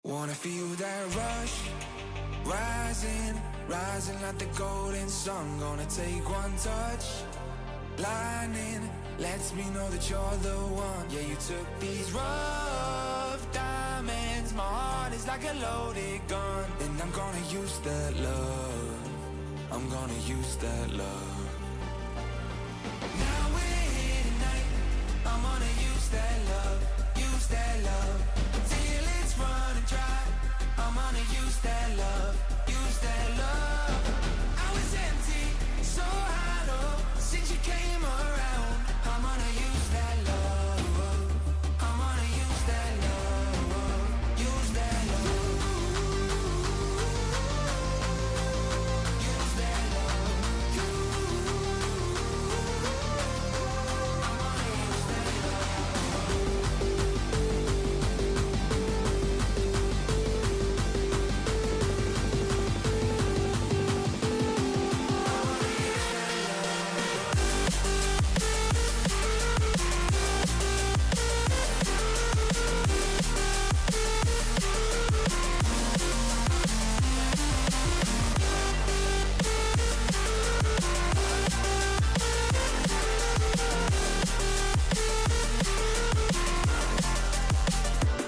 Wanna feel that rush, rising, rising like the golden sun. Gonna take one touch, lightning lets me know that you're the one. Yeah, you took these rough diamonds, my heart is like a loaded gun. And I'm gonna use that love, I'm gonna use that love. Now we're here tonight, I'm gonna use that love, use that love. Till it's running dry, I'm gonna use that love, use that love. I was empty, so hollow, since you came around. I'm gonna use that love, I'm gonna use that love, use that love, use that love. I'm gonna use that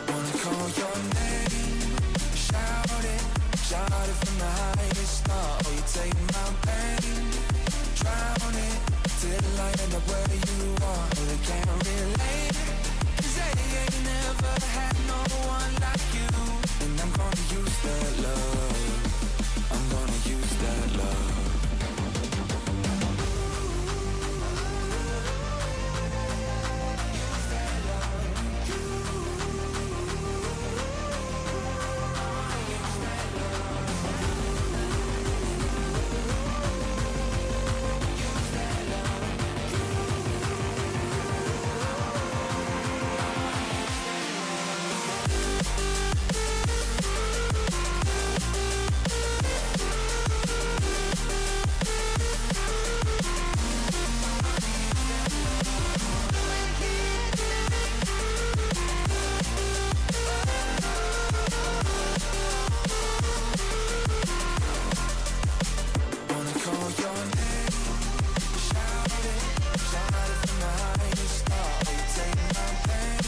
wanna call your name, shout it from the highest star. Oh, you take my pain, drown it, till I end up where you are. Oh, they can't relate, 'cause they ain't never had no one like you. And I'm gonna use that love, I'm gonna use that love. Wanna call your name, shout it from the highest star. Oh, you take my pain,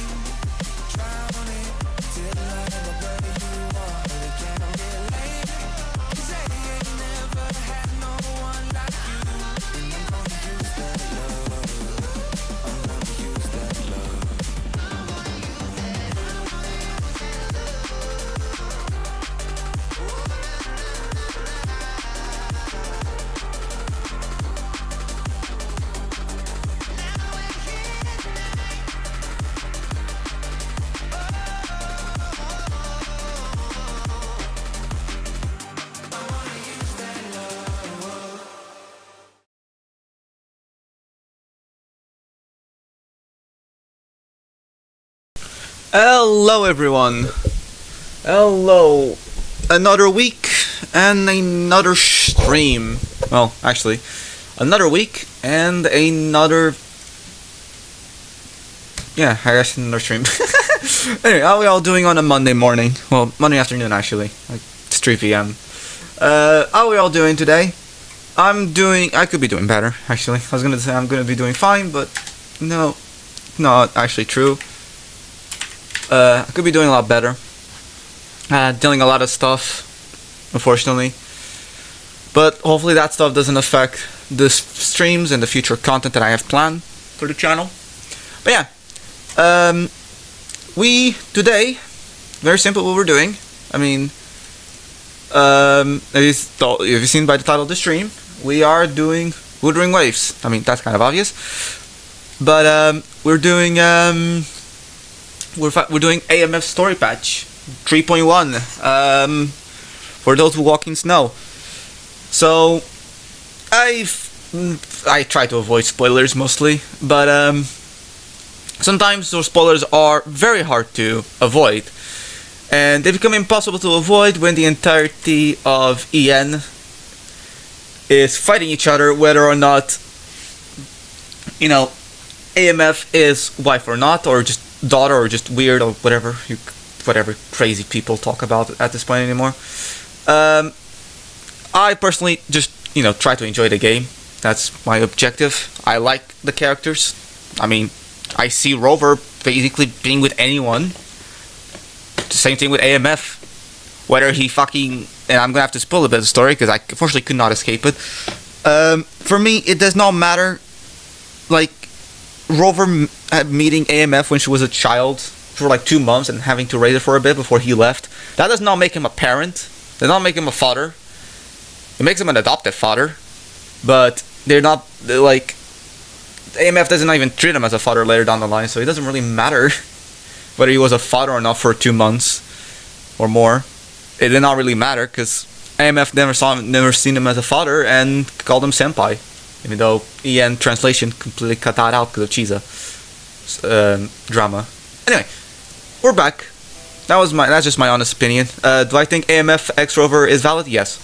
drown it, till I end up where you are. Oh, they can't relate, 'cause they ain't never had no one like you. And I'm gonna use that love, I'm gonna use that love. Hello everyone! Hello! Another week and another stream. Well, actually, another week and another... Yeah, I guess another stream. Anyway, how are we all doing on a Monday morning? Well, Monday afternoon actually. Like, it's 3 PM. How are we all doing today? I could be doing better, actually. I was gonna say I'm gonna be doing fine, but no, not actually true. I could be doing a lot better. Dealing a lot of stuff, unfortunately. But hopefully that stuff doesn't affect the streams and the future content that I have planned for the channel. But yeah, today, very simple what we're doing. I mean, if you've seen by the title of the stream, we are doing Wuthering Waves. I mean, that's kind of obvious. But we're doing we're doing AMF Story Patch 3.1 for those who walk in snow. So I try to avoid spoilers mostly, but sometimes those spoilers are very hard to avoid, and they become impossible to avoid when the entirety of EN is fighting each other, whether or not, you know, AMF is wife or not, or just daughter, or just weird, or whatever you whatever crazy people talk about at this point anymore. I personally just, try to enjoy the game. That's my objective. I like the characters. I mean, I see Rover basically being with anyone. The same thing with AMF. Whether he fucking... And I'm gonna have to spoil a bit of the story, because I unfortunately could not escape it. For me, it does not matter. Like, Rover meeting AMF when she was a child for like 2 months and having to raise her for a bit before he left. That does not make him a parent. Does not make him a father. It makes him an adopted father. But they're like... AMF doesn't even treat him as a father later down the line, so it doesn't really matter whether he was a father or not for 2 months or more. It did not really matter, because AMF never seen him as a father and called him senpai. Even though EN translation completely cut that out because of Chiza drama. Anyway, we're back. That's just my honest opinion. Do I think AMF X Rover is valid? Yes.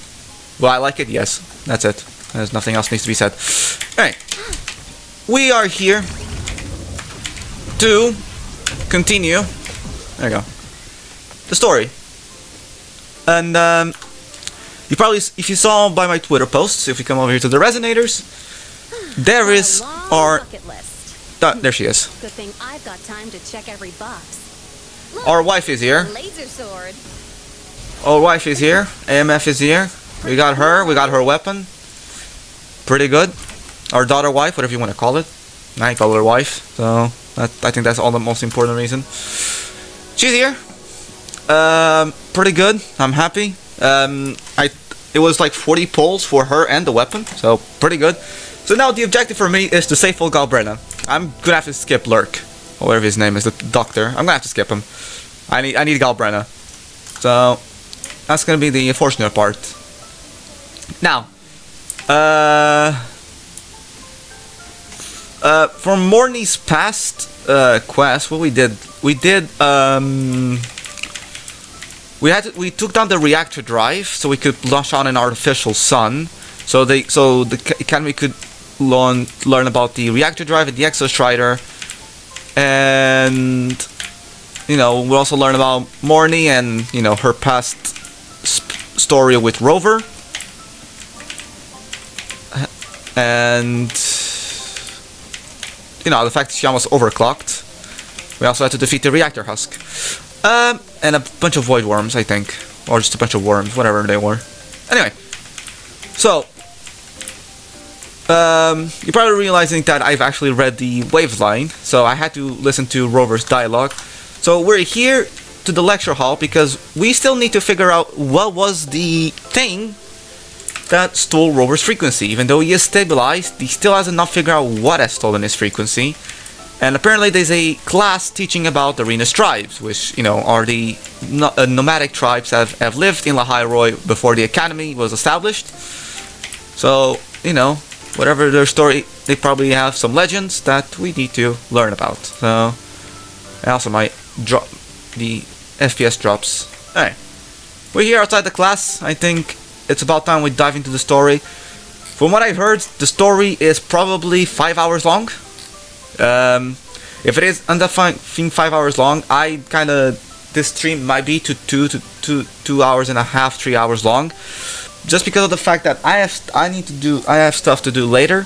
Will I like it? Yes. That's it. There's nothing else needs to be said. Alright. We are here to continue. There you go. The story. And you probably, if you saw by my Twitter posts, if you come over here to the Resonators, there is our bucket list. There she is. Good thing I've got time to check every box. Look, Our wife is here. laser sword. Our wife is here. AMF is here. We got her. We got her weapon. Pretty good. Our daughter wife, whatever you want to call it. I call her wife. So I think that's all the most important reason. She's here. Pretty good. I'm happy. It was like 40 pulls for her and the weapon, so pretty good. So now the objective for me is to save full Galbrena. I'm gonna have to skip Lurk, or whatever his name is, the doctor. I'm gonna have to skip him. I need Galbrena. So that's gonna be the unfortunate part. Now, for Morney's past quest, what we did, we took down the reactor drive so we could launch out an artificial sun. So the academy could learn about the reactor drive and the exostrider, and we'll also learn about Morney and her past story with Rover, and the fact that she almost overclocked. We also had to defeat the reactor husk. And a bunch of void worms, I think. Or just a bunch of worms, whatever they were. Anyway. So. You're probably realizing that I've actually read the Waves line. So I had to listen to Rover's dialogue. So we're here to the lecture hall because we still need to figure out what was the thing that stole Rover's frequency. Even though he is stabilized, he still hasn't not figured out what has stolen his frequency. And apparently there's a class teaching about the Arenas tribes, which, are the nomadic tribes that have lived in Lahairoi before the academy was established. So, whatever their story, they probably have some legends that we need to learn about. So, I also might drop the FPS drops. Alright, we're here outside the class. I think it's about time we dive into the story. From what I've heard, the story is probably 5 hours long. If it is under 5 hours long, this stream might be to 2 hours and a half, 3 hours long, just because of the fact that I have stuff to do later,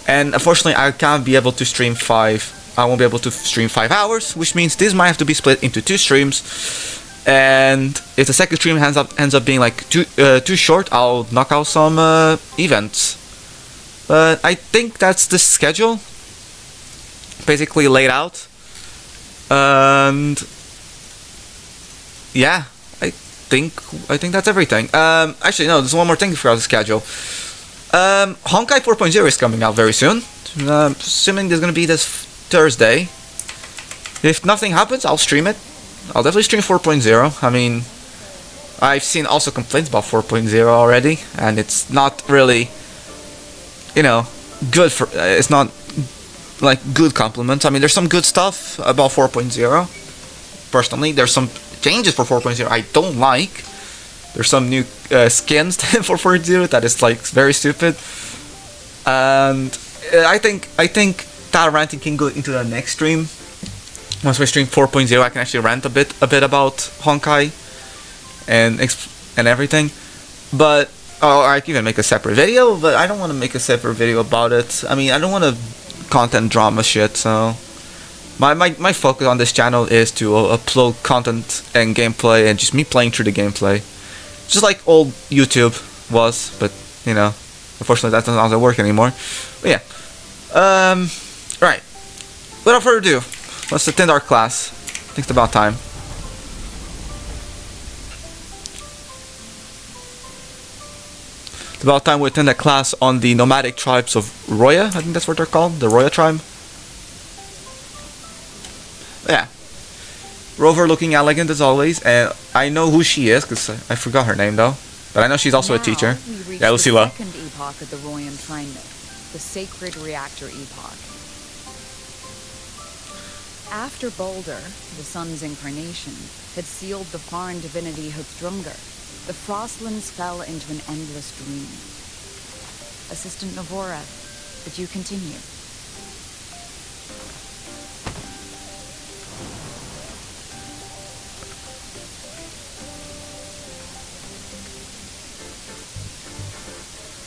and unfortunately I can't be able to stream 5. I won't be able to stream 5 hours, which means this might have to be split into 2 streams. And if the second stream ends up being like too short, I'll knock out some events. But I think that's the schedule, basically laid out. And yeah, I think that's everything. Actually, no, there's one more thing for the schedule. Honkai 4.0 is coming out very soon. Assuming there's gonna be this Thursday. If nothing happens, I'll stream it. I'll definitely stream 4.0. I mean, I've seen also complaints about 4.0 already, and it's not really, good for. It's not like good compliments. I mean, there's some good stuff about 4.0. Personally, there's some changes for 4.0 I don't like. There's some new skins for 4.0 that is like very stupid, and I think that ranting can go into the next stream. once we stream 4.0, I can actually rant a bit about Honkai and everything. But or I can even make a separate video. But I don't want to make a separate video about it. I mean, I don't want to content drama shit. So my focus on this channel is to upload content and gameplay and just me playing through the gameplay, just like old YouTube was. But you know, unfortunately, that doesn't work anymore. But yeah. Right. Without further ado, let's attend our class. I think it's about time. It's about time we attend a class on the nomadic tribes of Roya. I think that's what they're called, the Roya tribe. Yeah. Rover looking elegant as always, and I know who she is because I forgot her name though. But I know she's also a teacher. Yeah, Lucilla. The second epoch of the Royan time myth, the sacred reactor epoch. After Balder, the sun's incarnation, had sealed the foreign divinity Hugdrungur, the Frostlands fell into an endless dream. Assistant Navora, would you continue?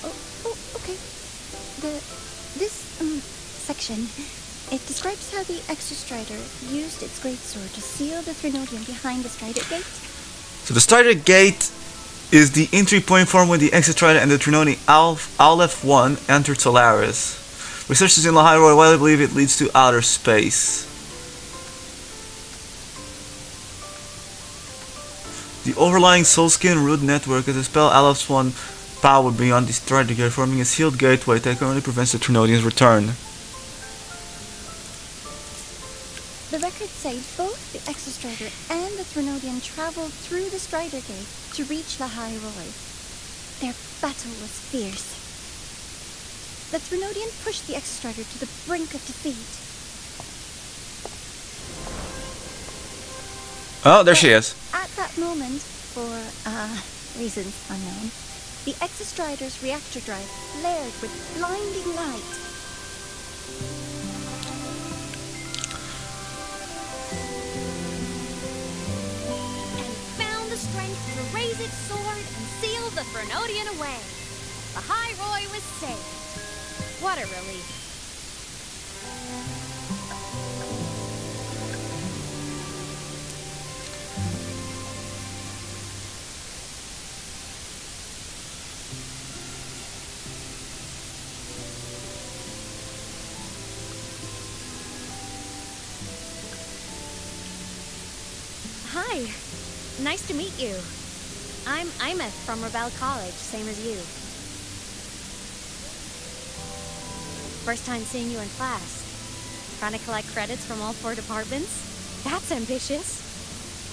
Oh, okay. This section, it describes how the Exostrider used its greatsword to seal the Threnodian behind the Strider Gate. So the Strider Gate is the entry point formed when the Exostrider and the Trinoni Aleph 1 entered Solaris. Researchers in Lahiroi widely believe it leads to outer space. The overlying Soulskin root network is a spell Aleph's 1 power beyond the Strider Gate, forming a sealed gateway that currently prevents the Trinodian's return. The records say both the Exostrider and the Threnodian traveled through the Strider Gate to reach Lahiroi. Their battle was fierce. The Threnodian pushed the Exostrider to the brink of defeat. Oh, there she is. At that moment, for reasons unknown, the Exostrider's reactor drive flared with blinding light. Strength to raise its sword and seal the Threnodian away. Lahiroi was saved. What a relief. Hi. Nice to meet you. I'm Imeth from Rebel College, same as you. First time seeing you in class. Trying to collect credits from all 4 departments? That's ambitious.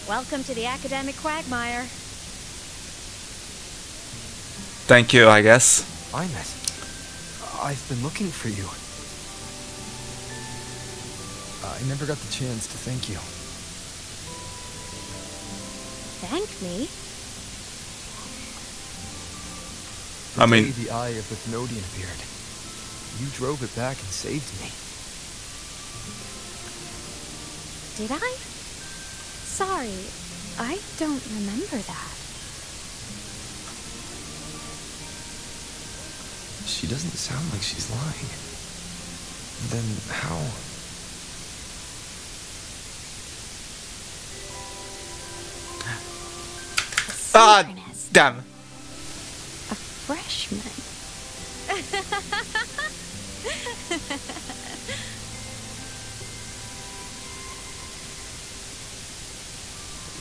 Welcome to the academic quagmire. Thank you, I guess. Imeth, I've been looking for you. I never got the chance to thank you. Thank me? The I mean, day the Eye of the Thenodian appeared, you drove it back and saved me. Did I? Sorry, I don't remember that. She doesn't sound like she's lying. Then how? ah, Synchronous. damn. A freshman.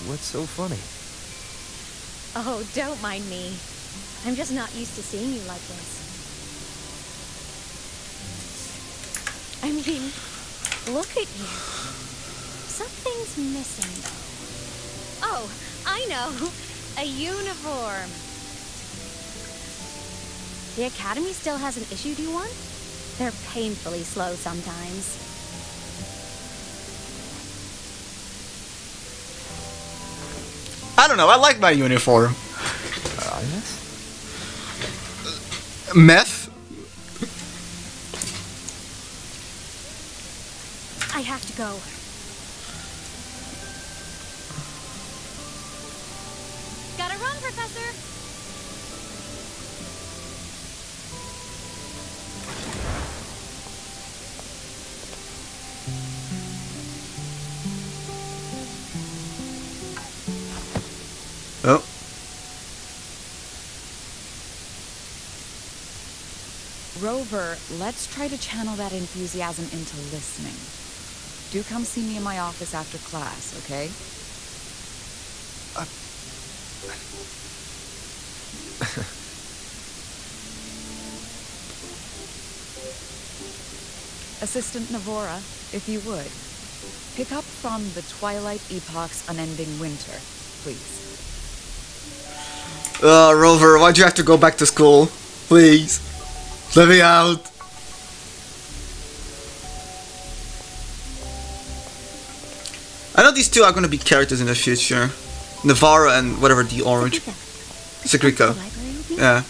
What's so funny? Oh, don't mind me. I'm just not used to seeing you like this. I mean, look at you. Something's missing, though. Oh, I know. A uniform. The Academy still hasn't issued you one? They're painfully slow sometimes. I don't know, I like my uniform. Imeth? Meth? I have to go. Professor! Oh. Rover, let's try to channel that enthusiasm into listening. Do come see me in my office after class, okay? Assistant Navora, if you would, pick up from the Twilight Epoch's Unending Winter, please. Rover, why'd you have to go back to school? Please. Let me out. I know these two are gonna be characters in the future. Navarra and whatever the orange. Sagriko. Yeah.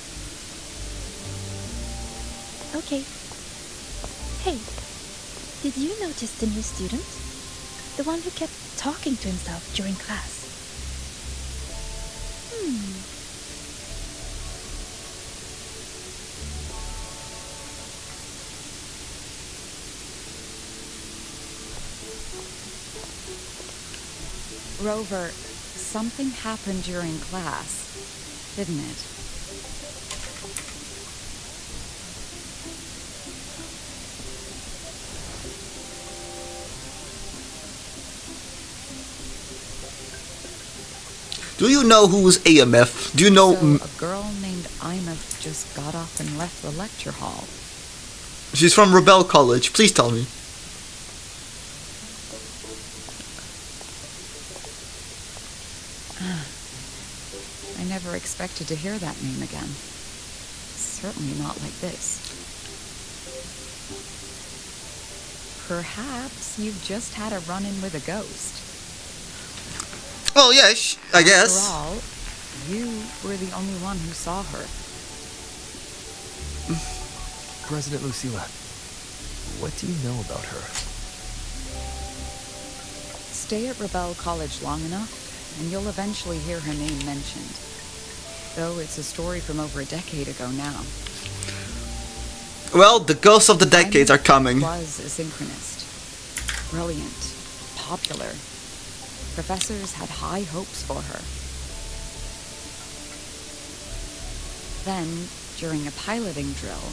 Okay. Hey, did you notice the new student? The one who kept talking to himself during class. Rover, something happened during class, didn't it? Do you know who's AMF? Do you know... So a girl named Imeth just got up and left the lecture hall. She's from Rebel College. Please tell me. I never expected to hear that name again. Certainly not like this. Perhaps you've just had a run-in with a ghost. Well, yes, I guess. After all, you were the only one who saw her. President Lucilla, what do you know about her? Stay at Rebel College long enough, and you'll eventually hear her name mentioned. Though it's a story from over a decade ago now. Well, the ghosts of the decades are coming. Was a synchronist. Brilliant. Popular. Professors had high hopes for her. Then, during a piloting drill,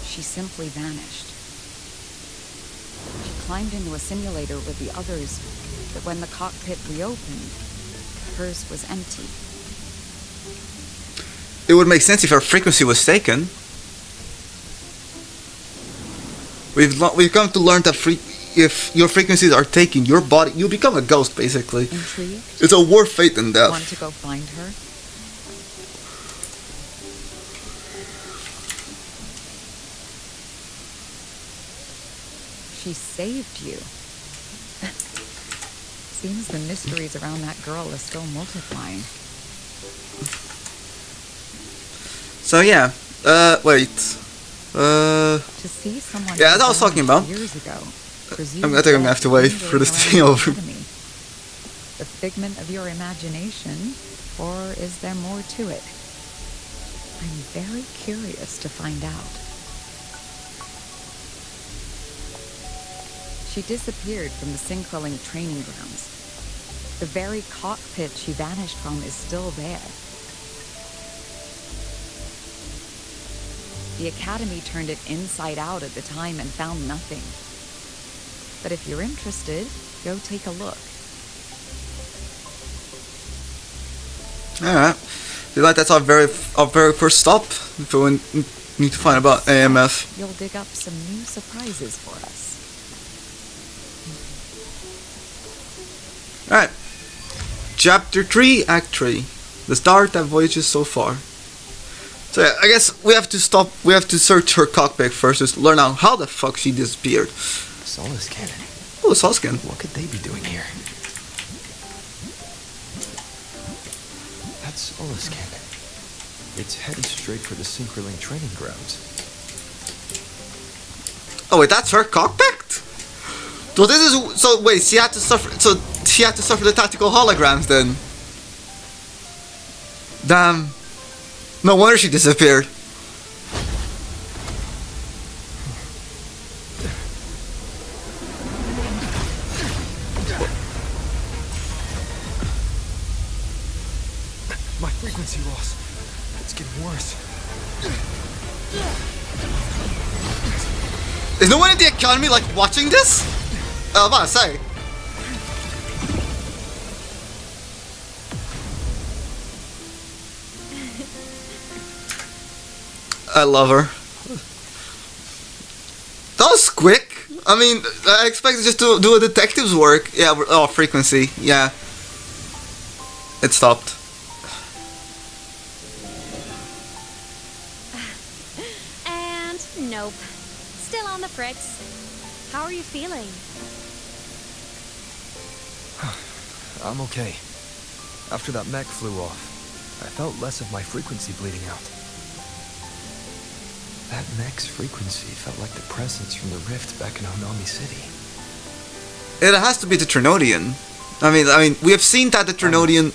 she simply vanished. She climbed into a simulator with the others, but when the cockpit reopened, hers was empty. It would make sense if her frequency was taken. We've come to learn that if your frequencies are taken, your body, you become a ghost, basically. Intrigued? It's a worse fate than death. Want to go find her? She saved you. Seems the mysteries around that girl are still multiplying. So yeah, wait. To see someone Yeah, as I was talking about. years ago. I think I'm gonna have to wait for this to be over. The figment of your imagination, or is there more to it? I'm very curious to find out. She disappeared from the Synchroling training grounds. The very cockpit she vanished from is still there. The Academy turned it inside out at the time and found nothing. But if you're interested, go take a look. Alright. Feel like that's our very first stop. If we need to find about AMF. You'll dig up some new surprises for us. Alright. Chapter 3, Act 3. The start that voyages so far. So yeah, I guess we have to stop, we have to search her cockpit first to learn out how the fuck she disappeared. Solace cannon. Oh, Soskin. What could they be doing here? That's Solace cannon. It's headed straight for the Synchroling training grounds. Oh wait, that's her cockpit? So this is, so wait, she had to suffer the tactical holograms then. Damn. No wonder she disappeared. My frequency loss. It's getting worse. Is no one in the academy like watching this? I was about to say. I love her. That was quick. I mean, I expected just to do a detective's work. Yeah, oh, frequency. Yeah. It stopped. And nope. Still on the fricks. How are you feeling? I'm okay. After that mech flew off, I felt less of my frequency bleeding out. That mech's frequency felt like the presence from the rift back in Honami City. It has to be the Trinodian. I mean, we have seen that the Trinodian.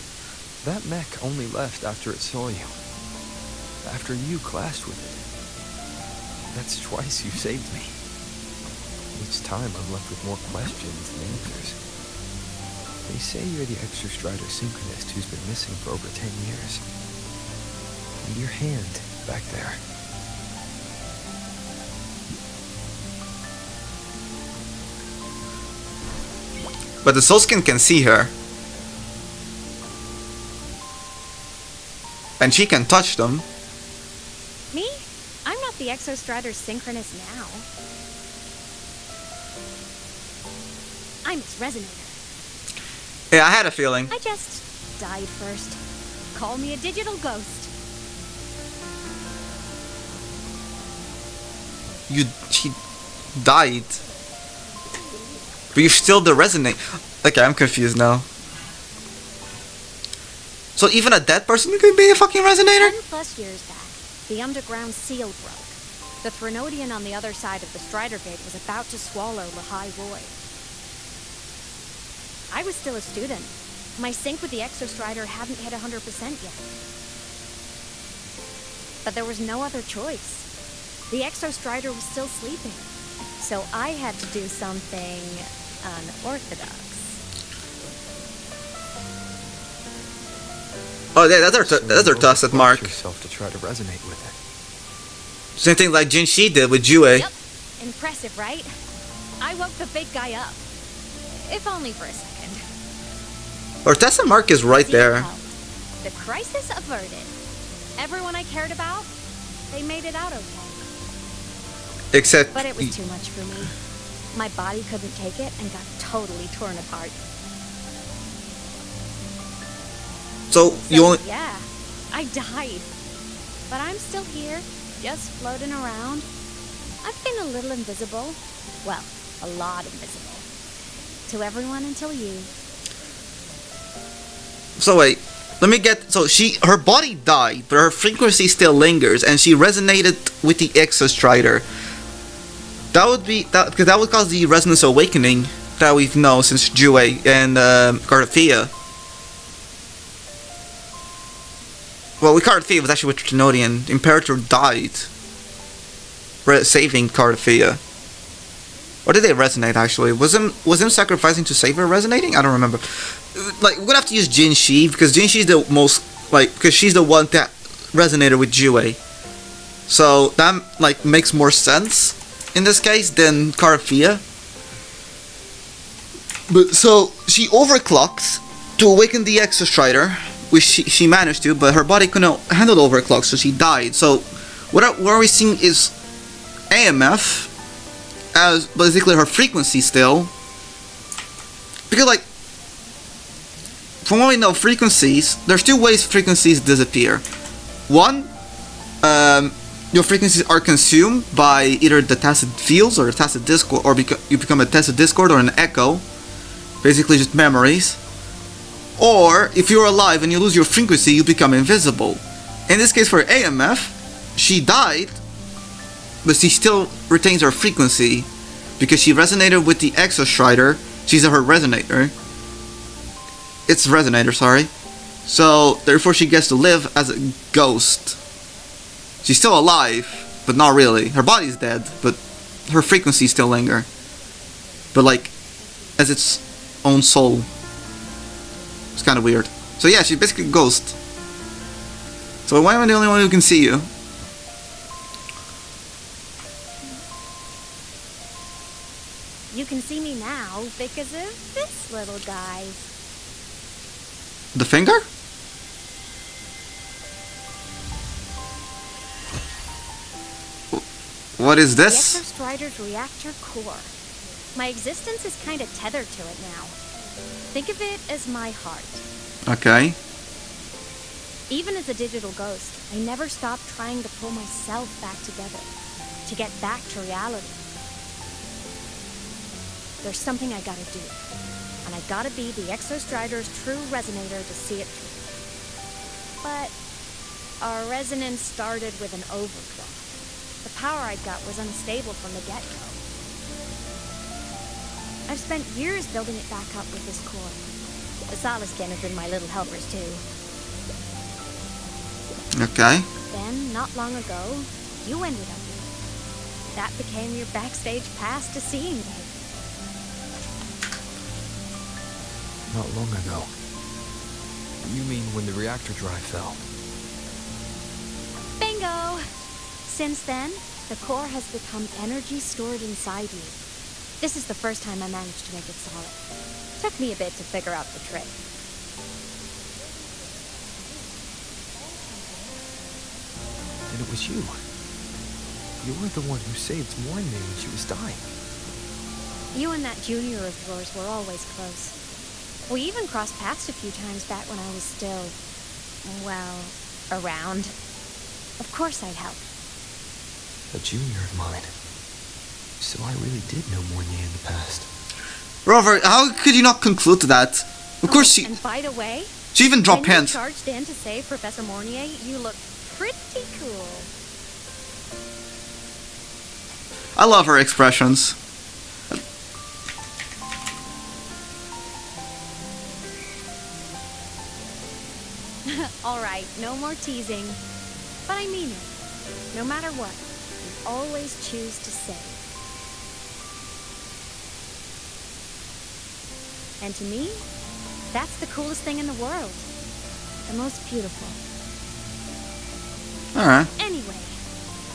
That mech only left after it saw you. After you clashed with it. That's twice you saved me. Each time I'm left with more questions than answers. They say you're the Extra Strider synchronist who's been missing for over 10 years. And your hand back there. But the Soulskin can see her. And she can touch them. Me? I'm not the Exostrider synchronous now. I'm its resonator. Yeah, I had a feeling. I just died first. Call me a digital ghost. She died. But you're still the resonate. Okay, I'm confused now. So even a dead person could be a fucking resonator? 10 plus years back, the underground seal broke. The Threnodian on the other side of the Strider Gate was about to swallow the High Void. I was still a student. My sync with the Exostrider hadn't hit 100% yet. But there was no other choice. The Exostrider was still sleeping. So I had to do something unorthodox. Oh yeah, that's our tacit mark. Yourself to try to resonate with it. Same thing like Jinshi did with Jue. Yep. Impressive, right? I woke the big guy up. If only for a second. Our tacit mark is right there. The crisis averted. Everyone I cared about, they made it out okay. Except... But it was too much for me. My body couldn't take it and got totally torn apart. So you only... Yeah, I died. But I'm still here, just floating around. I've been a little invisible. Well, a lot invisible. To everyone until you. So wait, let me get... So her body died, but her frequency still lingers, and she resonated with the Exostrider. That would be... because that would cause the Resonance Awakening that we've known since Jue and Cardathea. Well, with Cardathea, it was actually with Trinodian. Imperator died, saving Cardathea. Or did they resonate, actually? Was him sacrificing to save her resonating? I don't remember. Like, we're gonna have to use Jinshi, because Jinshi is the most... Like, because she's the one that resonated with Jue. So, that, like, makes more sense in this case than Cardathea. But, so, she overclocked to awaken the Exostrider, which she managed to, but her body couldn't handle the overclock, so she died. So, what are we seeing is AMF as basically her frequency still. Because, like, from what we know, frequencies, there's two ways frequencies disappear. One, your frequencies are consumed by either the tacit fields or the tacit discord, or you become a tacit discord or an echo, basically just memories. Or, if you're alive and you lose your frequency, you become invisible. In this case for AMF, she died, but she still retains her frequency, because she resonated with the Exostrider. She's her resonator. It's resonator, sorry. So, therefore she gets to live as a ghost. She's still alive, but not really. Her body's dead, but her frequencies still linger. But like, as its own soul. It's kind of weird. So yeah, she's basically a ghost. So why am I the only one who can see you? You can see me now because of this little guy. The finger? What is The this? Exostrider's reactor core. My existence is kind of tethered to it now. Think of it as my heart. Okay. Even as a digital ghost, I never stopped trying to pull myself back together, to get back to reality. There's something I gotta do, and I gotta be the Exostrider's true resonator to see it through. But our resonance started with an overclock. The power I got was unstable from the get-go. I've spent years building it back up with this core. The Saliskin have been my little helpers too. Okay. Then, not long ago, you ended up here. That became your backstage pass to seeing me. Not long ago. You mean when the reactor drive fell? Bingo! Since then, the core has become energy stored inside me. This is the first time I managed to make it solid. Took me a bit to figure out the trick. And it was you. You were the one who saved Morne when she was dying. You and that junior of yours were always close. We even crossed paths a few times back when I was still, well, around. Of course I'd help. A junior of mine. So I really did know Morne in the past. Rover, how could you not conclude to that? Of course she... And by the way, She even dropped when you hints. charged in to save Professor Mornier, you look pretty cool. I love her expressions. Alright, no more teasing. But I mean it. No matter what, you always choose to save. And to me, that's the coolest thing in the world. The most beautiful. Alright. Anyway,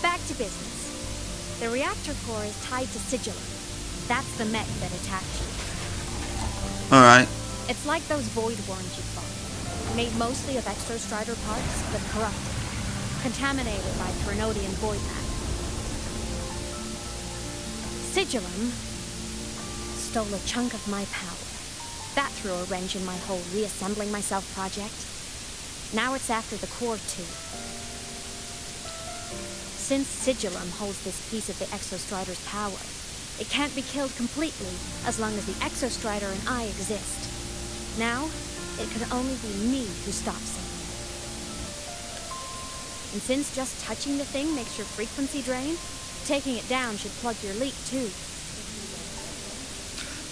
back to business. The reactor core is tied to Sigillum. That's the mech that attacked you. Alright. It's like those void worms you fought. Made mostly of Exostrider parts, but corrupted. Contaminated by Trinodian void matter. Sigillum stole a chunk of my power. That threw a wrench in my whole reassembling myself project. Now it's after the core too. Since Sigillum holds this piece of the Exostrider's power, it can't be killed completely as long as the Exostrider and I exist. Now, it can only be me who stops it. And since just touching the thing makes your frequency drain, taking it down should plug your leak too.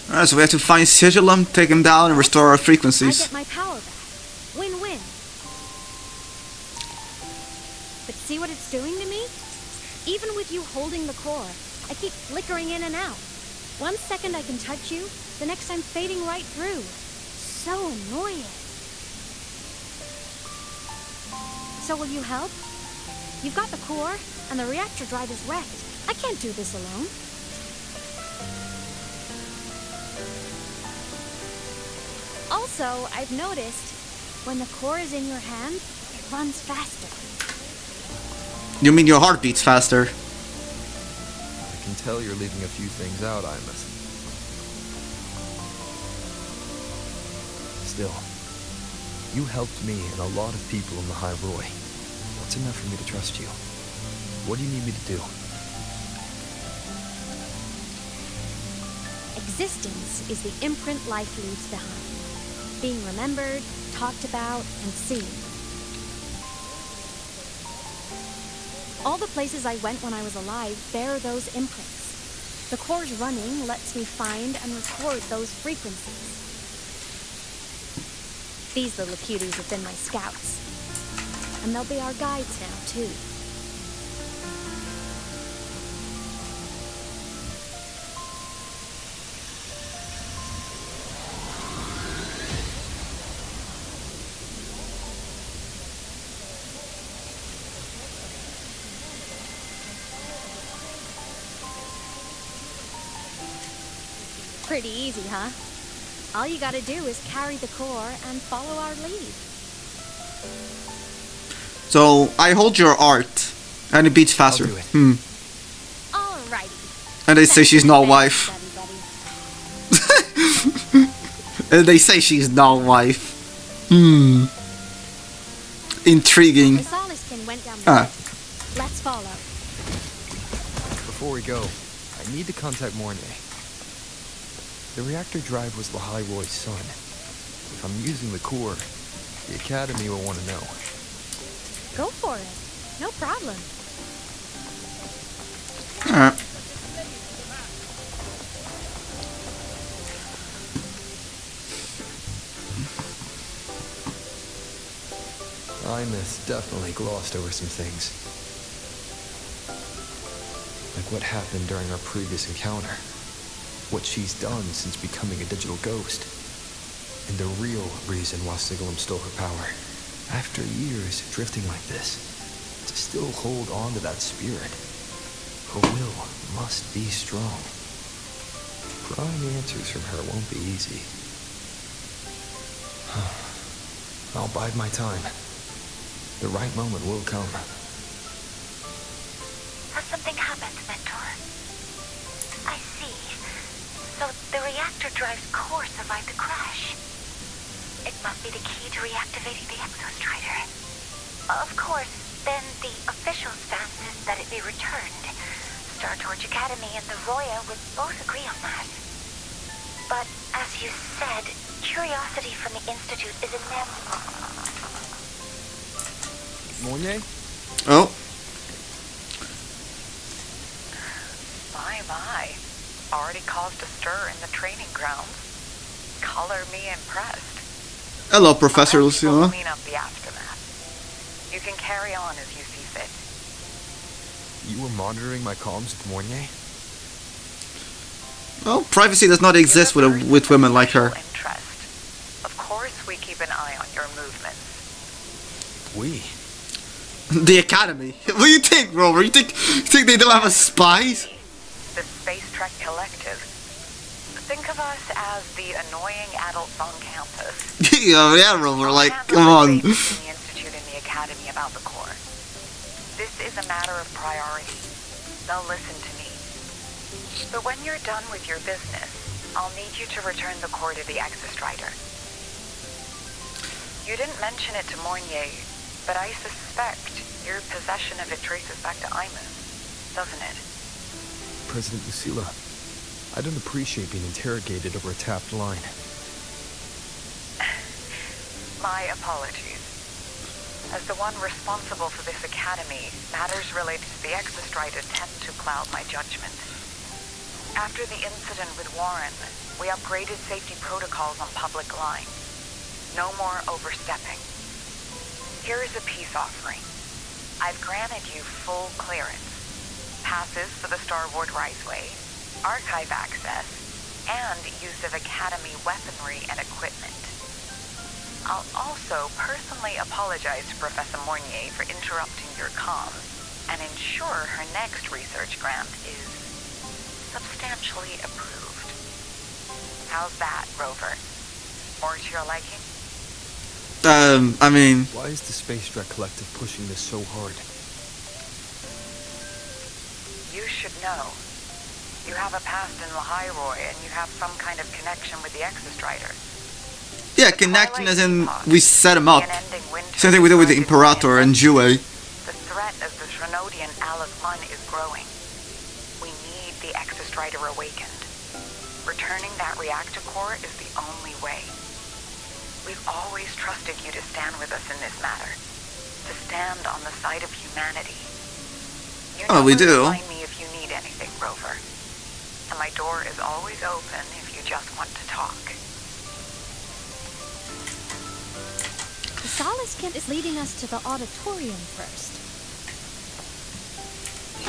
Alright, so we have to find Sigillum, take him down, and restore our I frequencies. get my power back. Win-win. But see what it's doing to me? Even with you holding the core, I keep flickering in and out. 1 second I can touch you, the next I'm fading right through. So annoying. So will you help? You've got the core, and the reactor drive is wrecked. I can't do this alone. Also, I've noticed, when the core is in your hand, it runs faster. You mean your heart beats faster? I can tell you're leaving a few things out, Imus. Still, you helped me and a lot of people in the High Roy. That's enough for me to trust you. What do you need me to do? Existence is the imprint life leaves behind. Being remembered, talked about, and seen. All the places I went when I was alive bear those imprints. The core's running lets me find and record those frequencies. These little cuties have been my scouts. And they'll be our guides now, too. Pretty easy, huh? All you gotta do is carry the core and follow our lead. So I hold your art, and it beats faster. I'll do it. Alrighty. And they say she's not wife. Everybody. And they say she's not wife. Intriguing. The Soliskin went down the lift. Let's follow. Before we go, I need to contact Mornay. The reactor drive was Leroy's son. If I'm using the core, the Academy will want to know. Go for it. No problem. Alright. Imus definitely glossed over some things. Like what happened during our previous encounter. What she's done since becoming a digital ghost. And the real reason why Sigalum stole her power. After years drifting like this, to still hold on to that spirit. Her will must be strong. Prying answers from her won't be easy. I'll bide my time. The right moment will come. Has something happened, Mentor? I see. So the reactor drive's core survived the crash. It must be the key to reactivating the exostrider. Of course, then the official stance is that it be returned. Star Torch Academy and the Roya would both agree on that. But, as you said, curiosity from the Institute is inevitable. Mornay? Oh. My. Already caused a stir in the training grounds. Color me impressed. Hello, Professor I'll let you Lucilla. clean up the aftermath. You can carry on as you see fit. You were monitoring my comms with Mornay? Well, privacy does not exist You're a with person women of like her. special interest. Of course, we keep an eye on your movements. We? The Academy. What do you think, Rover? You think they don't have a spies? The Space Trek Collective. Think of us as the annoying adults on campus. Yeah, Rover. Like, I'll come handle on. the debates in the Institute and the Academy about the core. This is a matter of priority. They'll listen to me. But when you're done with your business, I'll need you to return the core to the Exostrider. You didn't mention it to Mornier, but I suspect your possession of it traces back to Imus, doesn't it? President Lucilla, I don't appreciate being interrogated over a tapped line. My apologies. As the one responsible for this academy, matters related to the Exostrider tend to cloud my judgment. After the incident with Warren, we upgraded safety protocols on public lines. No more overstepping. Here is a peace offering. I've granted you full clearance. Passes for the Starboard Riseway, archive access, and use of Academy weaponry and equipment. I'll also personally apologize to Professor Mornier for interrupting your comms and ensure her next research grant is substantially approved. How's that, Rover? More to your liking? I mean, Why is the Space Trek Collective pushing this so hard? You should know. You have a past in Leroy, and you have some kind of connection with the Exostrider. yeah, connection as in we set him up. Same thing we did with the Imperator and Jue. The threat of the Shrenodian Alice Munn is growing. We need the Exostrider awakened. Returning that reactor core is the only way. We've always trusted you to stand with us in this matter. To stand on the side of humanity. You know Oh, we where to do. find me if you need anything, Rover. And my door is always open if you just want to talk. Solace is leading us to the auditorium first.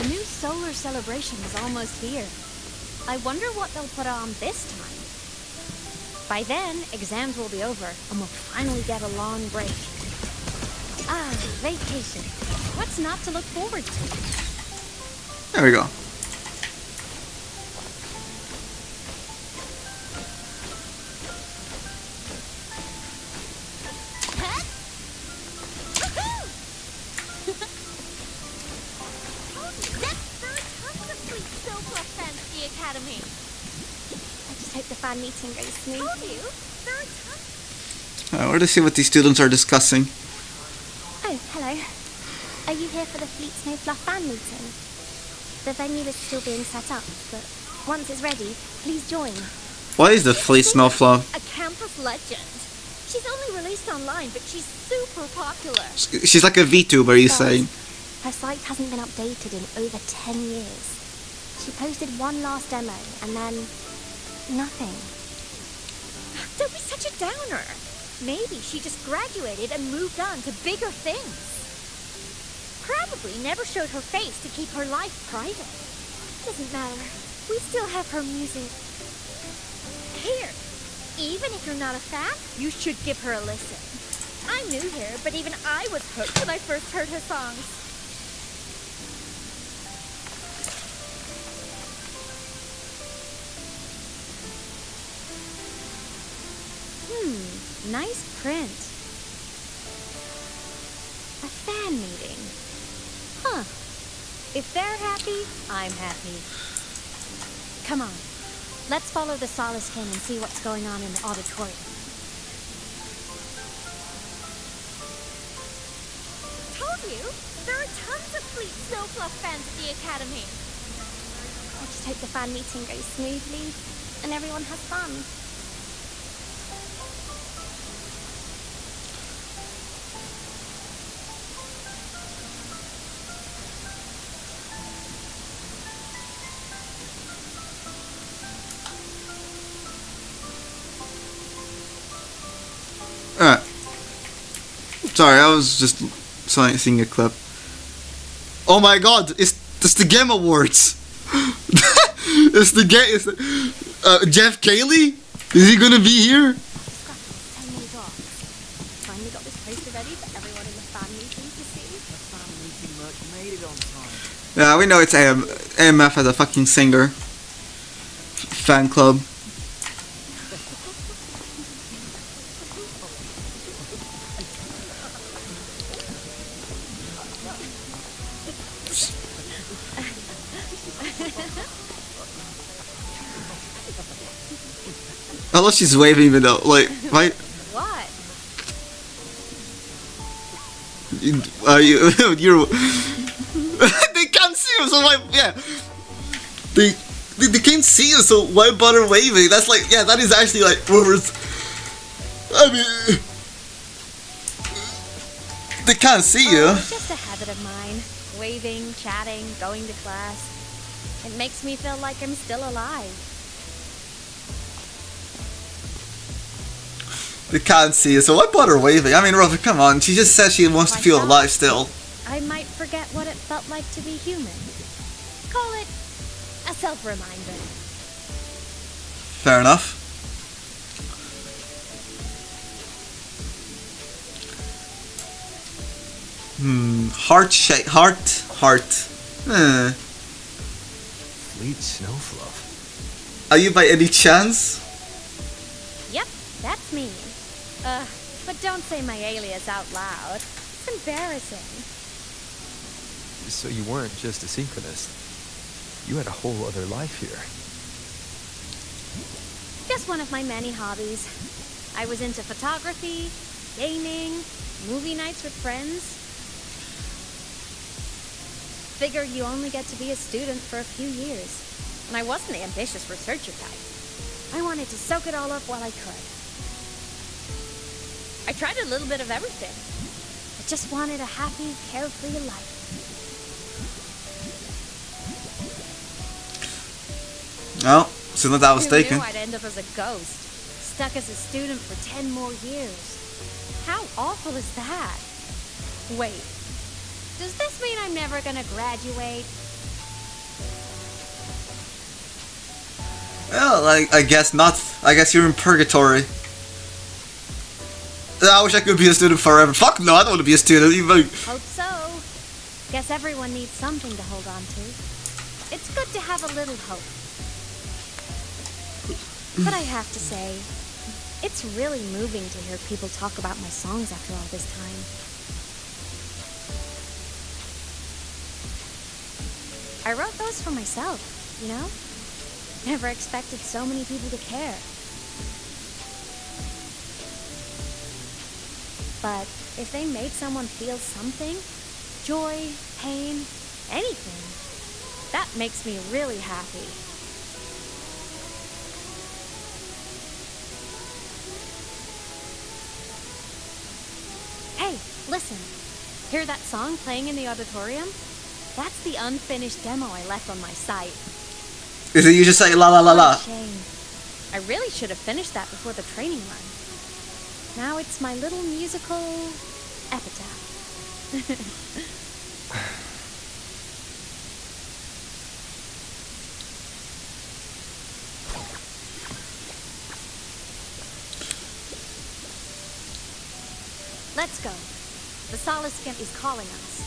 The new solar celebration is almost here. I wonder what they'll put on this time. By then, exams will be over, and we'll finally get a long break. Ah, vacation. What's not to look forward to? There we go. Academy. I just hope the fan meeting goes smooth. Told you, there are tons. Where to see what these students are discussing. Oh, hello. Are you here for the Fleet Snow Fluff fan meeting? The venue is still being set up, but once it's ready, please join. What is the Fleet Snowflow? A campus legend. She's only released online, but she's super popular. She's like a VTuber, you saying? Her site hasn't been updated in over 10 years. She posted one last demo, and then nothing. Don't be such a downer. Maybe she just graduated and moved on to bigger things. Probably never showed her face to keep her life private. Doesn't matter. We still have her music. Here, even if you're not a fan, you should give her a listen. I'm new here, but even I was hooked when I first heard her songs. Nice print. A fan meeting. Huh. If they're happy, I'm happy. Come on. Let's follow the Solace King and see what's going on in the auditorium. Told you! There are tons of Fleet Snowfluff fans at the Academy. I just hope the fan meeting goes smoothly and everyone has fun. Sorry, I was just seeing a clip. Oh my god, it's the Game Awards. It's the game. Jeff Cayley? Is he gonna be here? Finally got this poster ready for everyone in the fan meeting to see. The fan meeting merch made it on time. Yeah, we know it's AMF as a fucking singer. Fan club. I love she's waving even though, like, right? What? You're they can't see you, so why? Yeah, they can't see you, so why bother waving? That's like, yeah, that is actually like, I mean, they can't see you. It's just a habit of mine. Waving, chatting, going to class. It makes me feel like I'm still alive. They can't see you, so why bother waving? I mean, Ruffy, come on. She just said she wants to feel alive still. I might forget what it felt like to be human. Call it a self-reminder. Fair enough. Heart. Fleet Snowfluff. Are you by any chance? Yep, that's me. But don't say my alias out loud. It's embarrassing. So you weren't just a synchronist. You had a whole other life here. Just one of my many hobbies. I was into photography, gaming, movie nights with friends. Figured you only get to be a student for a few years. And I wasn't the ambitious researcher type. I wanted to soak it all up while I could. I tried a little bit of everything. I just wanted a happy, carefree life. Well, soon as that was Who taken. knew I'd end up as a ghost, stuck as a student for 10 more years. How awful is that? Wait, does this mean I'm never gonna graduate? Well, I guess not. I guess you're in purgatory. I wish I could be a student forever. Fuck no, I don't want to be a student. Even. Hope so. Guess everyone needs something to hold on to. It's good to have a little hope. But I have to say, it's really moving to hear people talk about my songs after all this time. I wrote those for myself, you know? Never expected so many people to care. But if they made someone feel something, joy, pain, anything, that makes me really happy. Hey, listen. Hear that song playing in the auditorium? That's the unfinished demo I left on my site. Is it you just say la la la la? What a shame. I really should have finished that before the training run. Now it's my little musical epitaph. Let's go. The Soliscan is calling us.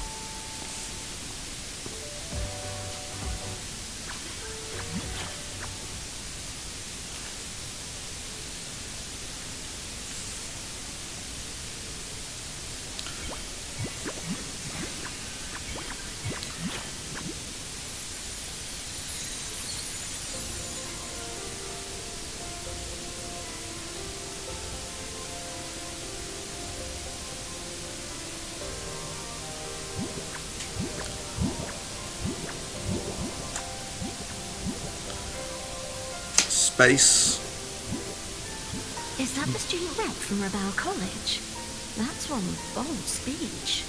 Space. Is that the student rep from Rebel College? That's one bold speech.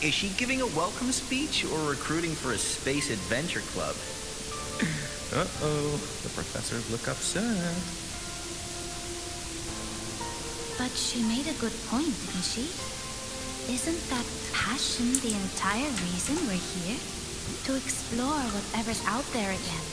Is she giving a welcome speech or recruiting for a space adventure club? Uh-oh, the professors look upset. But she made a good point, didn't she? Isn't that passion the entire reason we're here? To explore whatever's out there again.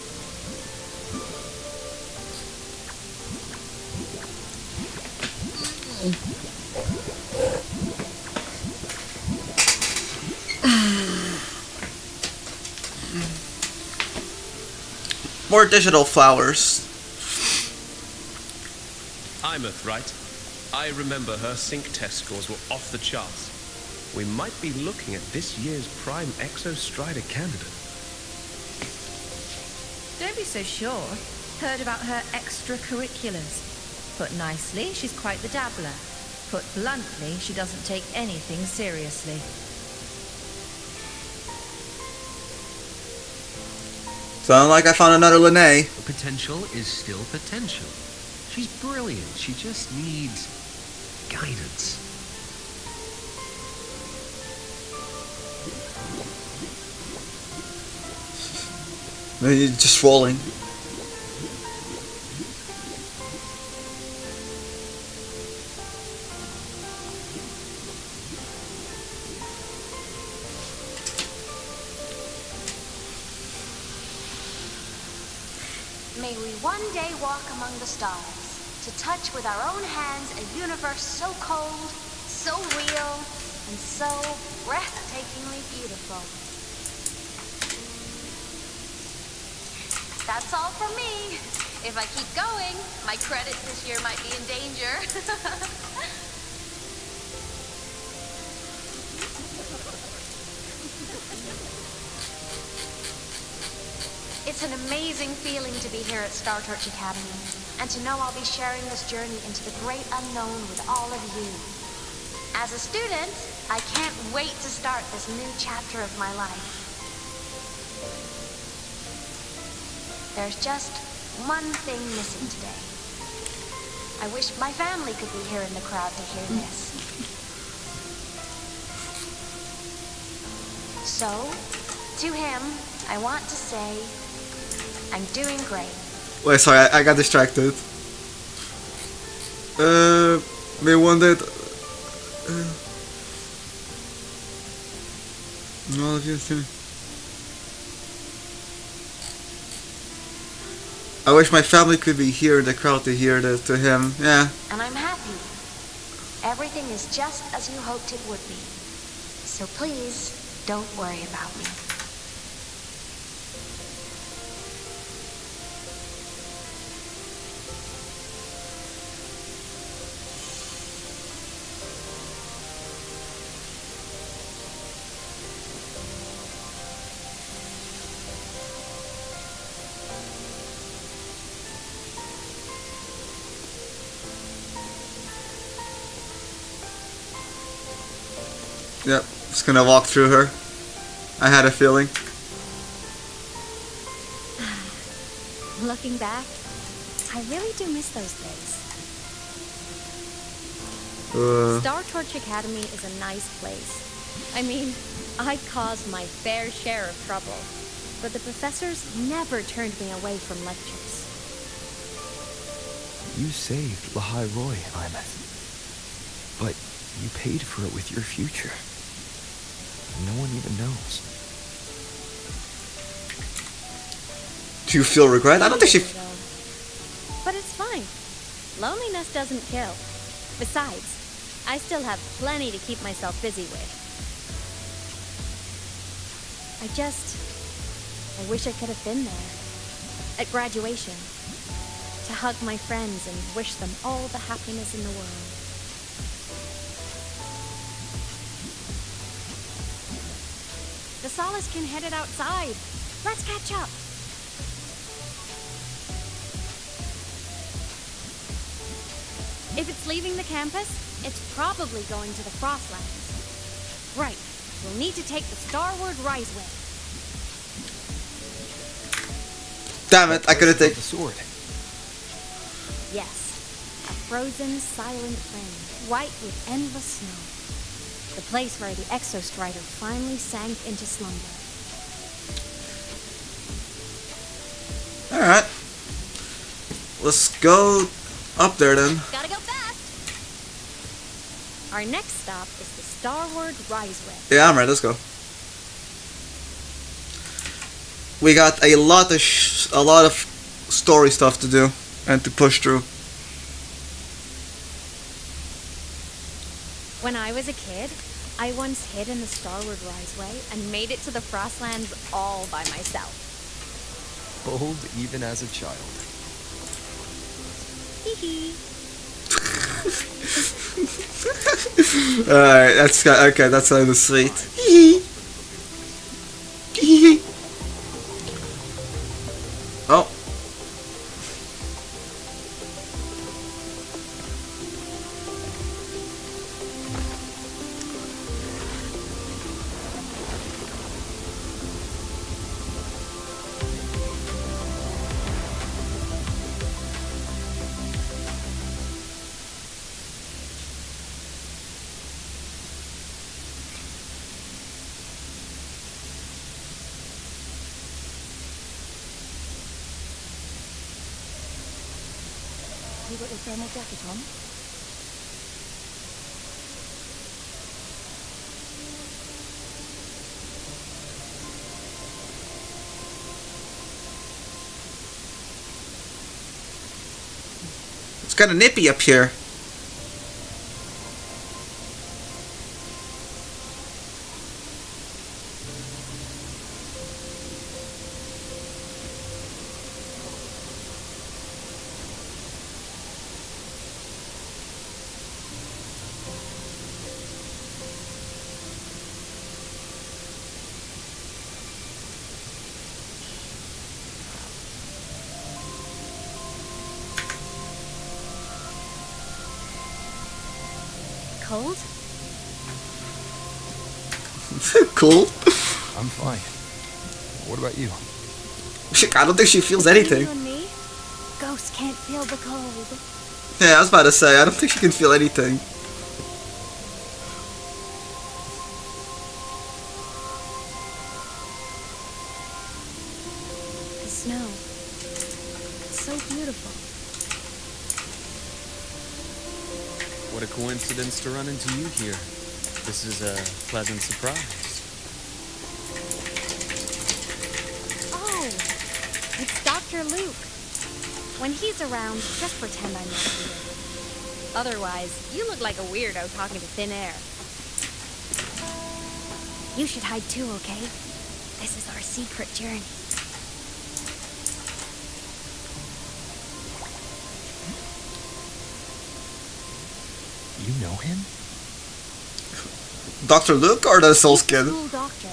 More digital flowers. Imeth, right? I remember her sync test scores were off the charts. We might be looking at this year's prime Exostrider candidate. Don't be so sure. Heard about her extracurriculars. Put nicely, she's quite the dabbler. Put bluntly, she doesn't take anything seriously. Sound like I found another Lene. Potential is still potential. She's brilliant. She just needs guidance. Maybe just rolling. May we one day walk among the stars, to touch with our own hands a universe so cold, so real, and so breathtakingly beautiful. That's all from me. If I keep going, my credits this year might be in danger. It's an amazing feeling to be here at Star Torch Academy, and to know I'll be sharing this journey into the great unknown with all of you. As a student, I can't wait to start this new chapter of my life. There's just one thing missing today. I wish my family could be here in the crowd to hear this. So, to him, I want to say, I'm doing great. Wait, sorry, I got distracted. They wanted all of you too. I wish my family could be here in the crowd to hear this to him. Yeah. And I'm happy. Everything is just as you hoped it would be. So please, don't worry about me. Yep, just gonna walk through her. I had a feeling. Looking back, I really do miss those days. Star Torch Academy is a nice place. I mean, I caused my fair share of trouble, but the professors never turned me away from lectures. You saved Lahai Roy, Imeth. But you paid for it with your future. No one even knows. Do you feel regret? I don't think she... But it's fine. Loneliness doesn't kill. Besides, I still have plenty to keep myself busy with. I wish I could have been there. At graduation. To hug my friends and wish them all the happiness in the world. The Solace can headed outside. Let's catch up. If it's leaving the campus, it's probably going to the Frostlands. Right. We'll need to take the Starward Riseway. Damn it, I could have taken the sword. Yes. A frozen, silent flame, white with endless snow. The place where the Exostrider finally sank into slumber. Alright. Let's go up there then. Gotta go fast! Our next stop is the Starward Riseway. Yeah, I'm ready, let's go. We got a lot of story stuff to do and to push through. When I was a kid, I once hid in the Starward Riseway and made it to the Frostlands all by myself. Bold even as a child. Hee hee. Alright, that's okay, that sounded sweet. Hee hee. Oh. You got your thermal jacket on? It's kind of nippy up here. Cold? Cool. I'm fine. What about you? I don't think she feels anything. You and me? Ghosts can't feel the cold. Yeah, I was about to say, I don't think she can feel anything. The snow. It's so beautiful. What a coincidence to run into you here. This is a pleasant surprise. Oh, it's Dr. Luke. When he's around, just pretend I'm not here. Otherwise, you look like a weirdo talking to thin air. You should hide too, okay? This is our secret journey. You know him? Dr. Luke or the Soul Skin? Cool doctor.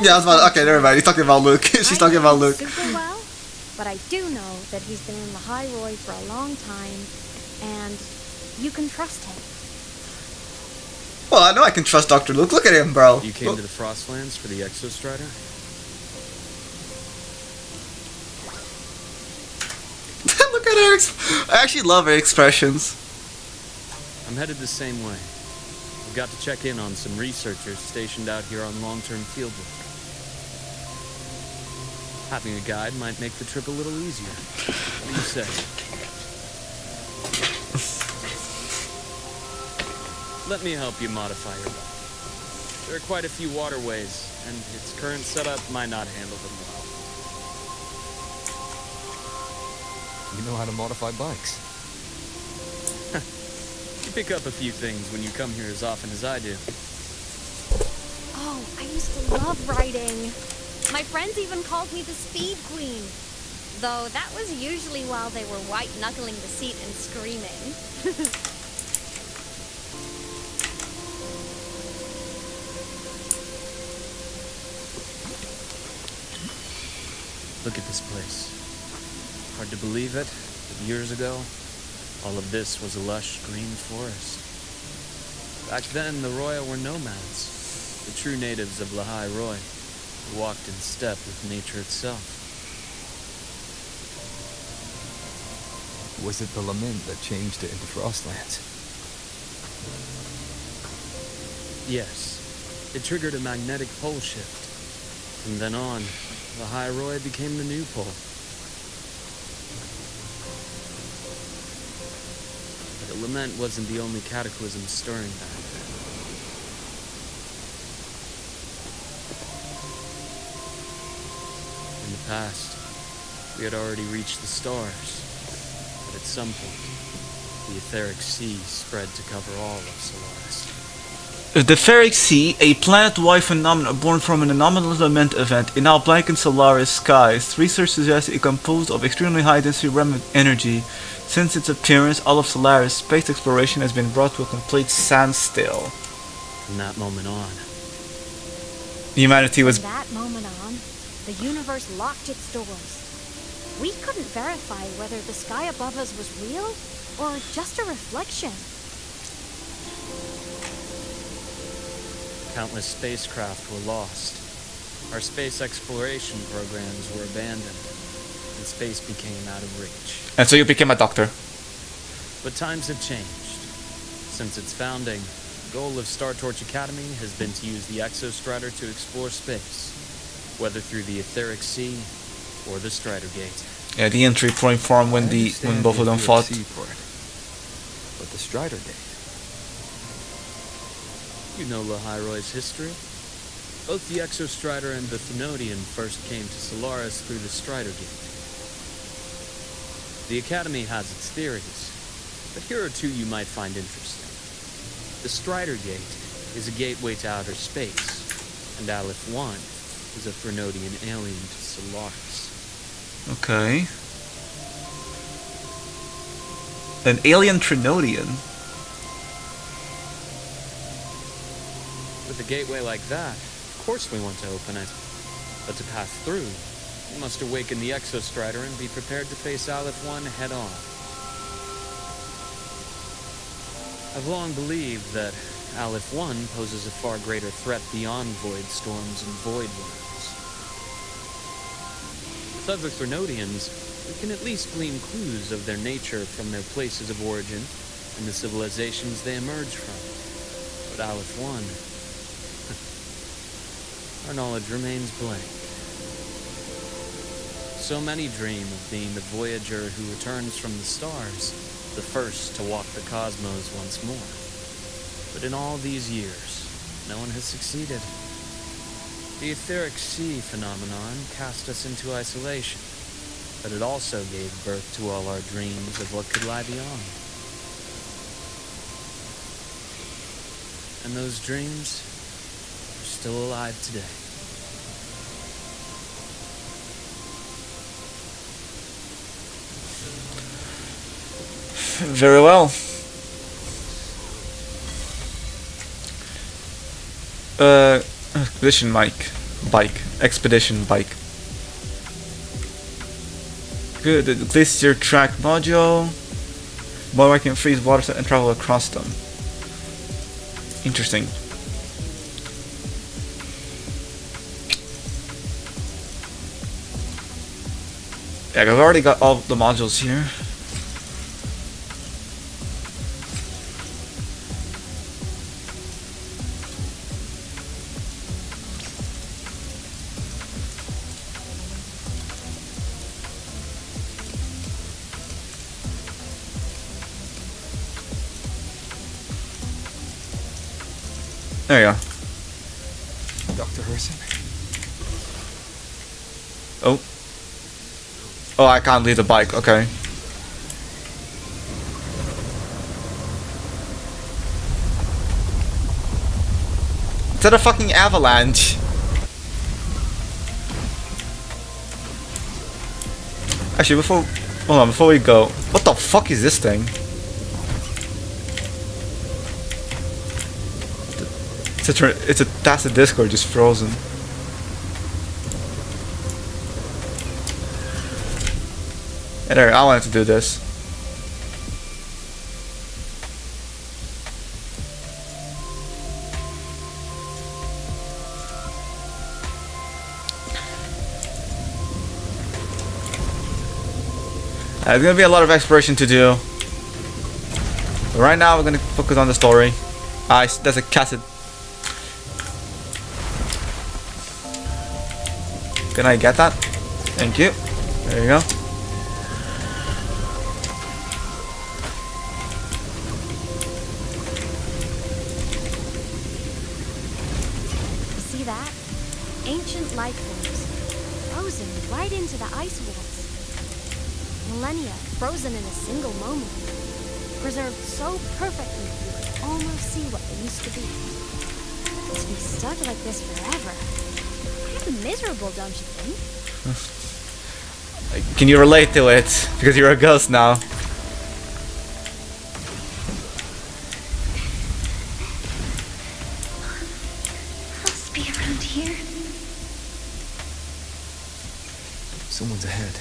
Yeah, I was about, okay, never mind. He's talking about Luke. She's talking about Luke. Super well, but I do know that he's been in the High Roy for a long time, and you can trust him. Well, I know I can trust Dr. Luke. Look at him, bro. You came to the Frostlands for the Exostrider? Look at her. I actually love her expressions. I'm headed the same way. I've got to check in on some researchers stationed out here on long-term fieldwork. Having a guide might make the trip a little easier. What do you say? Let me help you modify your bike. There are quite a few waterways, and its current setup might not handle them well. You know how to modify bikes. You pick up a few things when you come here as often as I do. Oh, I used to love riding. My friends even called me the Speed Queen. Though that was usually while they were white-knuckling the seat and screaming. Look at this place. Hard to believe it, but years ago, all of this was a lush green forest. Back then, the Roya were nomads, the true natives of Lahai Roy, who walked in step with nature itself. Was it the lament that changed it into Frostlands? Yes, it triggered a magnetic pole shift. From then on, Lahai Roy became the new pole. But the lament wasn't the only cataclysm stirring back then. In the past, we had already reached the stars, but at some point, the etheric sea spread to cover all of Solaris. The Etheric Sea, a planet-wide phenomenon born from an anomalous lament event in now blackened Solaris skies, research suggests it composed of extremely high-density remnant energy. Since its appearance, all of Solaris space exploration has been brought to a complete standstill. From that moment on, Humanity was... From that moment on, the universe locked its doors. We couldn't verify whether the sky above us was real or just a reflection. countless spacecraft were lost. Our space exploration programs were abandoned, and space became out of reach. And so you became a doctor. But times have changed. Since its founding, the goal of Star Torch Academy has been to use the Exostrider to explore space, whether through the Etheric Sea or the Strider Gate. Yeah, the entry point formed when both of them fought. But the Strider Gate. You know Lahai-Roy's history. Both the Exostrider and the Thenodian first came to Solaris through the Strider Gate. The Academy has its theories, but here are two you might find interesting. The Strider Gate is a gateway to outer space, and Aleph 1 is a Thenodian alien to Solaris. Okay. An alien Trinodian. With a gateway like that, of course we want to open it. But to pass through, we must awaken the Exostrider and be prepared to face Aleph 1 head-on. I've long believed that Aleph 1 poses a far greater threat beyond void storms and void worms. With other Thenodians, we can at least glean clues of their nature from their places of origin and the civilizations they emerge from. But Aleph 1... our knowledge remains blank. So many dream of being the voyager who returns from the stars, the first to walk the cosmos once more. But in all these years, no one has succeeded. The etheric sea phenomenon cast us into isolation, but it also gave birth to all our dreams of what could lie beyond. And those dreams are still alive today. Very well. Expedition expedition bike. Good. The glacier track module. While I can freeze water and travel across them. Interesting. Yeah, I've already got all the modules here. There you go. Dr. Herson? Oh. Oh, I can't leave the bike, okay. Is that a fucking avalanche? Actually, before we go, what the fuck is this thing? That's the Discord just frozen. And there, I wanted to do this. There's gonna be a lot of exploration to do. But right now, we're gonna focus on the story. There's a cassette. Can I get that? Thank you. There you go. You see that? Ancient life forms. Frozen right into the ice walls. Millennia frozen in a single moment. Preserved so perfectly you could almost see what they used to be. To be stuck like this forever. Miserable, don't you think? Can you relate to it? Because you're a ghost now. Must be around here. Someone's ahead.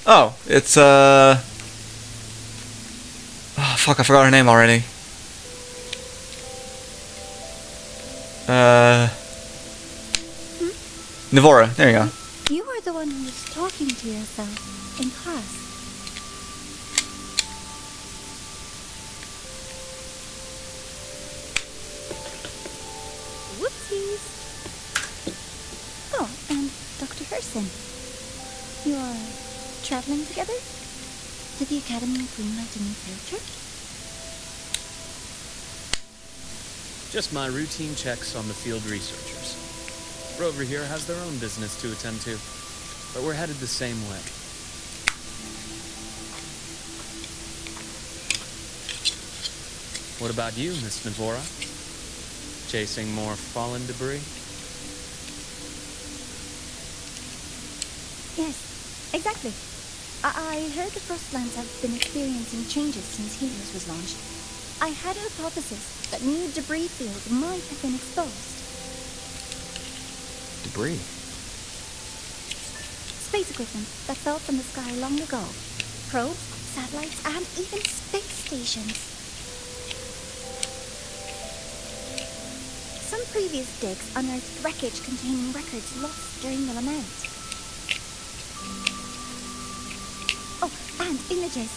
Oh, it's oh, fuck, I forgot her name already. Navora, there you go. You were the one who was talking to yourself in class. Whoopsies. Oh, and Dr. Herson. You're traveling together? Did the Academy greenlight a new field trip? Just my routine checks on the field researchers. Rover here has their own business to attend to, but we're headed the same way. What about you, Miss Navora? Chasing more fallen debris? Yes, exactly. I heard the Frostlands have been experiencing changes since Helios was launched. I had a hypothesis that new debris fields might have been exposed. Debris? Space equipment that fell from the sky long ago. Probes, satellites, and even space stations. Some previous digs unearthed wreckage containing records lost during the lament. And images.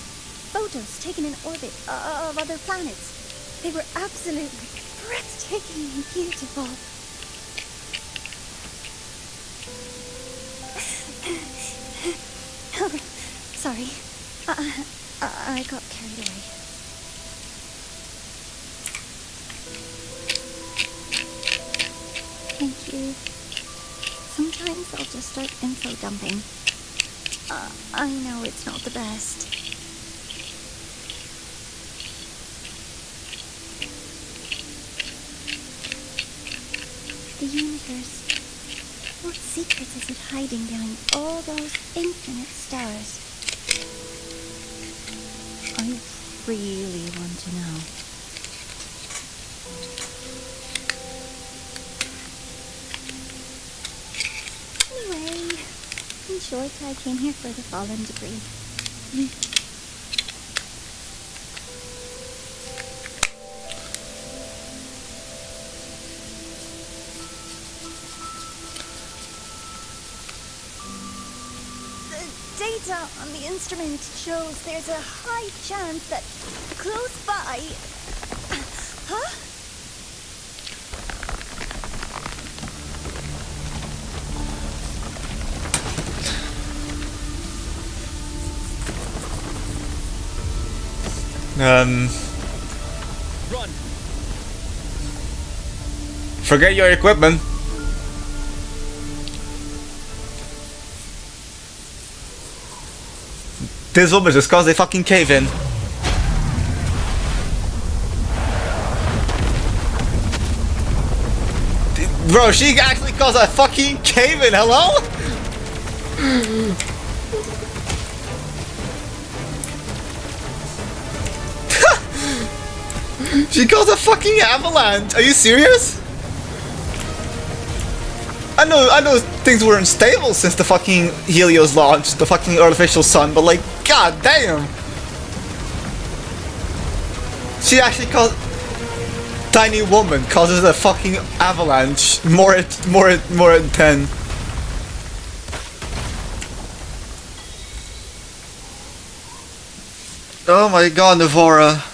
Photos taken in orbit of other planets. They were absolutely breathtakingly beautiful. Sorry. I got carried away. Thank you. Sometimes I'll just start info dumping. I know it's not the best. The universe. What secrets is it hiding behind all those infinite stars? I really want to know. Anyway, in short, I came here for the fallen debris. The data on the instrument shows there's a high chance that close by... Huh? Run. Forget your equipment. This woman just caused a fucking cave in. Bro, she actually caused a fucking cave in, hello? She caused a fucking avalanche. Are you serious? I know things weren't stable since the fucking Helios launch, the fucking artificial sun, but like, god damn. She actually caused... Tiny woman causes a fucking avalanche. More than 10. Oh my god, Navora.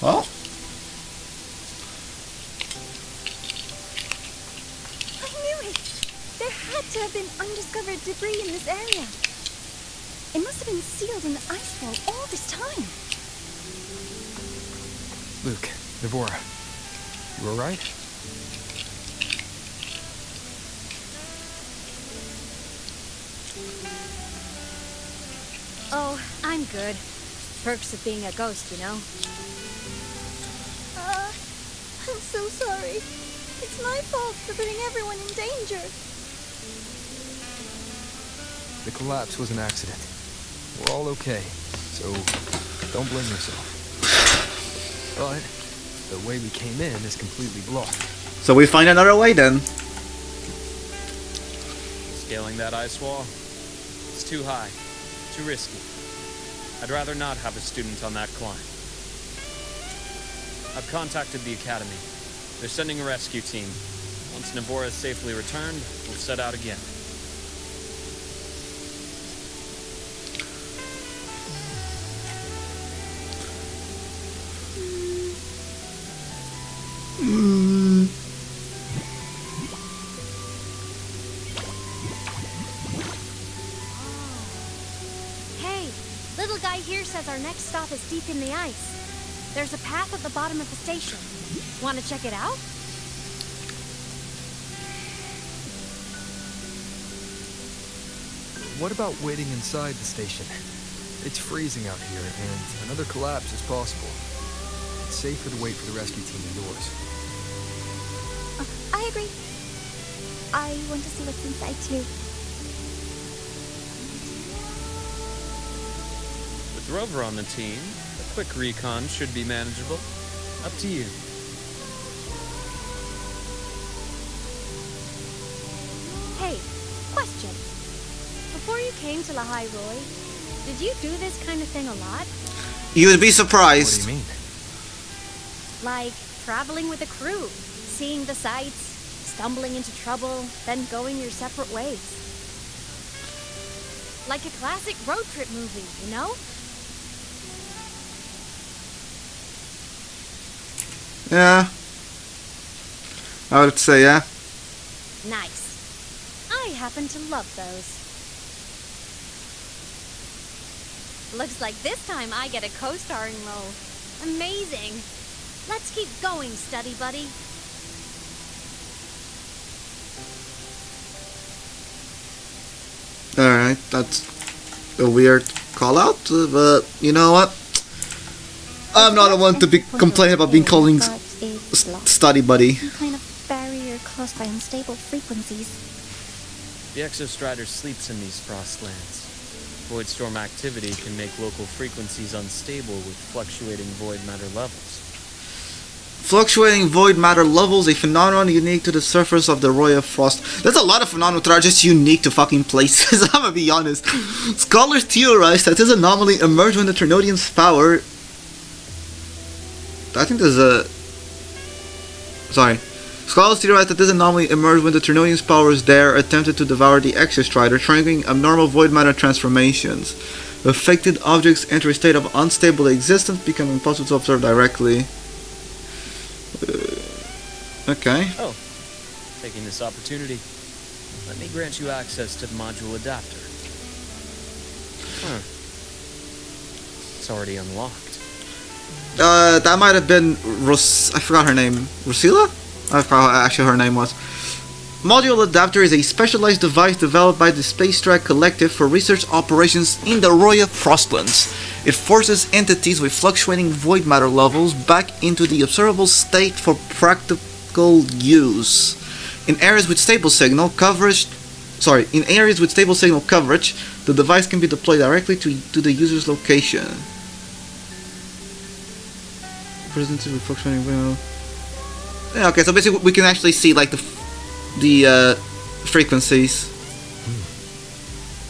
Well, I knew it! There had to have been undiscovered debris in this area. It must have been sealed in the ice wall all this time. Luke, Devora, you alright? Oh, I'm good. Perks of being a ghost, you know? I'm so sorry. It's my fault for putting everyone in danger. The collapse was an accident. We're all okay, so don't blame yourself. But the way we came in is completely blocked. so we find another way then. Scaling that ice wall? It's too high. Too risky. I'd rather not have a student on that climb. I've contacted the Academy. They're sending a rescue team. Once Navora is safely returned, we'll set out again. Hey, little guy here says our next stop is deep in the ice. There's a path at the bottom of the station. Want to check it out? What about waiting inside the station? It's freezing out here, and another collapse is possible. It's safer to wait for the rescue team indoors. I agree. I want to see what's inside too. With Rover on the team, a quick recon should be manageable. Up to you. Hey, question. Before you came to Lahai Roy, did you do this kind of thing a lot? You would be surprised. What do you mean? Like, traveling with a crew, seeing the sights, stumbling into trouble, then going your separate ways. Like a classic road trip movie, you know? Yeah. I would say yeah. Nice. I happen to love those. Looks like this time I get a co-starring role. Amazing. Let's keep going, study buddy. Alright, that's a weird call out, but you know what? I'm not the one to be complaining about being calling study buddy. Some kind of barrier caused by unstable frequencies. The Exostrider sleeps in these frostlands. Void storm activity can make local frequencies unstable with fluctuating void matter levels. Fluctuating void matter levels, a phenomenon unique to the surface of the Roya Frost. There's a lot of phenomena that are just unique to fucking places, I'm gonna be honest. Scholars theorize that this anomaly emerged when the Trinodian's power... I think there's a... Sorry. Scholars theorize that this anomaly emerged when the Trinodian's powers there attempted to devour the Exostrider, triggering abnormal void matter transformations. Affected objects enter a state of unstable existence, becoming impossible to observe directly. Okay. Oh, taking this opportunity, let me grant you access to the module adapter. Huh. It's already unlocked. That might have been I forgot her name. Rusila? I forgot how actually her name was. Module adapter is a specialized device developed by the Space Track Collective for research operations in the Roya Frostlands. It forces entities with fluctuating void matter levels back into the observable state for practical use. In areas with stable signal coverage, the device can be deployed directly to the user's location. Presented with fluctuating void matter. Yeah, okay, so basically we can actually see like the frequencies.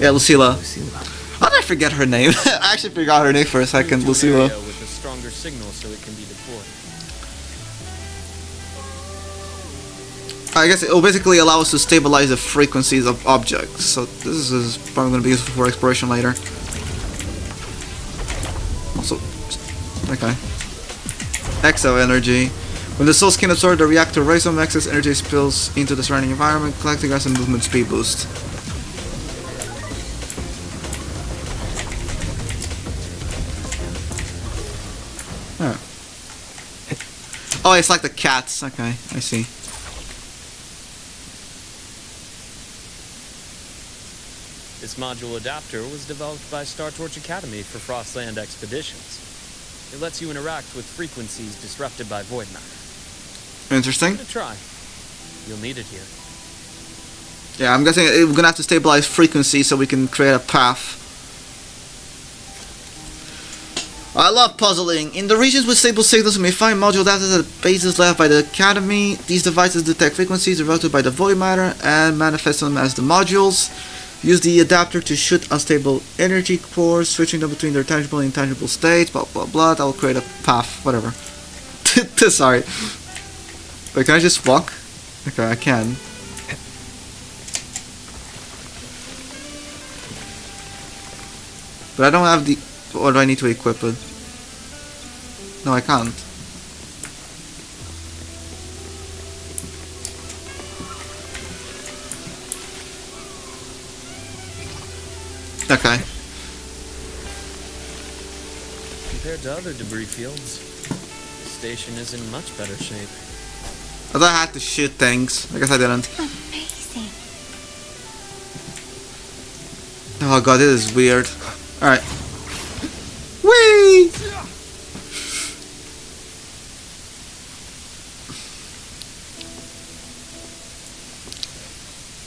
Yeah, Lucilla. How did I forget her name? I actually forgot her name for a second, Lucilla. With a stronger signal so it can be deployed. I guess it will basically allow us to stabilize the frequencies of objects. So this is probably going to be useful for exploration later. Also, okay. Exo energy. When the souls can absorb the reactor ray, some excess energy spills into the surrounding environment, collecting us a movement speed boost. Oh, it's like the cats. Okay, I see. This module adapter was developed by Star Torch Academy for Frostland expeditions. It lets you interact with frequencies disrupted by void matter. Interesting. Give it a try. You'll need it here. Yeah, I'm guessing we're gonna have to stabilize frequency so we can create a path. I love puzzling. In the regions with stable signals, we may find module adapters at bases left by the Academy. These devices detect frequencies disrupted by the void matter and manifest them as the modules. Use the adapter to shoot unstable energy cores, switching them between their tangible and intangible states, blah blah blah. That will create a path, whatever. Sorry. Wait, can I just walk? Okay, I can. But I don't have the... What do I need to equip it? No, I can't. Okay. Compared to other debris fields, the station is in much better shape. I thought I had to shoot things. I guess I didn't. Amazing. Oh god, this is weird. Alright. Whee!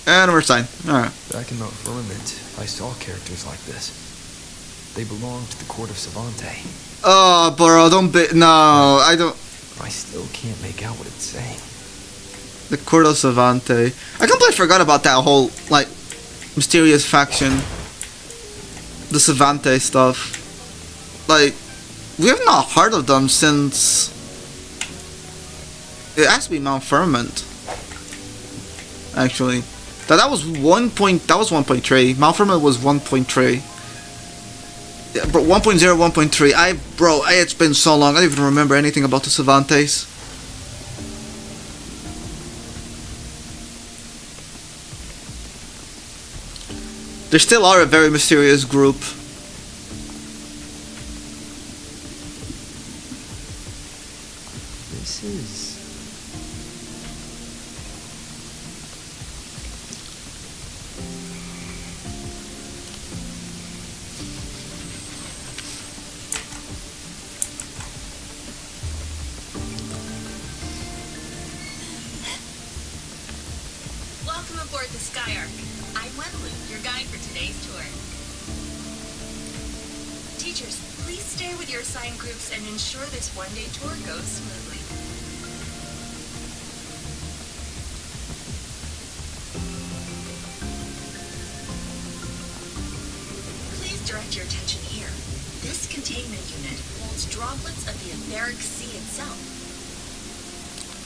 And we're signed. Alright. Back in Mount Firmament, I saw characters like this. They belong to the court of Savante. Oh, bro, don't be... No, I don't... I still can't make out what it's saying. The court of Savante. I completely forgot about that whole, like, mysterious faction. The Savante stuff. Like, we have not heard of them since... It has to be Mount Firmament. Actually, that was 1.3. Mount Firmament was 1.3. Yeah, bro, 1.0, 1.3. It's been so long. I don't even remember anything about the Cervantes. They still are a very mysterious group. This is... Welcome aboard the Skyark. I'm Wenlu, your guide for today's tour. Teachers, please stay with your assigned groups and ensure this one-day tour goes smoothly. Please direct your attention here. This containment unit holds droplets of the etheric sea itself.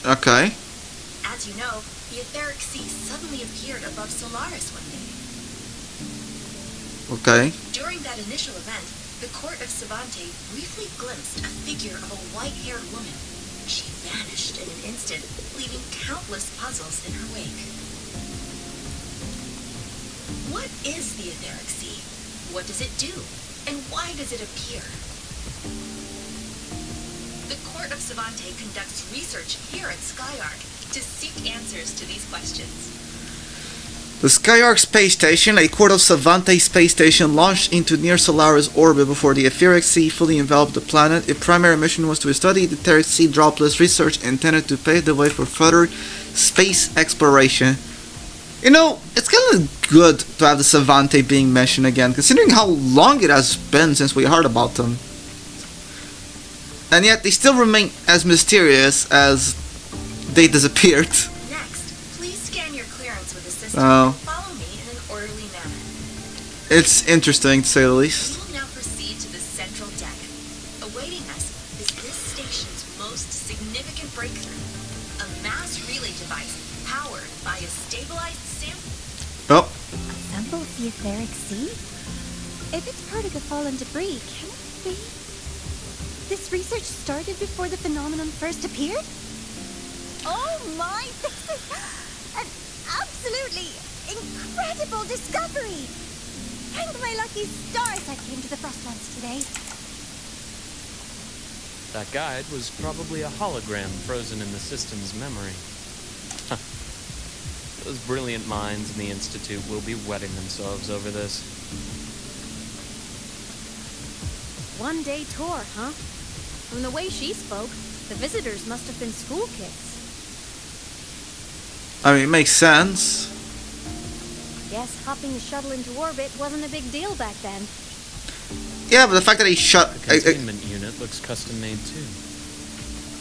Okay. As you know, the etheric sea suddenly appeared above Solaris one day. Okay. During that initial event, the court of Savante briefly glimpsed a figure of a white-haired woman. She vanished in an instant, leaving countless puzzles in her wake. What is the etheric sea? What does it do? And why does it appear? The court of Savante conducts research here at Skyark to seek answers to these questions. The Skyark space station, a Court of Savante space station, launched into near Solaris orbit before the etheric sea fully enveloped the planet. Its primary mission was to study the etheric sea droplets, research intended to pave the way for further space exploration. You know, it's kind of good to have the Savante being mentioned again, considering how long it has been since we heard about them. And yet, they still remain as mysterious as they disappeared. Next, please scan your clearance with the system Oh. and follow me in an orderly manner. It's interesting, to say the least. We will now proceed to the central deck. Awaiting us is this station's most significant breakthrough, a mass relay device powered by a stabilized sample. Oh. A sample of the etheric sea? If it's part of the fallen debris, can it be? This research started before the phenomenon first appeared? Oh my, this is an absolutely incredible discovery! Thank my lucky stars I came to the Frostlands today. That guide was probably a hologram frozen in the system's memory. Those brilliant minds in the Institute will be wetting themselves over this. One-day tour, huh? From the way she spoke, the visitors must have been school kids. I mean, it makes sense. Guess hopping a shuttle into orbit wasn't a big deal back then. Yeah, but the fact that he shut... The containment unit looks custom-made too.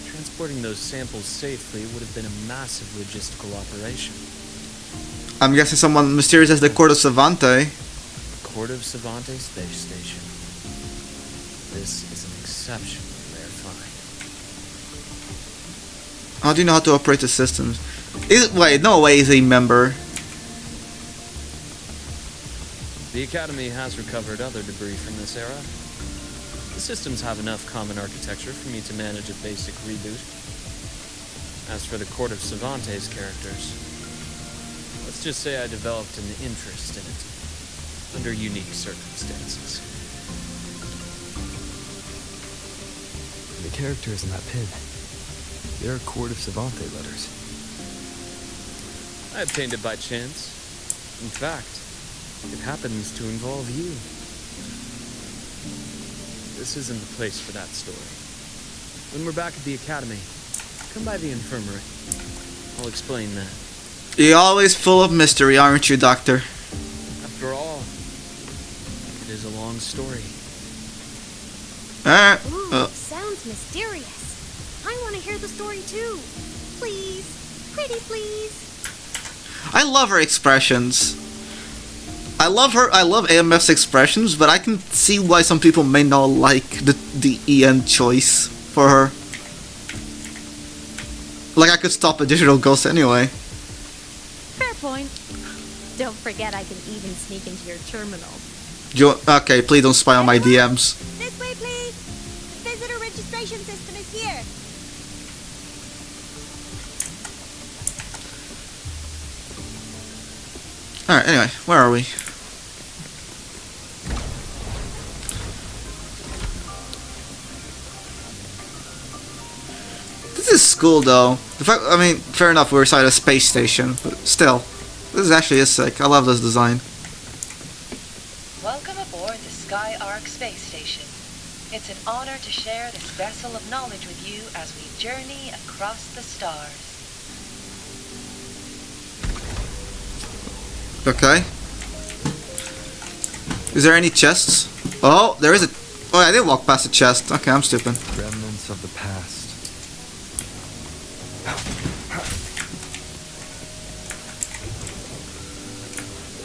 Transporting those samples safely would have been a massive logistical operation. I'm guessing someone mysterious as the Court of Savante. Court of Savante Space Station. This is an exceptionally rare find. How do you know how to operate the systems? Wait, no way he's a member. The Academy has recovered other debris from this era. The systems have enough common architecture for me to manage a basic reboot. As for the Court of Savante's characters, let's just say I developed an interest in it, under unique circumstances. The characters in that pin, they're Court of Savante letters. I obtained it by chance. In fact, it happens to involve you. This isn't the place for that story. When we're back at the Academy, come by the infirmary. I'll explain that. You're always full of mystery, aren't you, Doctor? After all, it is a long story. Ooh, sounds mysterious. I want to hear the story too. Please. Pretty please. I love her expressions. I love AMF's expressions, but I can see why some people may not like the EN choice for her. Like I could stop a digital ghost anyway. Fair point. Don't forget I can even sneak into your terminal. Okay, please don't spy on my DMs. This way, please. Visitor registration system is here. Alright, anyway, where are we? This is cool though. The fact, I mean, fair enough, we're inside a space station, but still, this actually is sick. I love this design. Welcome aboard the Sky Arc space station. It's an honor to share this vessel of knowledge with you as we journey across the stars. Okay. Is there any chests? Oh, there is a... Oh, I did walk past a chest. Okay, I'm stupid. Remnants of the past.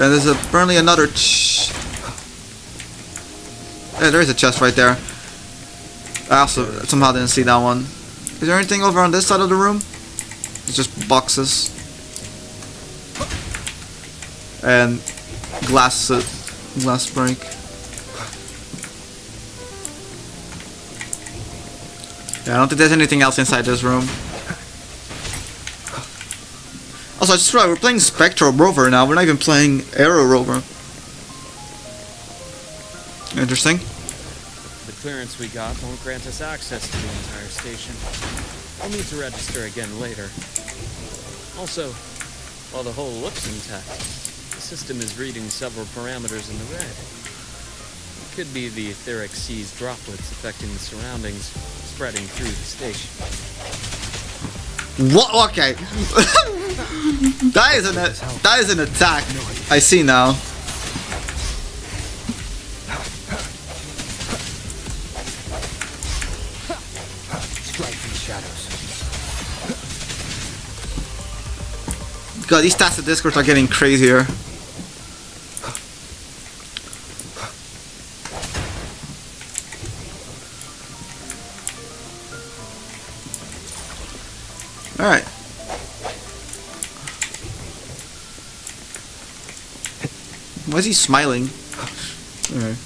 And there's apparently another yeah, there is a chest right there. I also somehow didn't see that one. Is there anything over on this side of the room? It's just boxes. And glass break. Yeah, I don't think there's anything else inside this room. Also, I just realized we're playing Spectral Rover now. We're not even playing Aero Rover. Interesting. The clearance we got won't grant us access to the entire station. I'll need to register again later. Also, while the hull looks intact, the system is reading several parameters in the red. It could be the etheric sea's droplets affecting the surroundings, spreading through the station. What? Okay. That is an attack. I see now. Strike from the shadows. God, these stats of Discord are getting crazier. Alright. Why is he smiling? Alright.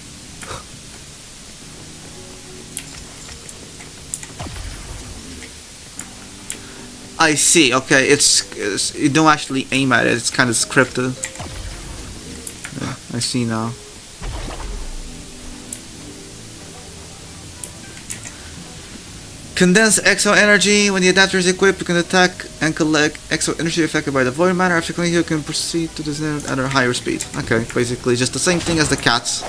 I see, okay, it's you don't actually aim at it, it's kind of scripted. Yeah, I see now. Condense exo energy. When the adapter is equipped, you can attack and collect exo energy affected by the void matter. After cleaning, you can proceed to the at a higher speed. Okay, basically just the same thing as the cats.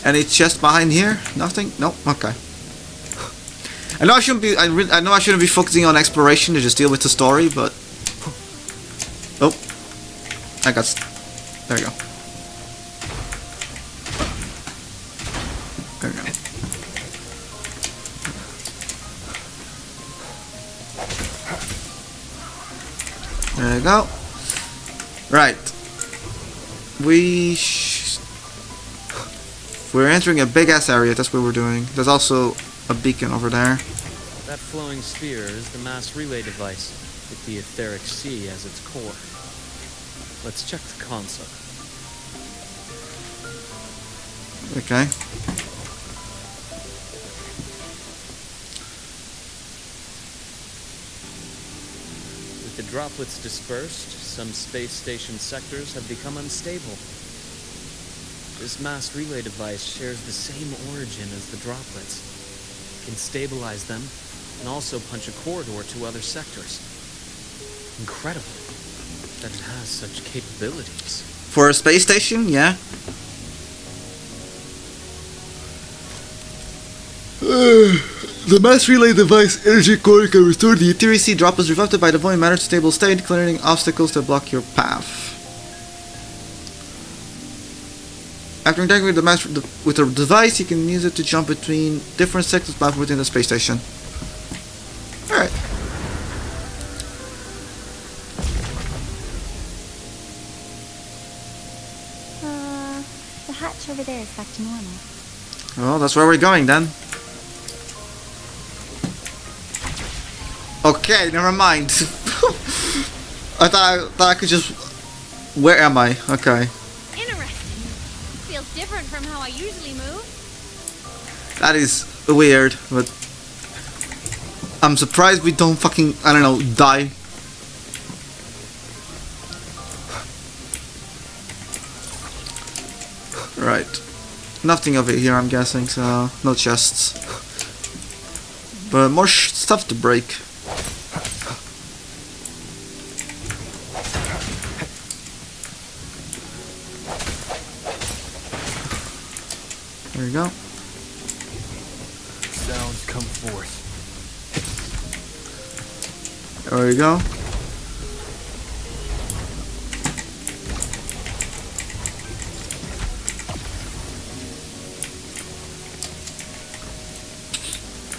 Any chest behind here? Nothing? Nope. Okay. I know I shouldn't be. I know I shouldn't be focusing on exploration to just deal with the story, but oh, I got. There you go. There we go. There you go. Right. We're entering a big ass area. That's what we're doing. There's also a beacon over there. That flowing sphere is the mass relay device with the etheric sea as its core. Let's check the console. Okay. With the droplets dispersed, some space station sectors have become unstable. This mass relay device shares the same origin as the droplets. It can stabilize them and also punch a corridor to other sectors. Incredible that it has such capabilities. For a space station, yeah. The mass relay device energy core can restore the etheric sea droplets revived by the void matter to stable state, clearing obstacles that block your path. After interacting with the device, you can use it to jump between different sectors platform within the space station. Alright. The hatch over there is back to normal. Well, that's where we're going then. Okay, never mind. I thought I could just... Where am I? Okay. Interesting. Feels different from how I usually move. That is weird, but... I'm surprised we don't fucking, I don't know, die. Right. Nothing over here, I'm guessing, so no chests. But more stuff to break. There we go. Sounds come forth. There we go.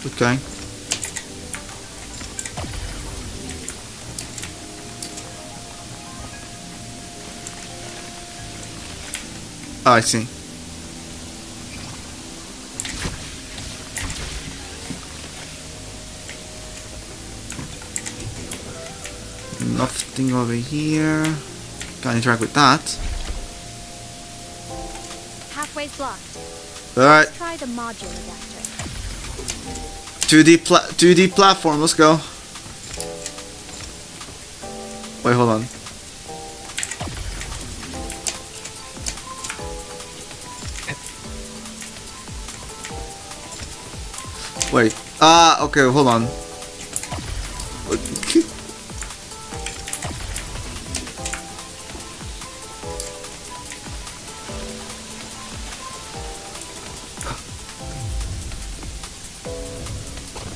Okay. Oh, I see. Nothing over here. Can't interact with that. Halfway's blocked. Alright. Let's try the module adapter. 2D platform, let's go. Wait, hold on. Wait. Okay, hold on.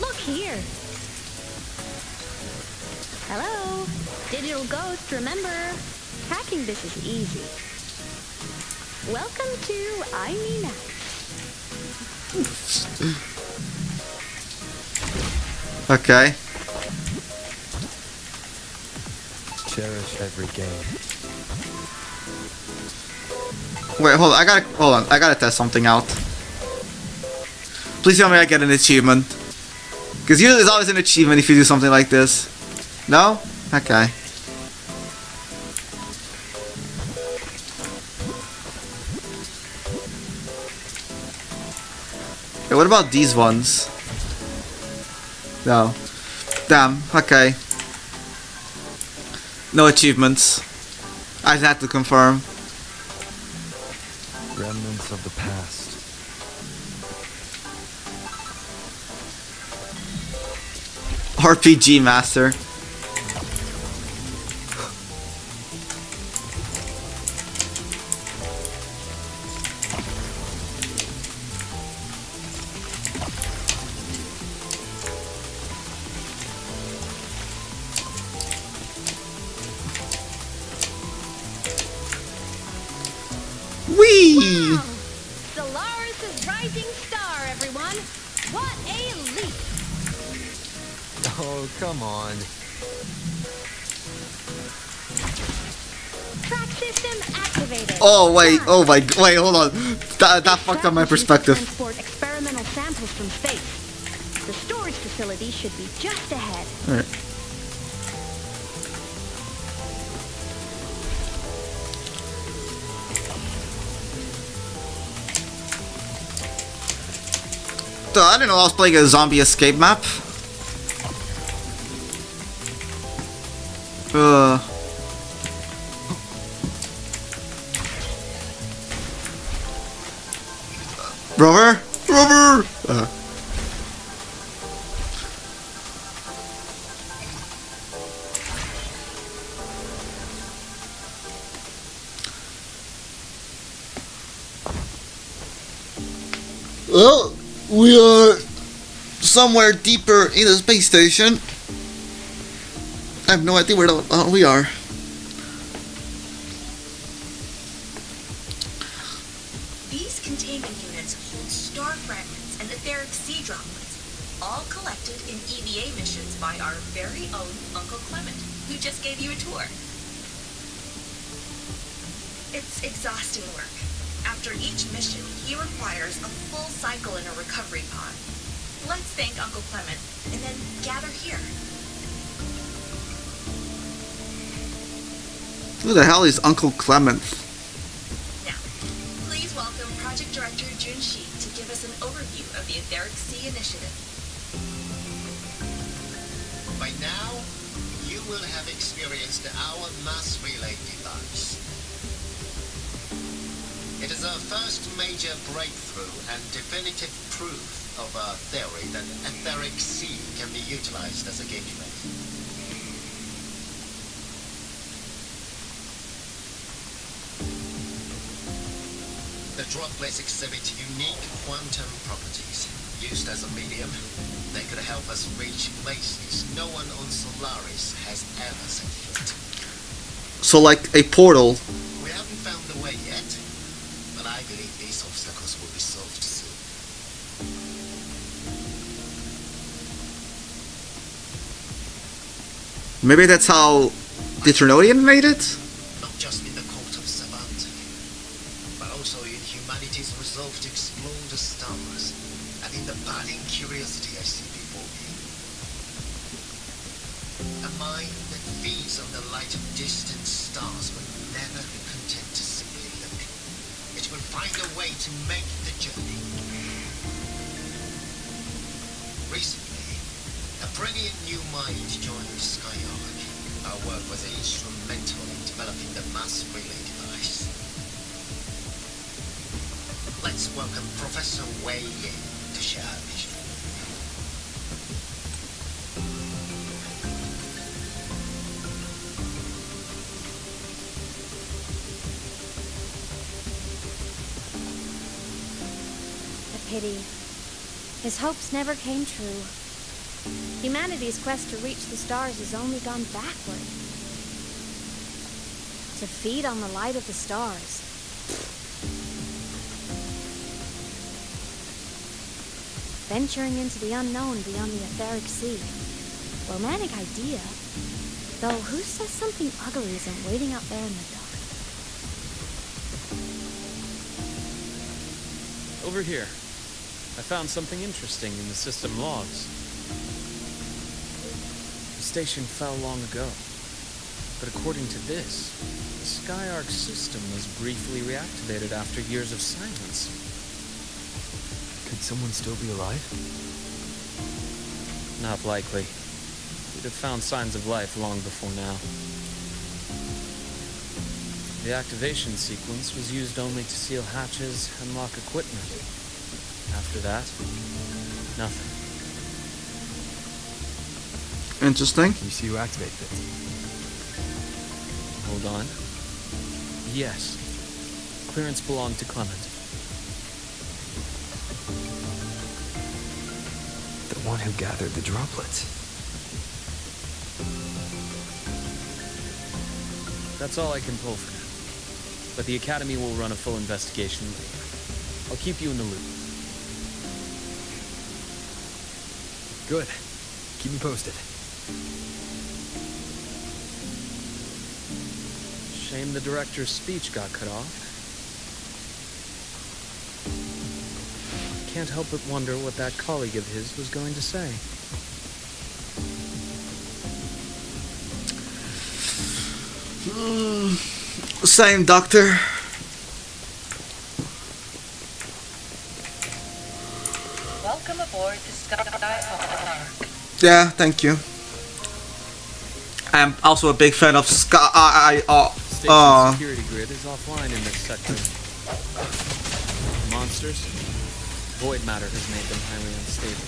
Look here. Hello. Digital ghost, remember? Hacking this is easy. Welcome to I Mean Act. Okay. Cherish every game. Wait, hold on. I gotta test something out. Please tell me I get an achievement. Because usually there's always an achievement if you do something like this. No? Okay. Okay, what about these ones? No. Damn, okay. No achievements. I just had to confirm. Remnants of the past. RPG Master. Whee! Wow. Solaris' rising star, everyone. What a leap. Oh, come on. Track system activated. Oh wait, wait, hold on. That fucked up my perspective. Transport experimental samples from space. The storage facility should be just ahead. Alright. So, I didn't know I was playing a zombie escape map. Rover? Rover! Well, we are somewhere deeper in the space station. I have no idea where we are. These containment units hold star fragments and etheric sea droplets, all collected in EVA missions by our very own Uncle Clement, who just gave you a tour. It's exhausting work, After each mission, he requires a full cycle in a recovery pod. Let's thank Uncle Clement, and then gather here. Who the hell is Uncle Clement? Now, please welcome Project Director Junshi to give us an overview of the Etheric Sea Initiative. By now, you will have experienced our mass relay device. It is our first major breakthrough and definitive proof of our theory that Etheric Sea can be utilized as a gateway. The droplets exhibit unique quantum properties. Used as a medium, they could help us reach places no one on Solaris has ever set foot. So like a portal. We haven't found the way yet, but I believe these obstacles will be solved soon. Maybe that's how the Trinodian made it? Not just in the cult of Savant, but also in humanity's resolve to explore the stars, and in the budding curiosity I see before me. A mind that feeds on the light of distant stars will never be content to simply look. It will find a way to make the journey. Recently, a brilliant new mind joined Skyark. Our work was instrumental in developing the mass relay device. Let's welcome Professor Wei Yin to share our vision. A pity. His hopes never came true. Humanity's quest to reach the stars has only gone backward. To feed on the light of the stars. Venturing into the unknown beyond the Etheric Sea. Romantic idea. Though who says something ugly isn't waiting out there in the dark? Over here. I found something interesting in the system logs. The station fell long ago, but according to this, the Skyark system was briefly reactivated after years of silence. Could someone still be alive? Not likely. We'd have found signs of life long before now. The activation sequence was used only to seal hatches and lock equipment. After that, nothing. Interesting. You see who activated it? Hold on. Yes. Clearance belonged to Clement. The one who gathered the droplets. That's all I can pull for now. But the Academy will run a full investigation later. I'll keep you in the loop. Good. Keep me posted. Shame the director's speech got cut off. Can't help but wonder what that colleague of his was going to say. Same, Doctor. Welcome aboard the Skyark. Yeah, thank you. I'm also a big fan of Station security grid is offline in this sector. Monsters? Void matter has made them highly unstable.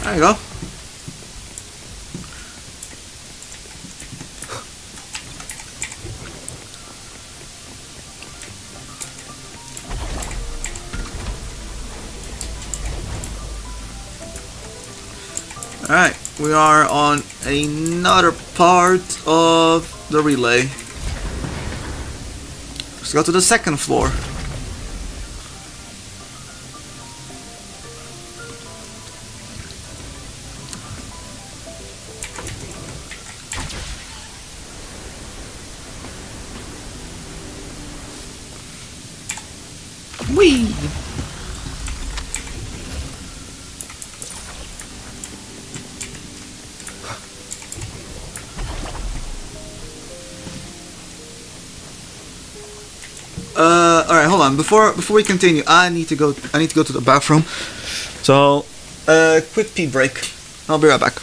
There you go. Alright, we are on another part of the relay. Let's go to the second floor. Whee! Alright, hold on. Before we continue, I need to go to the bathroom. So, quick pee break. I'll be right back.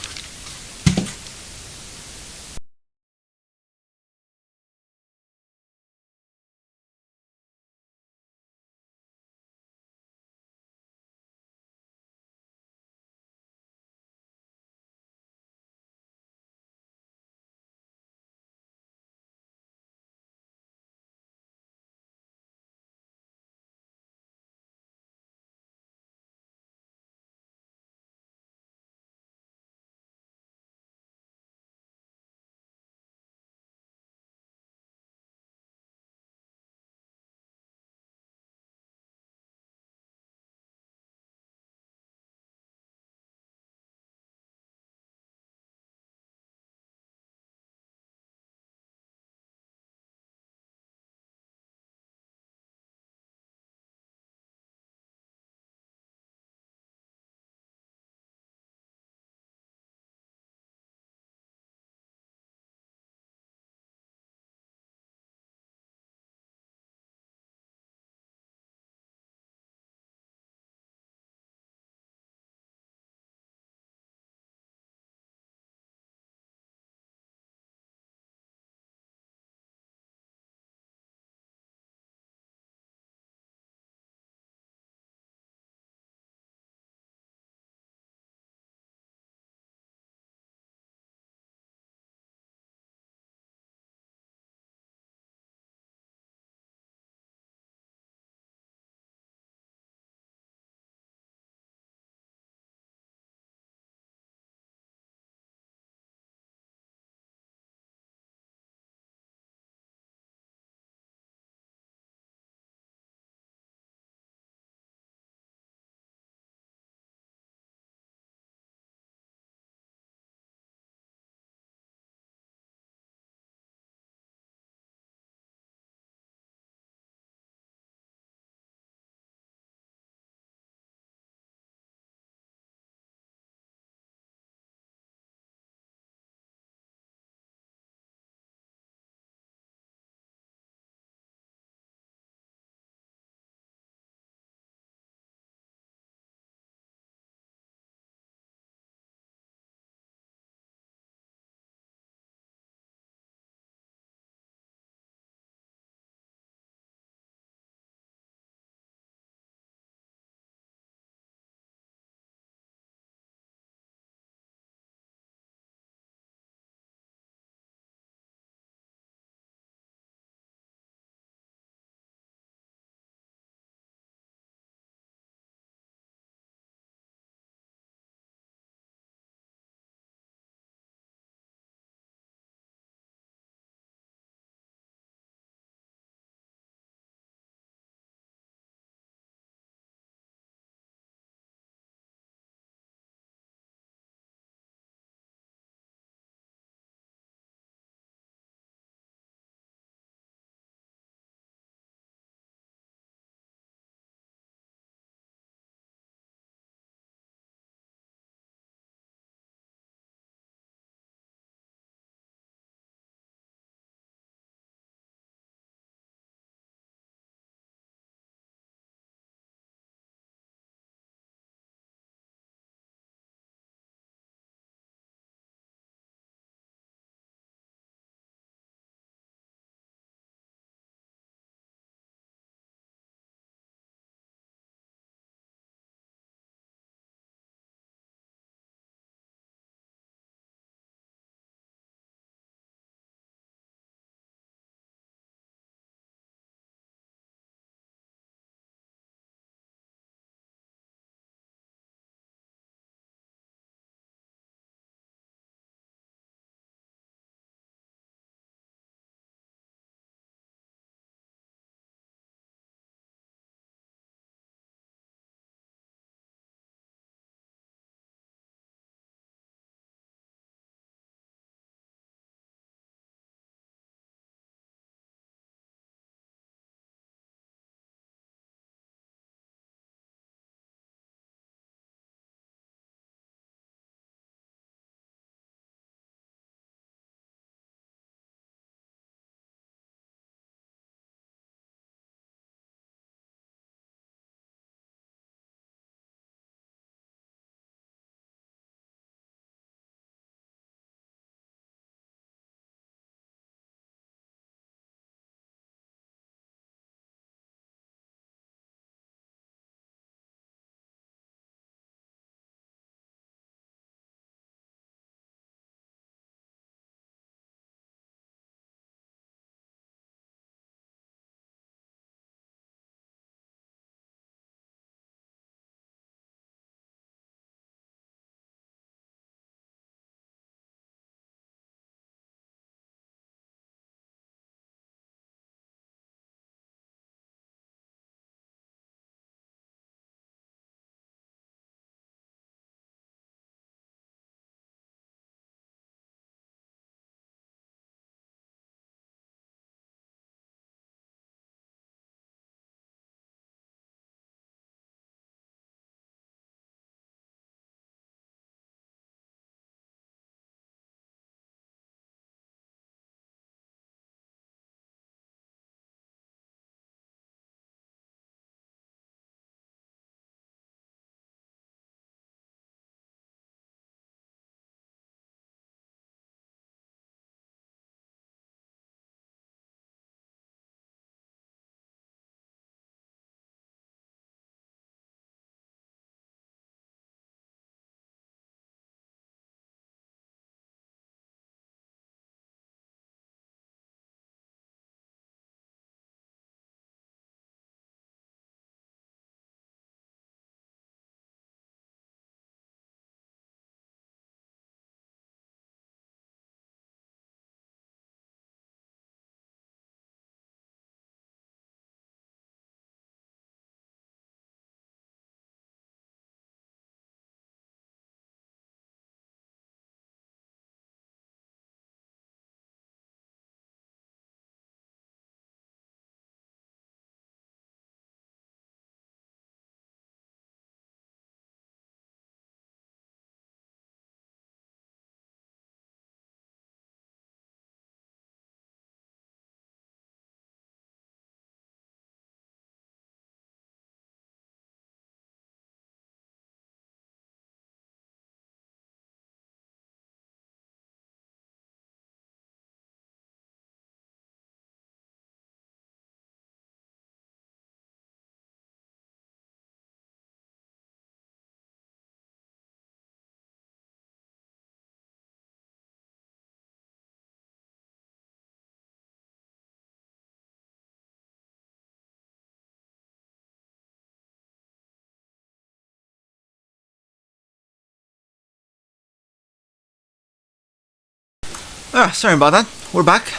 Sorry about that. We're back.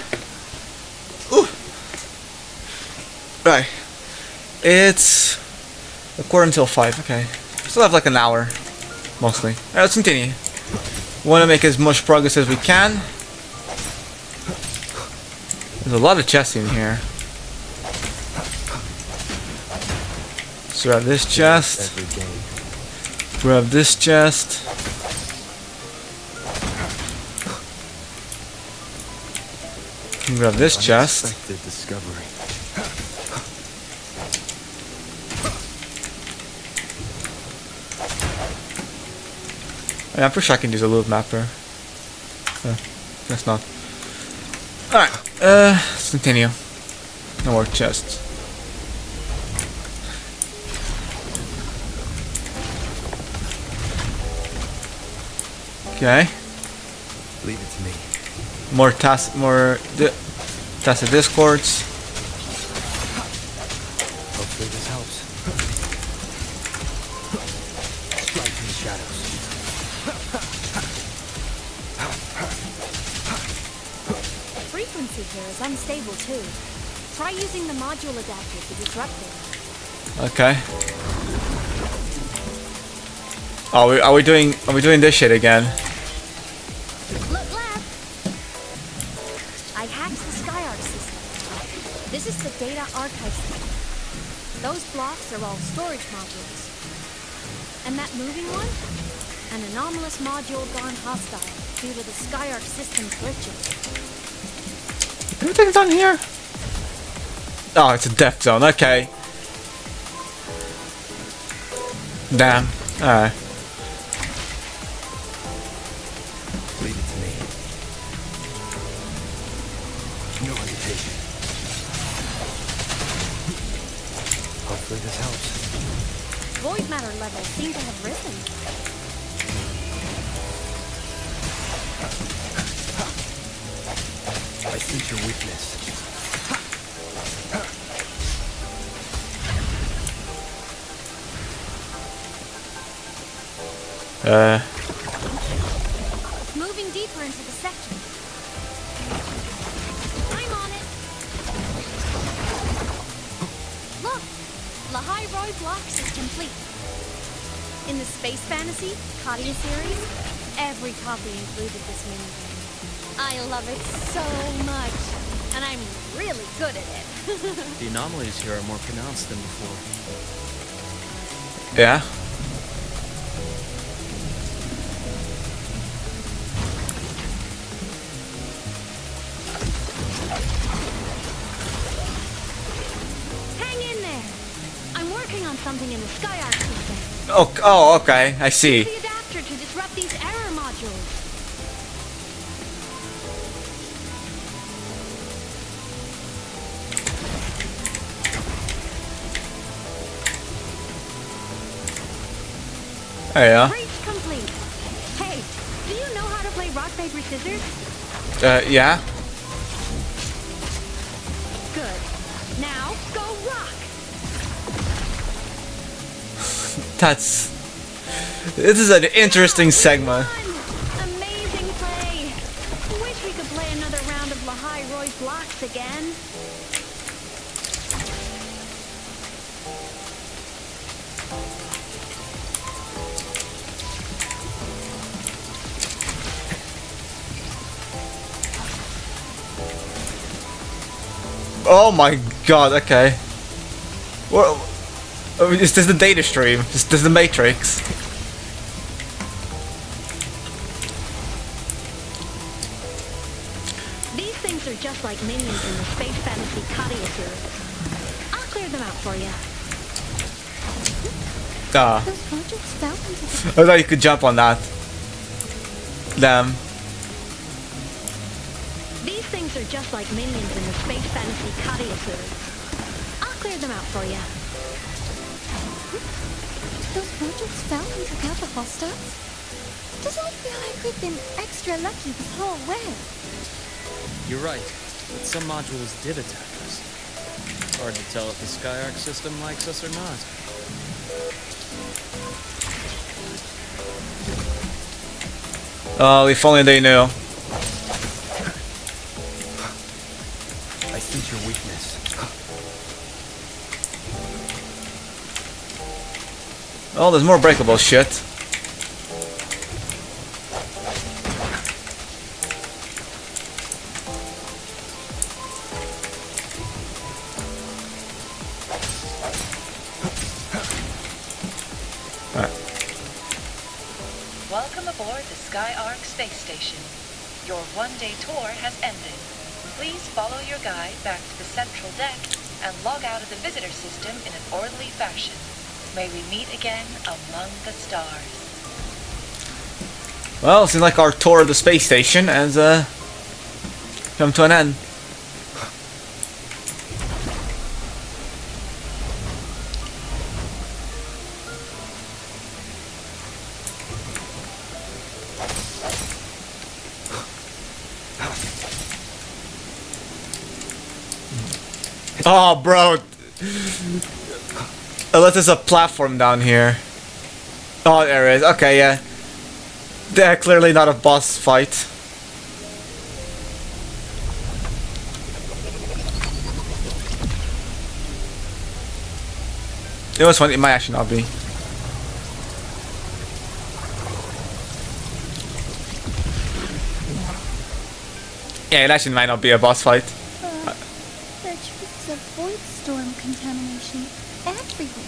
Ooh. Right. It's a quarter until 5. Okay. Still have like an hour, mostly. Alright, let's continue. We want to make as much progress as we can. There's a lot of chests in here. Let's grab this chest. Grab this chest. Grab this chest. Unexpected discovery. Yeah, I'm pretty sure I can use a loot mapper. Guess not. Alright, let's continue. No more chests. Okay. Leave it to me. More tacit discords. Hopefully this helps. Strike from the shadows. Frequency here is unstable too. Try using the module adapter to disrupt it. Okay. Are we doing this shit again? Look left. I hacked the SkyArc system. This is the data archive system. Those blocks are all storage modules. And that moving one? An anomalous module gone hostile due to the SkyArc system's glitches. Everything's done here? Oh, it's a death zone, okay. Damn. Alright. Leave it to me. No hesitation. Hopefully this helps. Void matter levels seem to have risen. I sense your weakness. Moving deeper into the sector. I'm on it. Look, Lahai Roy blocks is complete. In the Space Fantasy Katia series, every copy included this minigame. I love it so much, and I'm really good at it. The anomalies here are more pronounced than before. Yeah. Hang in there. I'm working on something in the SkyArc system. Oh, okay. I see. Use the adapter to disrupt these error modules. There you Breach complete. Hey, do you know how to play rock, paper, scissors? Yeah. Good. Now, go rock! This is an interesting segment. Amazing play! Wish we could play another round of Lahai Roy blocks again. Oh my god, okay. Well, is this the data stream? Is this the Matrix? These things are just like minions in the Space Fantasy Katia series. I'll clear them out for you. Ah. Those modules fell into the... I thought you could jump on that. Damn. These things are just like minions in the Space Fantasy Katia series. I'll clear them out for you. Those modules fell and took out the hostiles? Does I feel like we've been extra lucky this whole way? You're right, but some modules did attack us. Hard to tell if the SkyArc system likes us or not. Oh, if only they knew. Oh, there's more breakable shit. Welcome aboard the Skyark space station. Your one-day tour has ended. Please follow your guide back to the central deck and log out of the visitor system in an orderly fashion. May we meet again among the stars. Well, it seems like our tour of the space station has come to an end. Oh, bro. Unless there's a platform down here. Oh, there is. Okay, yeah. They're clearly not a boss fight. It was fun. It might actually not be. Yeah, it actually might not be a boss fight. There are traces of void storm contamination everywhere.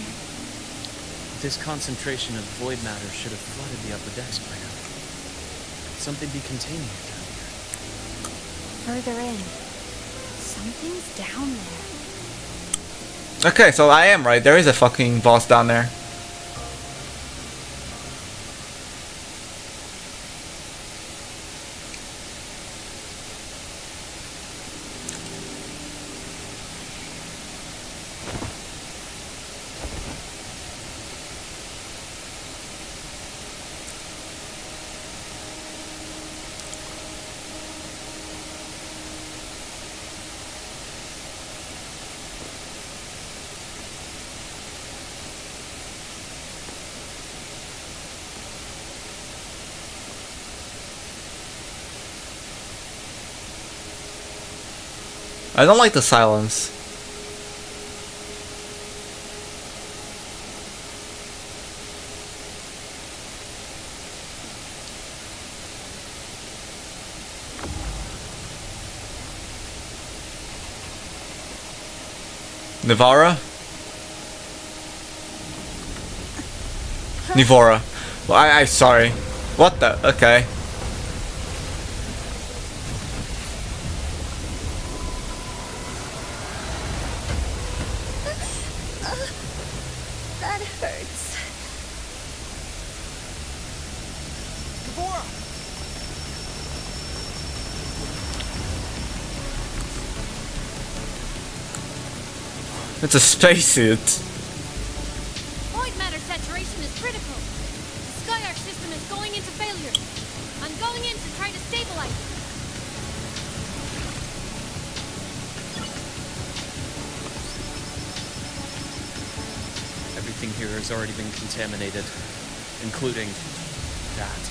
This concentration of void matter should have flooded the upper decks by now. Could something be containing it down here? Further in. Something's down there. Okay, so I am right. There is a fucking boss down there. I don't like the silence. Nivara? Nivora. Well, I sorry. What the? Okay. That hurts. It's a spacesuit. Void matter saturation is critical. The Skyark system is going into failure. I'm going in to try to stabilize it. Everything here has already been contaminated, including that.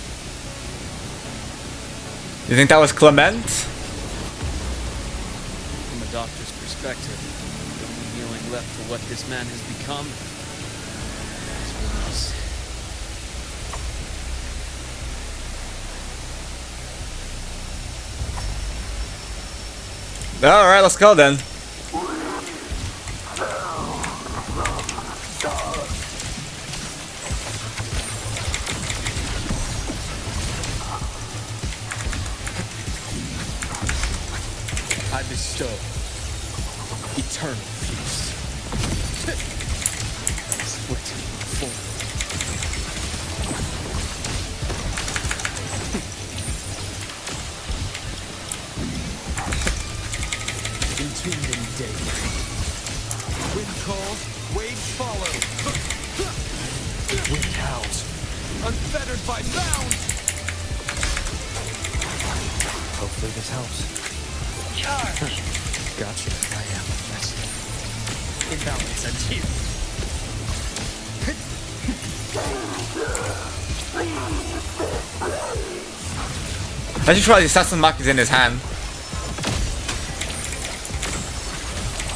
You think that was Clement? From a doctor's perspective, the only healing left for what this man has become is release. Alright, let's go then. I bestow eternal peace. Split forward. Entombed in daybreak. Wind calls, waves follow. Wind howls, unfettered by bounds. Hopefully this helps. Charge. Gotcha. I am. Yes. Imbalance and here. I just realized the assassin mark is in his hand.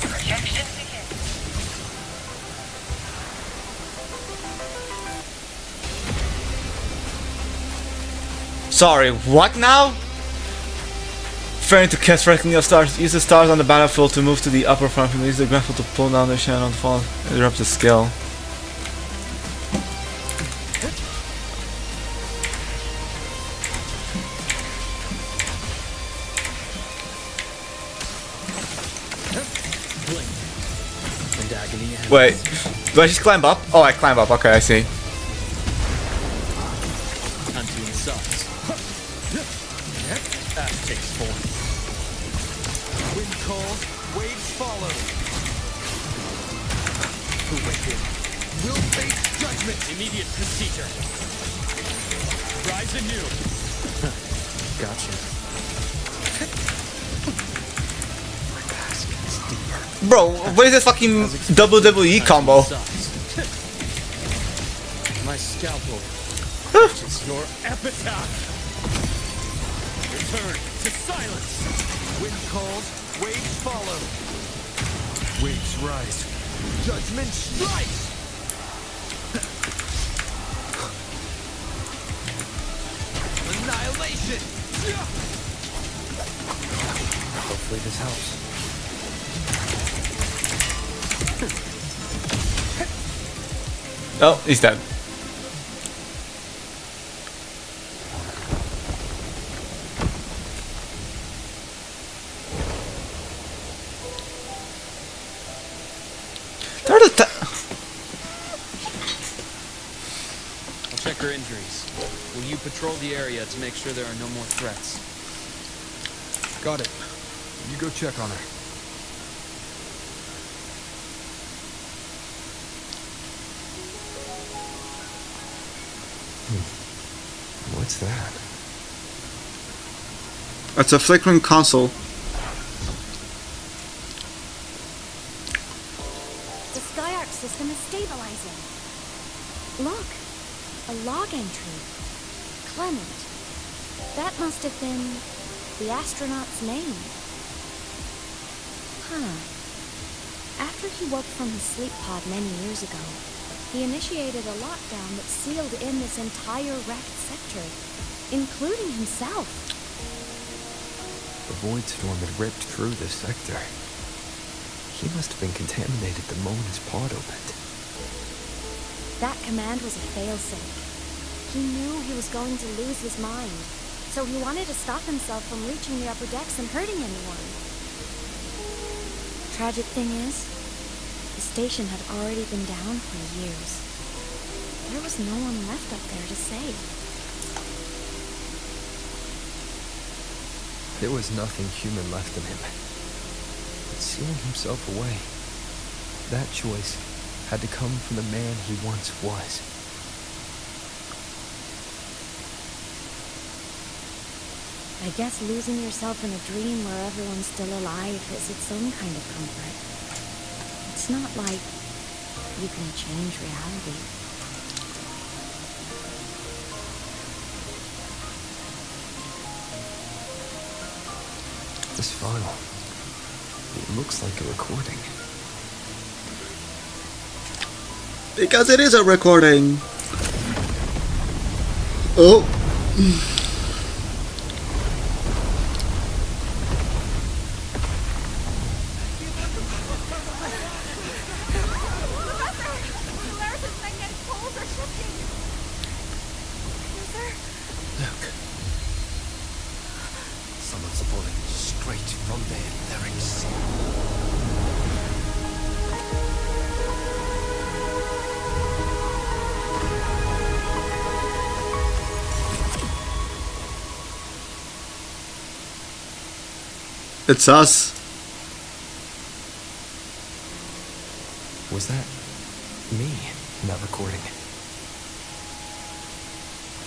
Projection begins. Sorry, what now? Referring to cast tracking of stars. Use the stars on the battlefield to move to the upper front. Use the grapple to pull down the channel and fall. Interrupt the skill. Wait, do I just climb up? Oh, I climb up. Okay, I see. Time to insult. That takes form. Wind calls, waves follow. The wicked will face judgment. Immediate procedure. Rise anew. Gotcha. Bro, what is this fucking WWE combo? My scalpel touches your epitaph. Return to silence. Wind calls, waves follow. Waves rise. Judgment strikes. Annihilation. Hopefully this helps. Oh, he's dead. I'll check her injuries. Will you patrol the area to make sure there are no more threats? Got it. You go check on her. What's that? It's a flickering console. The Skyark system is stabilizing. Look, a log entry. Clement. That must have been the astronaut's name. Huh. After he woke from his sleep pod many years ago, he initiated a lockdown that sealed in this entire wrecked sector, including himself. The void storm had ripped through this sector. He must have been contaminated the moment his pod opened. That command was a failsafe. He knew he was going to lose his mind, so he wanted to stop himself from reaching the upper decks and hurting anyone. Tragic thing is, the station had already been down for years. There was no one left up there to save. There was nothing human left in him. But sealing himself away, that choice had to come from the man he once was. I guess losing yourself in a dream where everyone's still alive is its own kind of comfort. It's not like you can change reality. This file, it looks like a recording. Because it is a recording. Oh. Someone's pulling straight from their larynx. It's us. Was that me in that recording?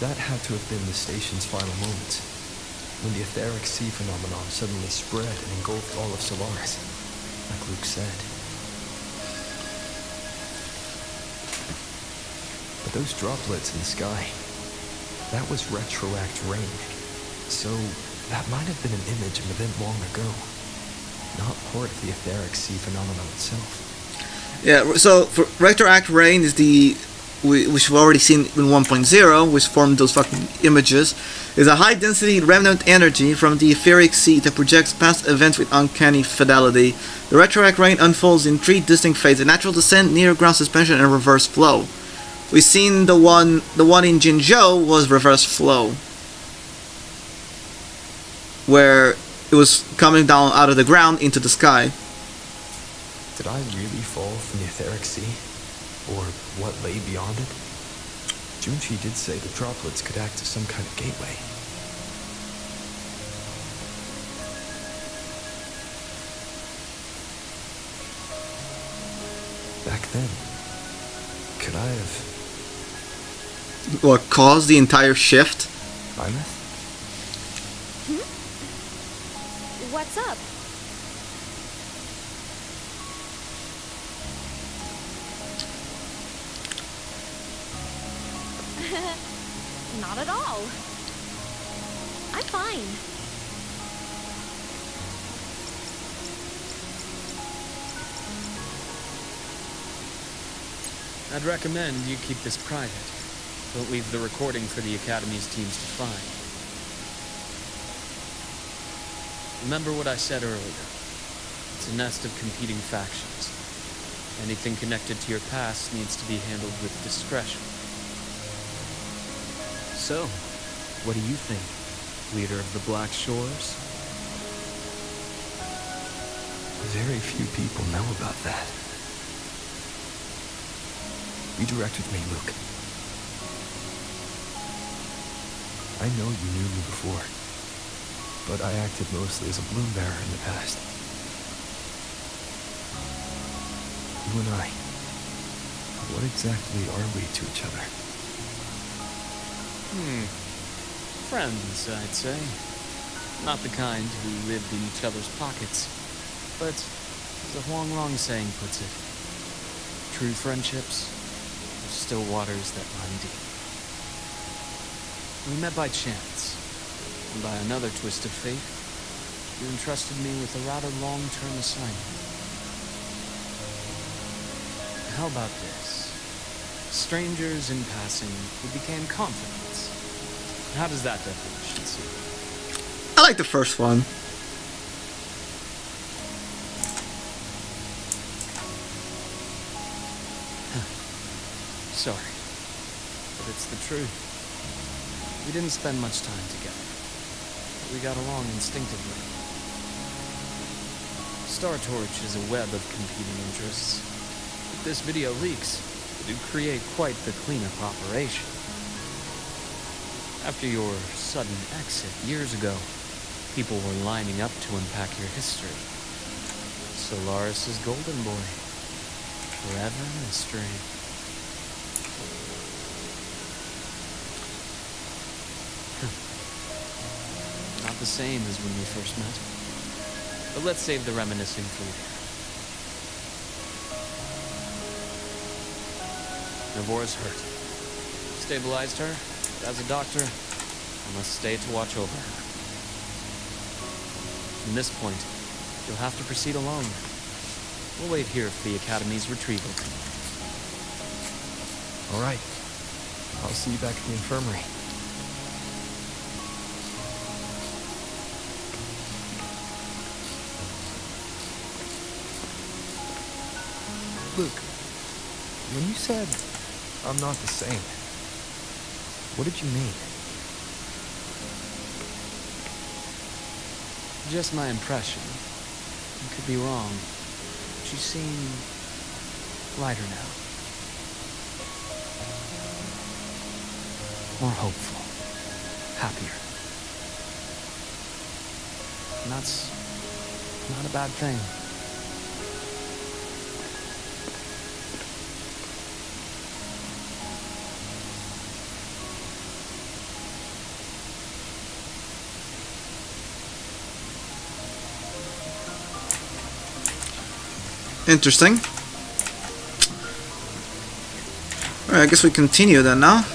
That had to have been the station's final moments, when the etheric sea phenomenon suddenly spread and engulfed all of Solaris, like Luke said. But those droplets in the sky, that was retroact rain. So that might have been an image of an event long ago, not part of the etheric sea phenomenon itself. Yeah, so for retroact rain is the which we've already seen in 1.0, which formed those fucking images, is a high-density remnant energy from the etheric sea that projects past events with uncanny fidelity. The retroact rain unfolds in 3 distinct phases: natural descent, near-ground suspension, and reverse flow. We've seen the one in Jinzhou was reverse flow, where it was coming down out of the ground into the sky. Did I really fall from the etheric sea? Or what lay beyond it? Junchi did say the droplets could act as some kind of gateway. Back then, could I have... What caused the entire shift? Lymeth? What's up? Not at all. I'm fine. I'd recommend you keep this private. Don't leave the recording for the Academy's teams to find. Remember what I said earlier. It's a nest of competing factions. Anything connected to your past needs to be handled with discretion. So, what do you think, leader of the Black Shores? Very few people know about that. Redirect with me, Luke. I know you knew me before, but I acted mostly as a bloom bearer in the past. You and I, what exactly are we to each other? Friends, I'd say. Not the kind who lived in each other's pockets, but as the Huangrong saying puts it, true friendships are still waters that run deep. We met by chance, and by another twist of fate, you entrusted me with a rather long-term assignment. How about this? Strangers in passing who became confidants. How does that definition suit? I like the first one. Sorry, but it's the truth. We didn't spend much time together, but we got along instinctively. Star Torch is a web of competing interests. If this video leaks, it would create quite the cleanup operation. After your sudden exit years ago, people were lining up to unpack your history. Solaris's golden boy, forever a mystery. Not the same as when we first met. But let's save the reminiscing for later. Navora's hurt. Stabilized her. As a doctor, I must stay to watch over her. From this point, you'll have to proceed alone. We'll wait here for the Academy's retrieval team. All right. I'll see you back at the infirmary. Luke, when you said I'm not the same, what did you mean? Just my impression. I could be wrong. But you seem lighter now. More hopeful. Happier. And that's not a bad thing. Interesting. Alright, I guess we continue then now.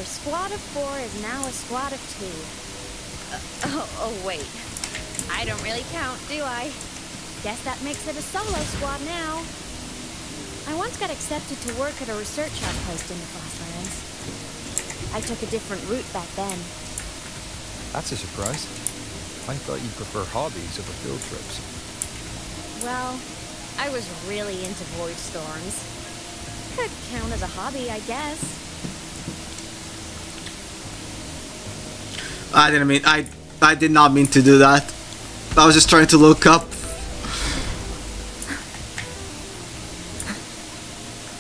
Our squad of 4 is now a squad of 2. Oh, wait. I don't really count, do I? Guess that makes it a solo squad now. I once got accepted to work at a research outpost in the Frostlands. I took a different route back then. That's a surprise. I thought you'd prefer hobbies over field trips. Well, I was really into void storms. Could count as a hobby, I guess. I did not mean to do that. I was just trying to look up.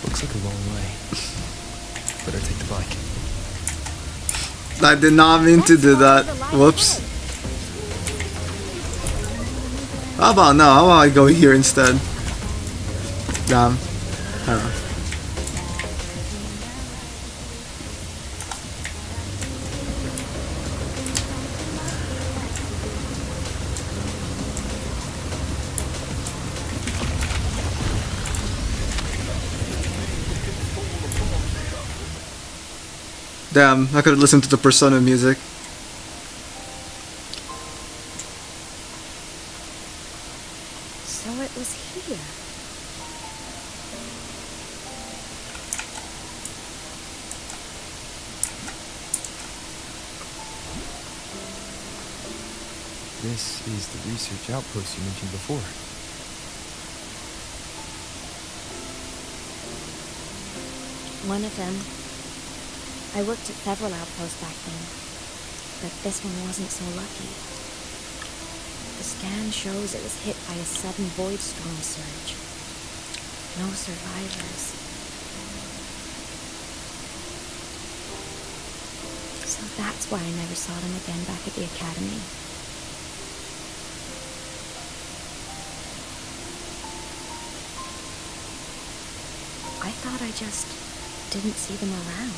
Looks like a long way. Better take the bike. I did not mean to do that. Whoops. How about now? How about I go here instead? Damn. I don't know. Damn, I could have listened to the Persona music. So it was here. This is the research outpost you mentioned before. One of them. I worked at several outposts back then, but this one wasn't so lucky. The scan shows it was hit by a sudden void storm surge. No survivors. So that's why I never saw them again back at the academy. I thought I just didn't see them around.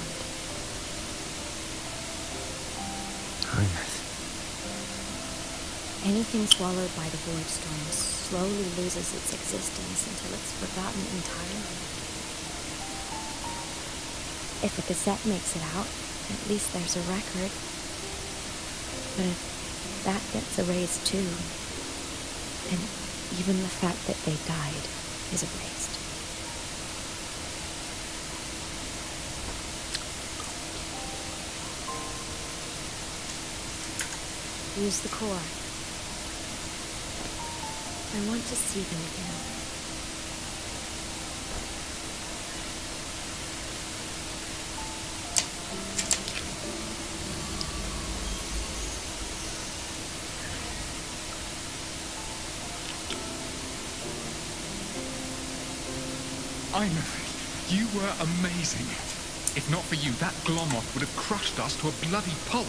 Anything swallowed by the void storm slowly loses its existence until it's forgotten entirely. If a cassette makes it out, at least there's a record. But if that gets erased too, then even the fact that they died is erased. Use the core. I want to see them again. Eineth, you were amazing. If not for you, that Glomoth would have crushed us to a bloody pulp.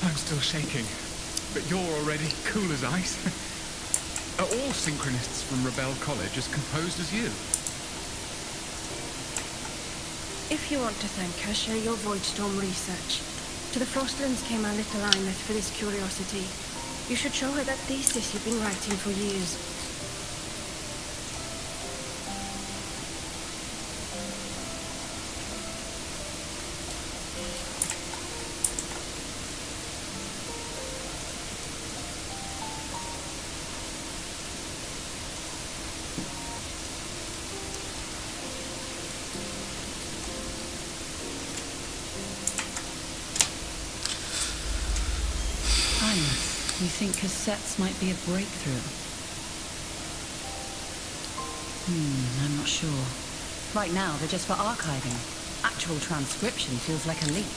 I'm still shaking, but you're already cool as ice. Are all synchronists from Rebel College as composed as you? If you want to thank her, share your Voidstorm research. To the Frostlands came our little Eineth for this curiosity. You should show her that thesis you've been writing for years. You think cassettes might be a breakthrough? I'm not sure. Right now, they're just for archiving. Actual transcription feels like a leap.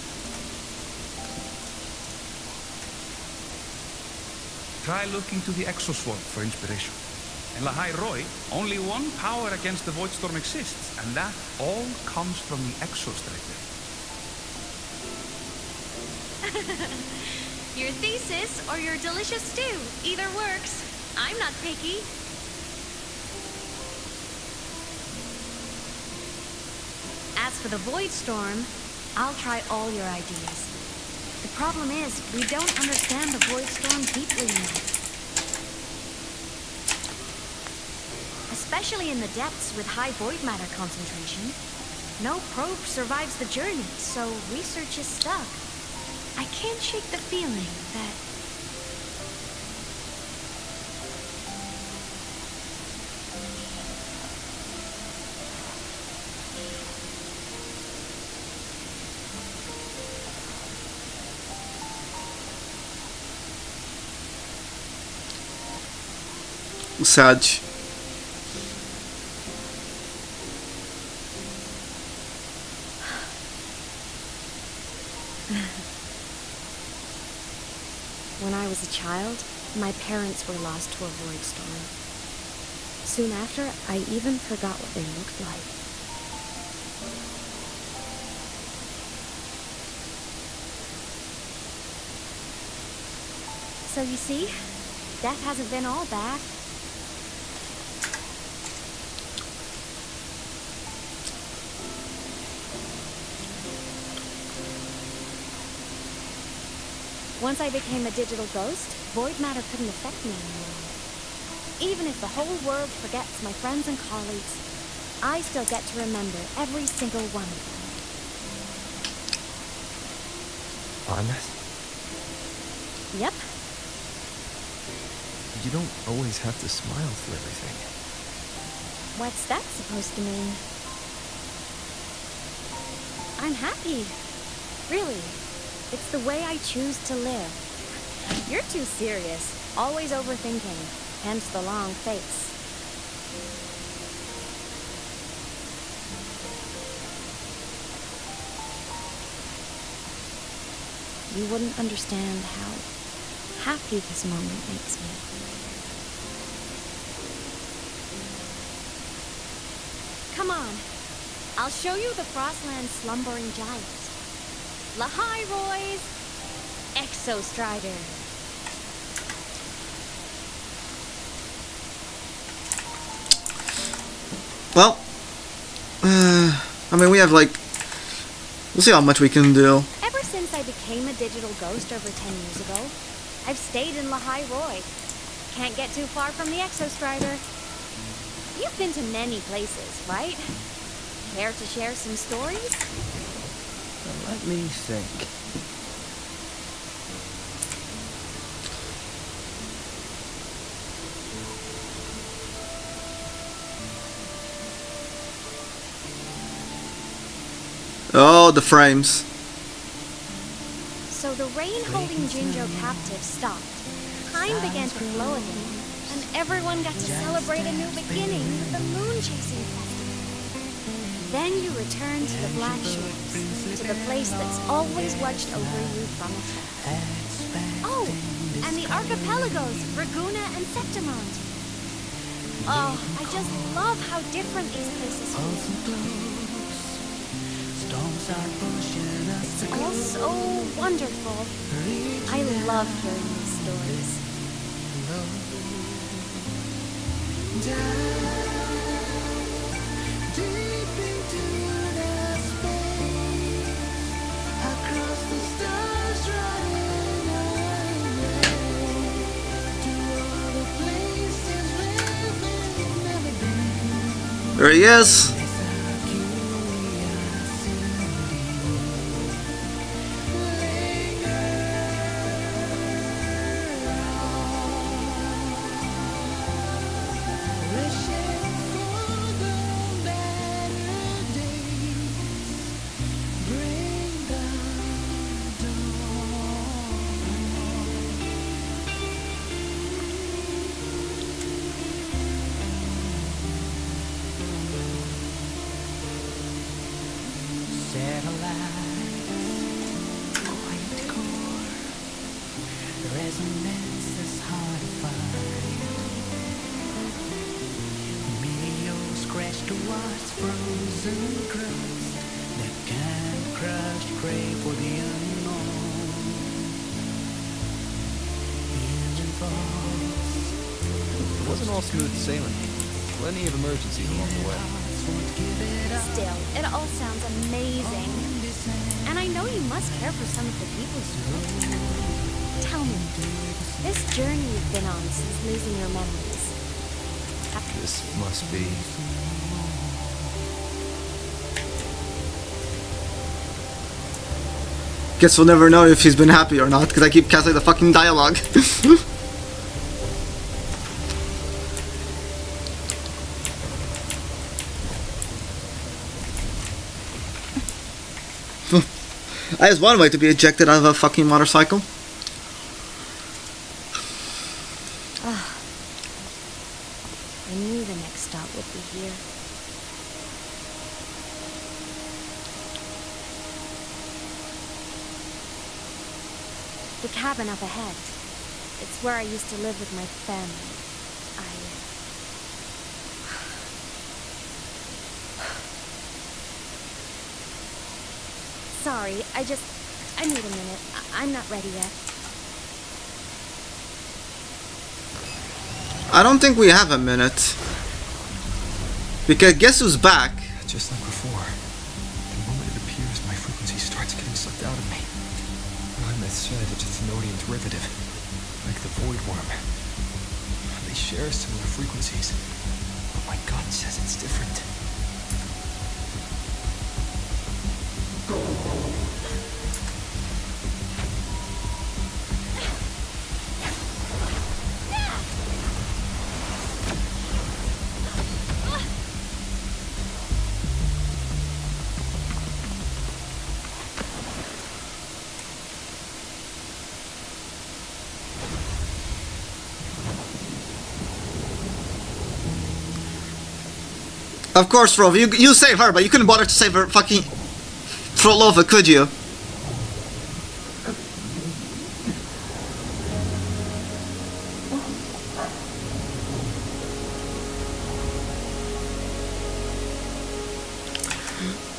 Try looking to the exoswarm for inspiration. In Lahai Roi, only one power against the Voidstorm exists, and that all comes from the exostrider. Your thesis or your delicious stew. Either works. I'm not picky. As for the Voidstorm, I'll try all your ideas. The problem is, we don't understand the Voidstorm deeply enough. especially in the depths with high void matter concentration. No probe survives the journey, so research is stuck. I can't shake the feeling that... Sad. When I was a child, my parents were lost to a void storm. Soon after, I even forgot what they looked like. So you see, death hasn't been all bad. Once I became a digital ghost, void matter couldn't affect me anymore. Even if the whole world forgets my friends and colleagues, I still get to remember every single one of them. Honest? Yep. You don't always have to smile through everything. What's that supposed to mean? I'm happy. Really. It's the way I choose to live. You're too serious. Always overthinking. Hence the long face. You wouldn't understand how happy this moment makes me. Come on. I'll show you the Frostland slumbering giant. Lahai-Roy's Exostrider. Well, I mean, we have like, we'll see how much we can do. Ever since I became a digital ghost over 10 years ago, I've stayed in Lahai-Roy. Can't get too far from the Exostrider. You've been to many places, right? Care to share some stories? Let me think. Oh, the frames. So the rain holding Jinjo captive stopped. Time began to flow again, and everyone got to celebrate a new beginning with the moon chasing festival. Then you return to the Black Shores, to the place that's always watched over you from afar. Oh, and the archipelagos, Raguna and Septimont. Oh, I just love how different these places feel. It's all so wonderful. I love hearing these stories. There he is. It wasn't all smooth sailing. Plenty of emergencies along the way. Still, it all sounds amazing. And I know you must care for some of the people you love. Tell me, this journey you've been on since losing your memories, have This must be... Guess we'll never know if he's been happy or not, because I keep casting the fucking dialogue. That is one way to be ejected out of a fucking motorcycle. I knew the next stop would be here. The cabin up ahead. It's where I used to live with my family. Sorry, I need a minute. I'm not ready yet. I don't think we have a minute. Because guess who's back? Just like before. The moment it appears, my frequency starts getting sucked out of me. Myth said it's a Thenodian derivative, like the Void Worm. They share similar frequencies, but my gut says it's different. Of course, Rova, you save her, but you couldn't bother to save her fucking Frolova, could you?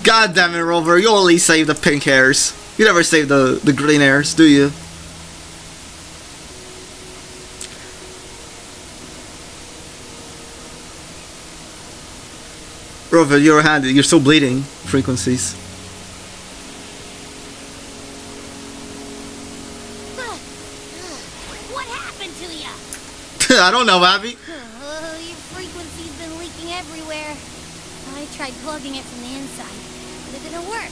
God damn it, Rover, you only save the pink hairs. You never save the green hairs, do you? Rover, your hand, you're still bleeding. Frequencies. What happened to you? I don't know, Abby. Oh, your frequency's been leaking everywhere. I tried plugging it from the inside, but it didn't work.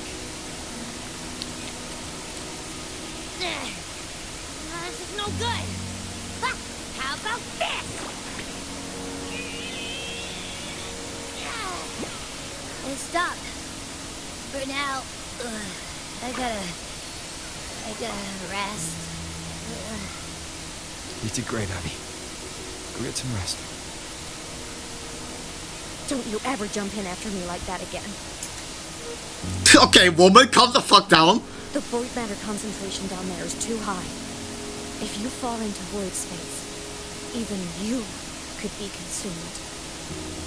This is no good. Ha! How about this? It stopped. For now, I gotta rest. You did great, Abby. Go get some rest. Don't you ever jump in after me like that again. Okay, woman, calm the fuck down. The void matter concentration down there is too high. If you fall into void space, even you could be consumed,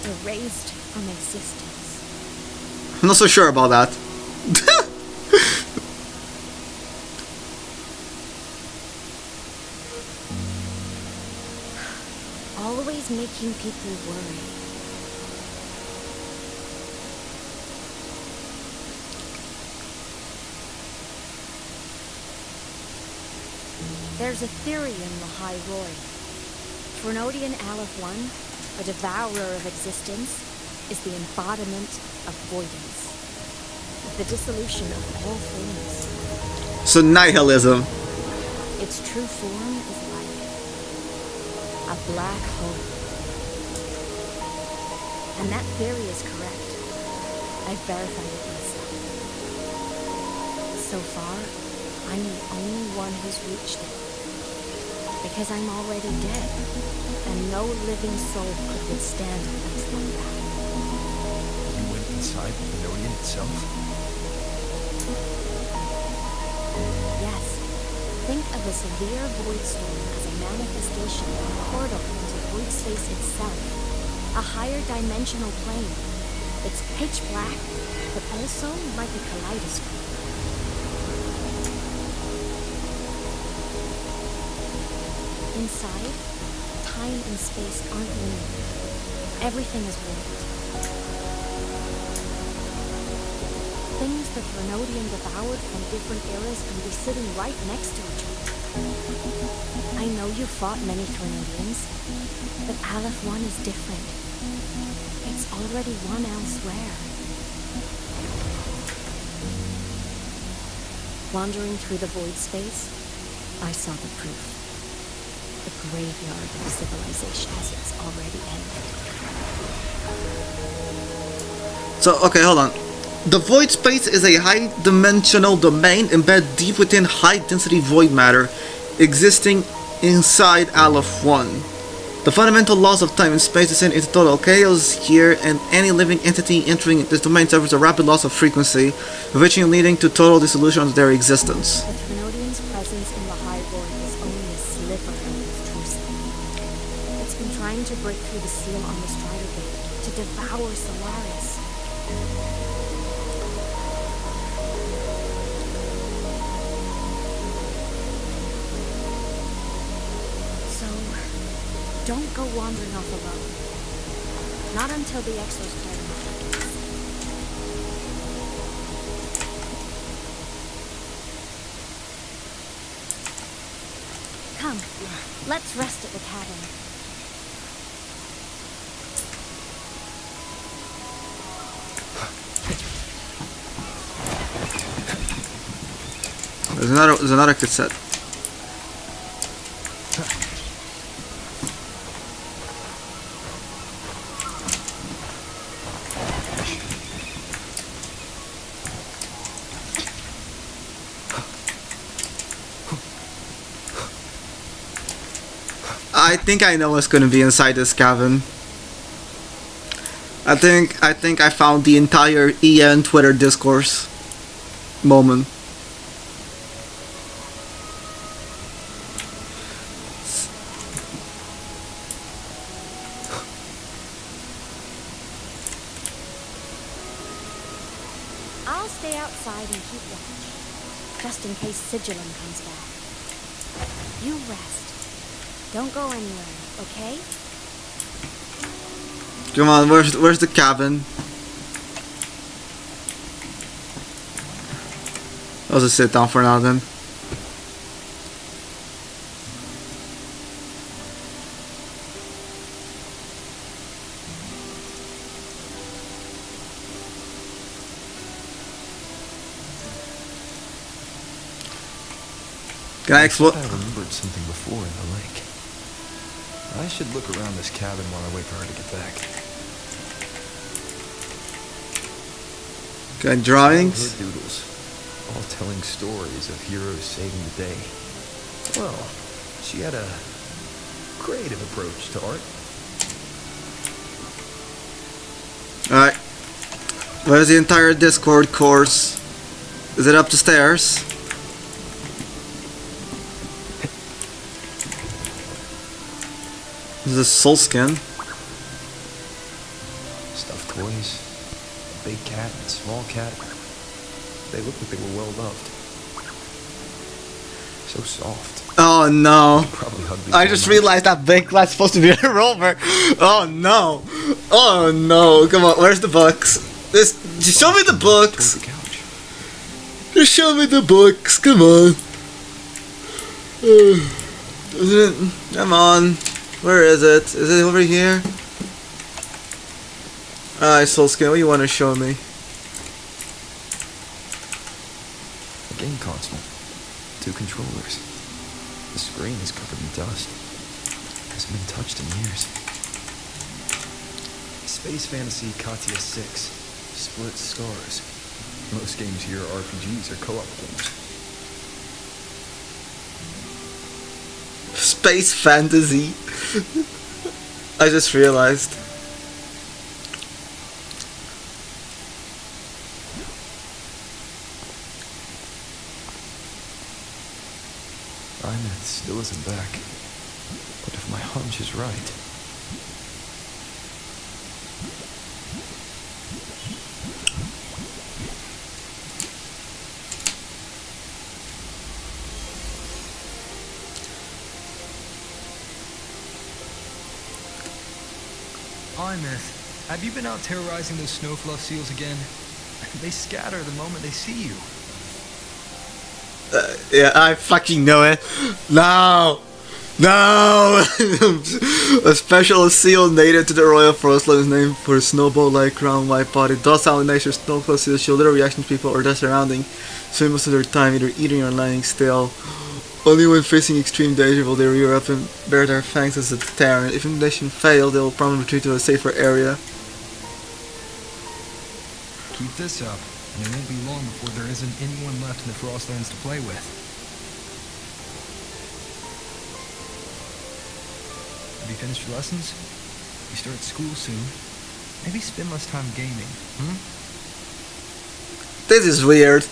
erased from existence. I'm not so sure about that. Always making people worry. There's a theory in the High Roy. Frenodian Aleph 1, a devourer of existence, is the embodiment of voidance. The dissolution of all things. So nihilism. Its true form is like a black hole. And that theory is correct. I've verified it myself. So far, I'm the only one who's reached it. Because I'm already dead, and no living soul could withstand a place like that. You went inside the Thenodian itself? Yes. Think of a severe void storm as a manifestation of a portal into void space itself. A higher dimensional plane. It's pitch black, but also like a kaleidoscope. Inside, time and space aren't linear. Everything is warped. Things the Frenodian devoured from different eras can be sitting right next to each other. I know you fought many Frenodians, but Aleph 1 is different. It's already one elsewhere. Wandering through the void space, I saw the proof. The graveyard of civilizations has already ended. So, okay, hold on. The void space is a high-dimensional domain embedded deep within high-density void matter, existing inside Aleph 1. The fundamental laws of time and space descend into total chaos here, and any living entity entering this domain suffers a rapid loss of frequency, eventually leading to total dissolution of their existence. The Trinodian's presence in the high void is only a sliver of its true state. It's been trying to break through the seal on the Strider Gate to devour Solaris. Don't go wandering off alone. Not until the exoskeleton happens. Come, let's rest at the cabin. There's another cassette. I think I know what's gonna be inside this cabin. I think I found the entire EN Twitter discourse moment. I'll stay outside and keep watch, just in case Sigillum comes back. You rest. Don't go anywhere, okay? Come on, where's the cabin? I'll just sit down for now then. Can I explore? I remembered something before in the lake. I should look around this cabin while I wait for her to get back. Got drawings? Childhood doodles, all telling stories of heroes saving the day. Well, she had a creative approach to art. Alright. Where's the entire Discord course? Is it up the stairs? This is a soul skin. Stuffed toys, a big cat and a small cat. They look like they were well loved. So soft. Oh no. Probably hugged me I all just night. realized that big guy's supposed to be a rover. Oh no. Oh no. Come on, where's the books? Just show me the books. Just show me the books. Come on. Come on. Where is it? Is it over here? Alright, Soul Skin, what do you want to show me? A game console. 2 controllers. The screen is covered in dust. Hasn't been touched in years. Space Fantasy Katya 6. Split Scars. Most games here are RPGs or co-op games. Space Fantasy. I just realized. Imeth still isn't back. But if my hunch is right... Imeth, have you been out terrorizing those snowfluff seals again? They scatter the moment they see you. Yeah, I fucking know it. No! No! A special seal native to the Royal Frostland is named for a snowball-like round white body. Docile in nature, snowflake seals show little reaction to people or their surrounding. Spend most of their time either eating or lying still. Only when facing extreme danger will they rear up and bare their fangs as a deterrent. If intimidation fails, they will promptly retreat to a safer area. Keep this up, and it won't be long before there isn't anyone left in the Frostlands to play with. Have you finished your lessons? You start school soon. Maybe spend less time gaming, hmm? This is weird.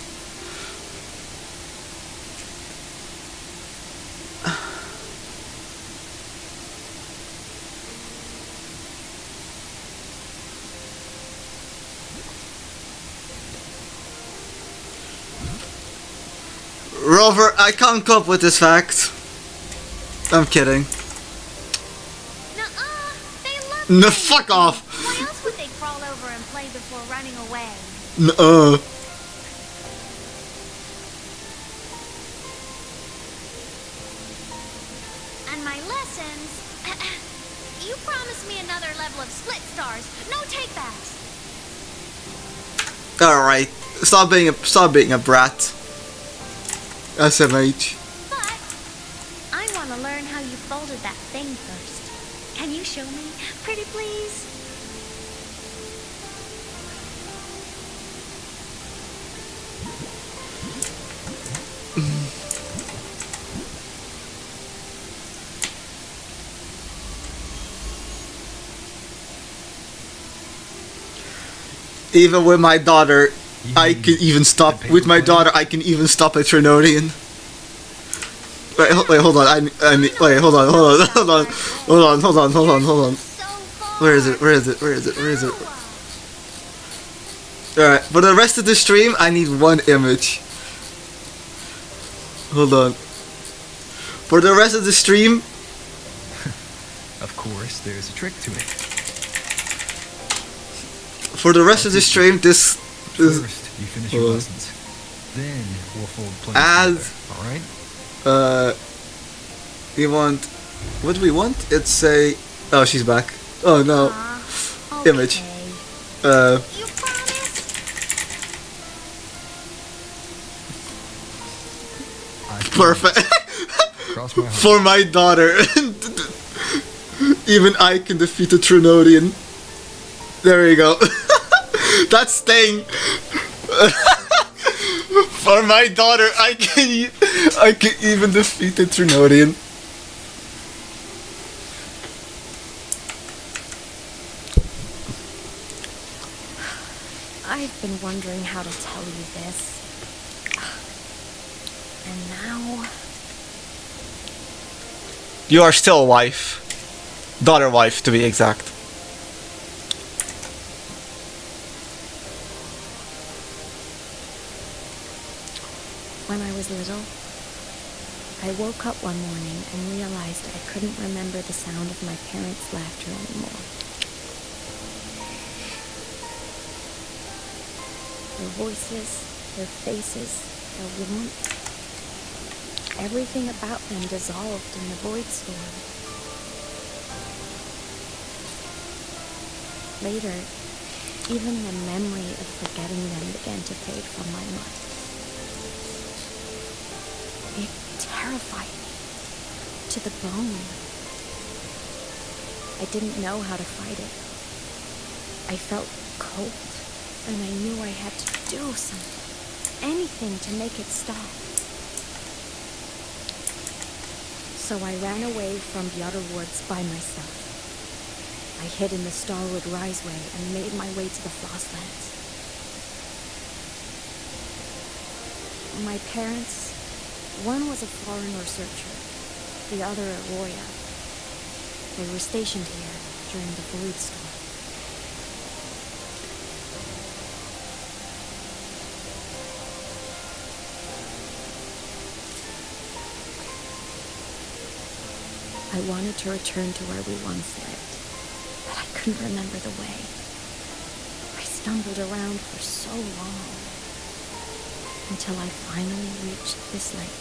Rover, I can't cope with this fact. I'm kidding. Nuh-uh, they love No, me. fuck off. Why else would they crawl over and play before running away? Nuh-uh. And my lessons... You promised me another level of split stars. No take-backs. Alright. Stop being a brat. SMH. But I want to learn how you folded that thing first. Can you show me? Pretty please? Even with my daughter, I can even stop. With my daughter, I can even stop a Trinodian. Wait, hold on. Wait, hold on. Where is it? Alright, for the rest of the stream, I need one image. Hold on. For the rest of the stream... Of course, there's a trick to it. For the rest of the stream, this is... First, you finish your lessons. Then, we'll fold plans together, alright? You want... What do we want? It's a... Oh, she's back. Oh, no. Image. Perfect. For my daughter. Even I can defeat a Trinodian. There you go. That's staying. For my daughter, I can even defeat a Trinodian. I've been wondering how to tell you this. And now... You are still a wife. Daughter wife, to be exact. When I was little, I woke up one morning and realized I couldn't remember the sound of my parents' laughter anymore. Their voices, their faces, their warmth. Everything about them dissolved in the void storm. Later, even the memory of forgetting them began to fade from my mind. It terrified me to the bone. I didn't know how to fight it. I felt cold, and I knew I had to do something, anything to make it stop. So I ran away from the other woods by myself. I hid in the Starwood Riseway and made my way to the Frostlands. My parents, one was a foreign researcher, the other a Roya. They were stationed here during the Void Storm. I wanted to return to where we once lived, but I couldn't remember the way. I stumbled around for so long, until I finally reached this lake.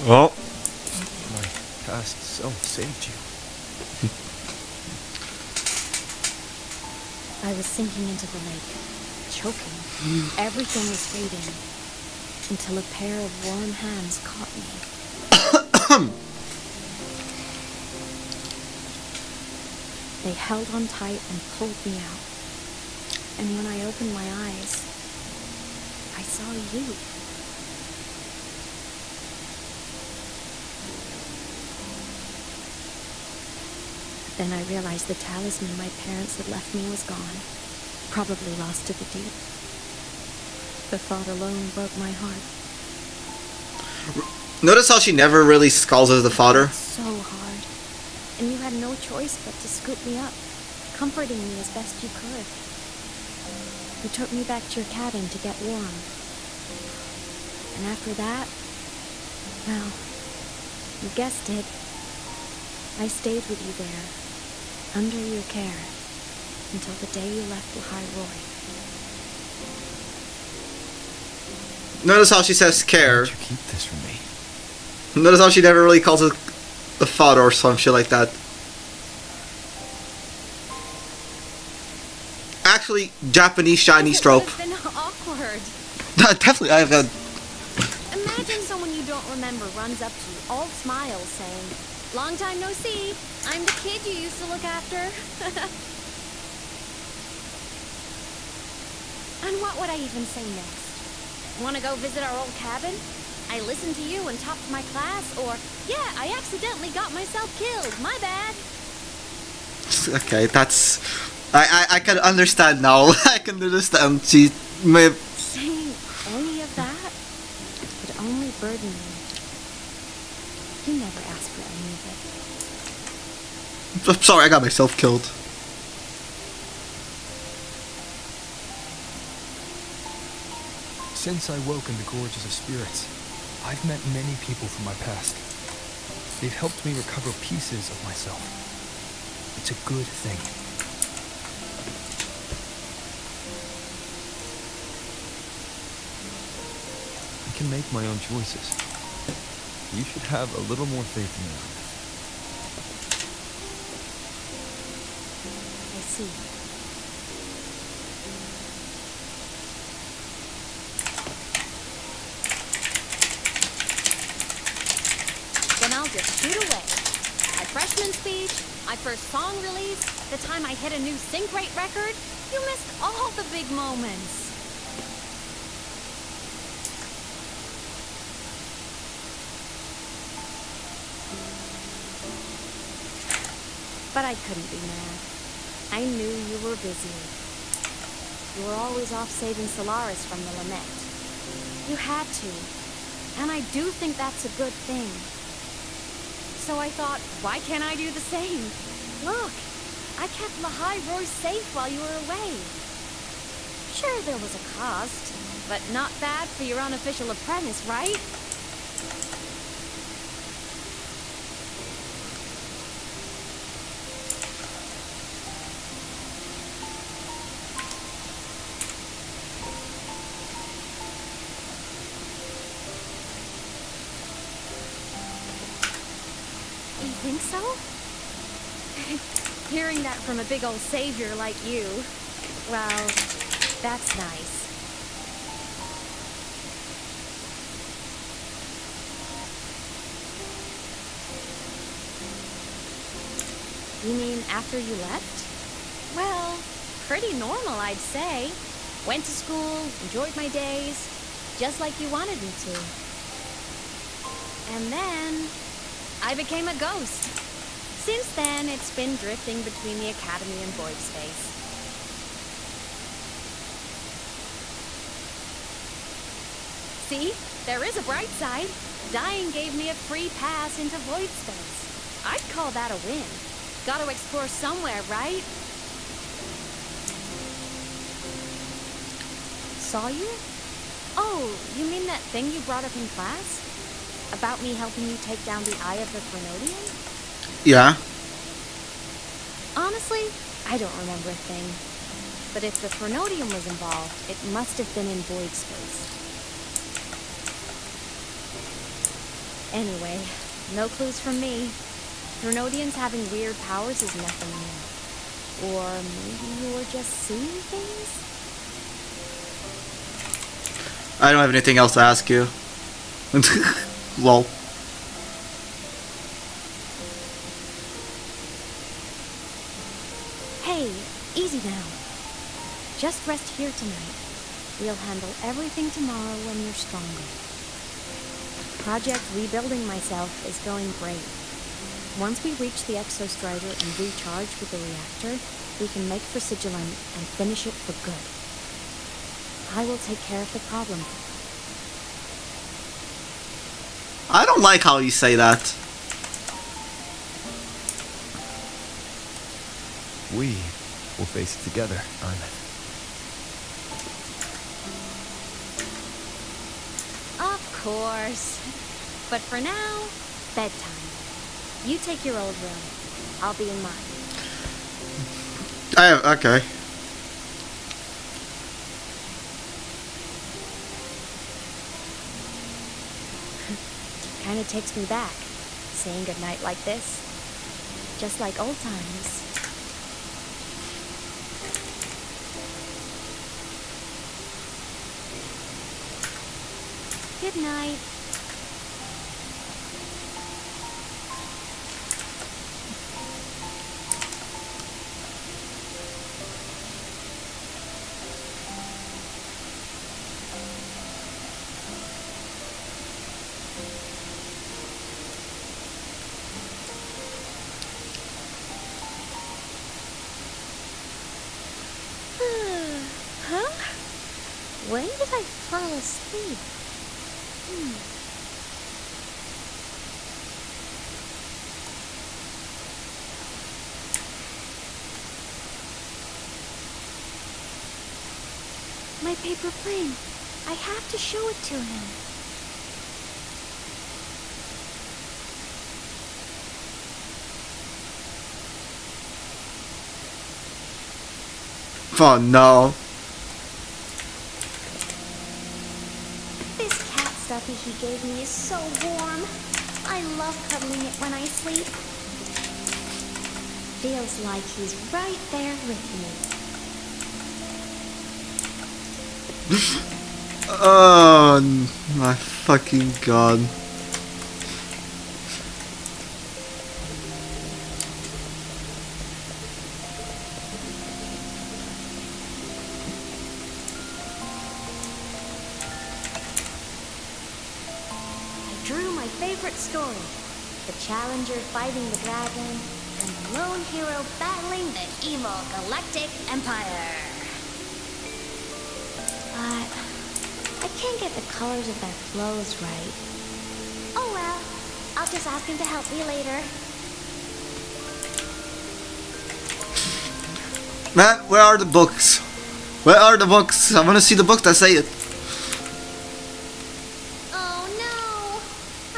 Well. My past self saved you. I was sinking into the lake, choking. Everything was fading, until a pair of warm hands caught me. They held on tight and pulled me out. And when I opened my eyes, I saw you. Then I realized the talisman my parents had left me was gone, probably lost to the deep. The thought alone broke my heart. Notice how she never really calls us the father? So hard. And you had no choice but to scoop me up, comforting me as best you could. You took me back to your cabin to get warm. And after that, well, you guessed it. I stayed with you there, under your care, until the day you left Lahai Roy. Notice how she says care. Why did you keep this from me? Notice how she never really calls it the father or some shit like that. Actually, Japanese shiny strobe. It's been awkward. Definitely, I've had. Imagine someone you don't remember runs up to you, all smiles, saying, "Long time no see. I'm the kid you used to look after." And what would I even say next? Want to go visit our old cabin? I listened to you and topped my class, or, yeah, I accidentally got myself killed. My bad. Okay, that's. I can understand now. I can understand. She may. Saying any of that would only burden me. You never asked for any of it. I'm sorry, I got myself killed. Since I woke in the Gorges of Spirits, I've met many people from my past. They've helped me recover pieces of myself. It's a good thing. I can make my own choices. You should have a little more faith in me. I see. Then I'll just shoot away. My freshman speech, my first song release, the time I hit a new sync rate record. You missed all the big moments. But I couldn't be mad. I knew you were busy. You were always off saving Solaris from the lament. You had to. And I do think that's a good thing. So I thought, why can't I do the same? Look, I kept Lahai Roy safe while you were away. Sure, there was a cost, but not bad for your unofficial apprentice, right? You think so? Hearing that from a big old savior like you, well, that's nice. You mean after you left? Well, pretty normal, I'd say. Went to school, enjoyed my days, just like you wanted me to. And then I became a ghost. Since then, it's been drifting between the Academy and void space. See? There is a bright side. Dying gave me a free pass into void space. I'd call that a win. Gotta explore somewhere, right? Saw you? Oh, you mean that thing you brought up in class? About me helping you take down the Eye of the Frenodian? Yeah. Honestly, I don't remember a thing. But if the Frenodian was involved, it must have been in void space. Anyway, no clues from me. Drenodians having weird powers is nothing new. Or maybe you were just seeing things? I don't have anything else to ask you. Lol. Hey, easy now. Just rest here tonight. We'll handle everything tomorrow when you're stronger. Project Rebuilding Myself is going great. Once we reach the exostrider and recharge with the reactor, we can make for Sigilin and finish it for good. I will take care of the problem. I don't like how you say that. We will face it together, Armin. Of course. But for now, bedtime. You take your old room. I'll be in mine. Okay. Kinda takes me back, saying goodnight like this. Just like old times. Good night. Huh? When did I fall asleep? My paper plane. I have to show it to him. Oh no. This cat stuffy he gave me is so warm. I love cuddling it when I sleep. Feels like he's right there with me. Oh my fucking god. I drew my favorite story. The Challenger fighting the dragon, and the lone hero battling the evil Galactic Empire. But I can't get the colors of their clothes right. Oh well, I'll just ask him to help me later. Man, where are the books? Where are the books? I want to see the book that say it. Oh no!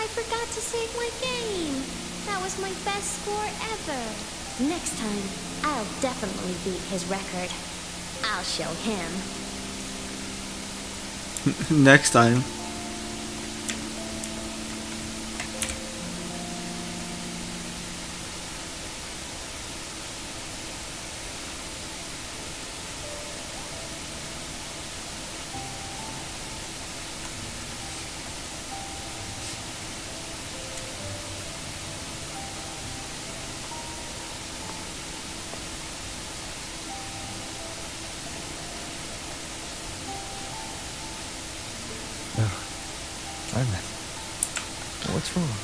I forgot to save my game. That was my best score ever. Next time, I'll definitely beat his record. I'll show him. Next time. Armin, what's wrong?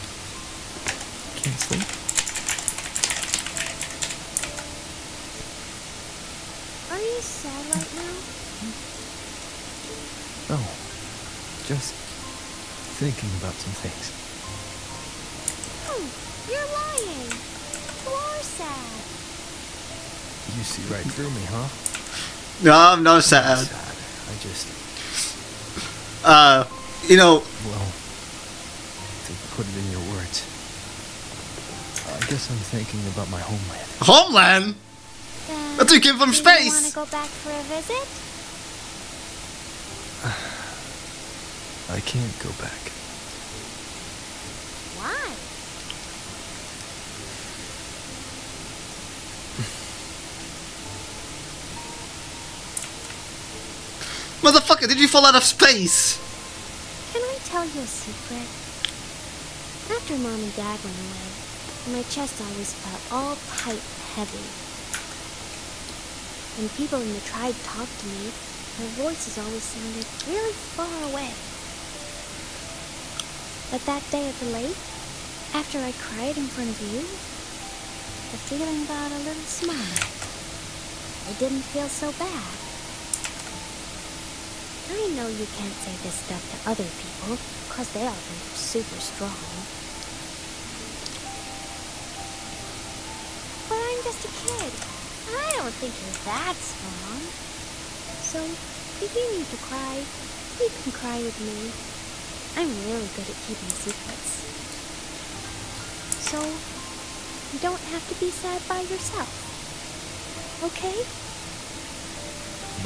Can't sleep? Are you sad right now? No, just thinking about some things. You're lying. You are sad. You see right through me, huh? No, I'm not sad. I just... You know... Well, to put it in your words, I guess I'm thinking about my homeland. Homeland? I thought you came from space! You want to go back for a visit? I can't go back. Motherfucker, did you fall out of space? Can I tell you a secret? After Mom and Dad went away, my chest always felt all tight and heavy. When people in the tribe talked to me, their voices always sounded really far away. But that day at the lake, after I cried in front of you, the feeling got a little smaller. It didn't feel so bad. I know you can't say this stuff to other people, because they all think you're super strong. But I'm just a kid. I don't think you're that strong. So, if you need to cry, you can cry with me. I'm really good at keeping secrets. So, you don't have to be sad by yourself. Okay?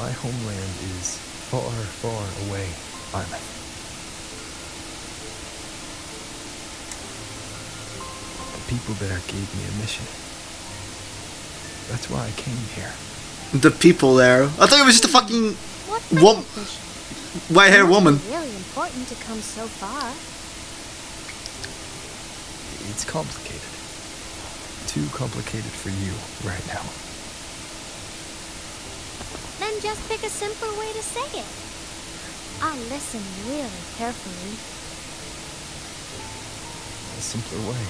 My homeland is far, far away, Armeth. The people there gave me a mission. That's why I came here. The people there. I thought it was just a fucking white-haired woman. It's really important to come so far. It's complicated. Too complicated for you right now. Then just pick a simpler way to say it. I'll listen really carefully. A simpler way.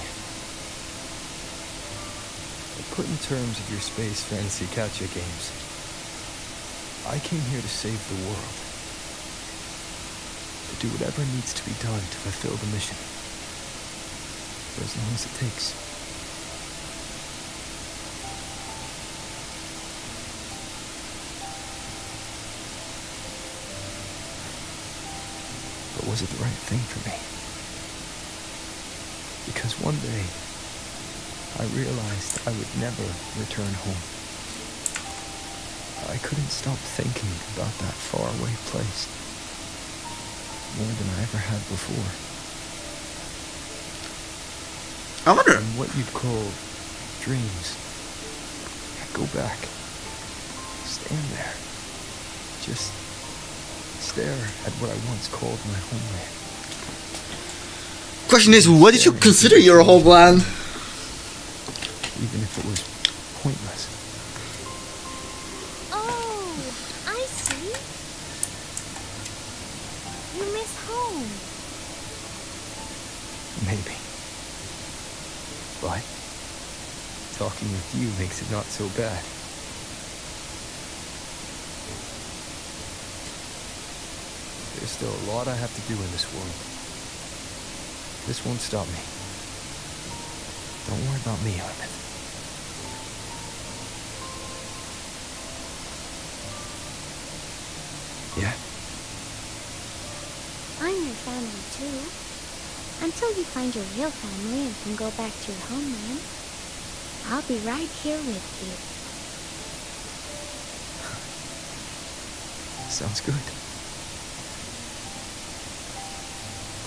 Put in terms of your space fantasy catch-up games, I came here to save the world. To do whatever needs to be done to fulfill the mission. For as long as it takes. But was it the right thing for me? Because one day, I realized I would never return home. I couldn't stop thinking about that faraway place. More than I ever had before. I wonder. And what you'd call dreams. Go back. Stand there. Just stare at what I once called my homeland. Question is, what did you consider your homeland? Even if it was pointless. Oh, I see. You miss home. Maybe. But talking with you makes it not so bad. There's still a lot I have to do in this world. This won't stop me. Don't worry about me, Armeth. Yeah? I'm your family too. Until you find your real family and can go back to your homeland, I'll be right here with you. Sounds good.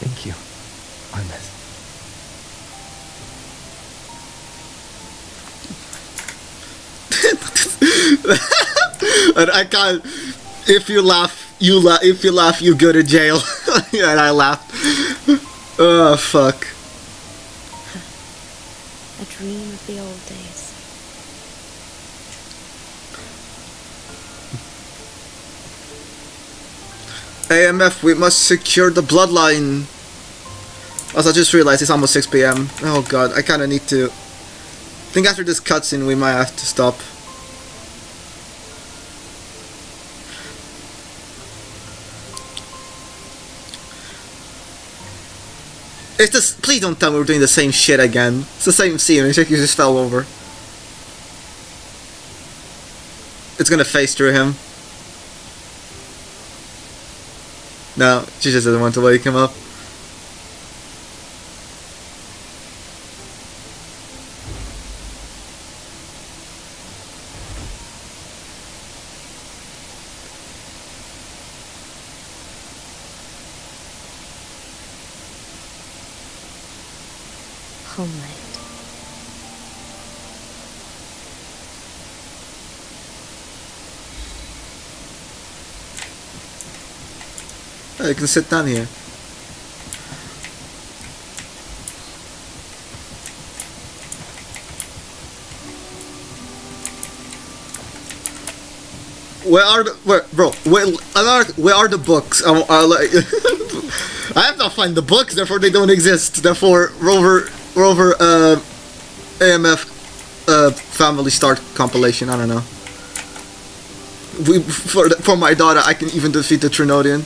Thank you, Armeth. And I can't. If you laugh, you laugh. If you laugh, you go to jail. And I laughed. Oh fuck. A dream of the old days. AMF, we must secure the bloodline. Also, I just realized it's almost 6 p.m. Oh god, I kinda need to. I think after this cutscene we might have to stop. It's just, please don't tell me we're doing the same shit again. It's the same scene, it's like you just fell over. It's gonna phase through him. No, she just doesn't want to wake him up. Homeland. I can sit down here. Where are the where are the books? I have to find the books, therefore they don't exist. Therefore, Rover AMF family start compilation. I don't know. For my daughter, I can even defeat the Trinodian.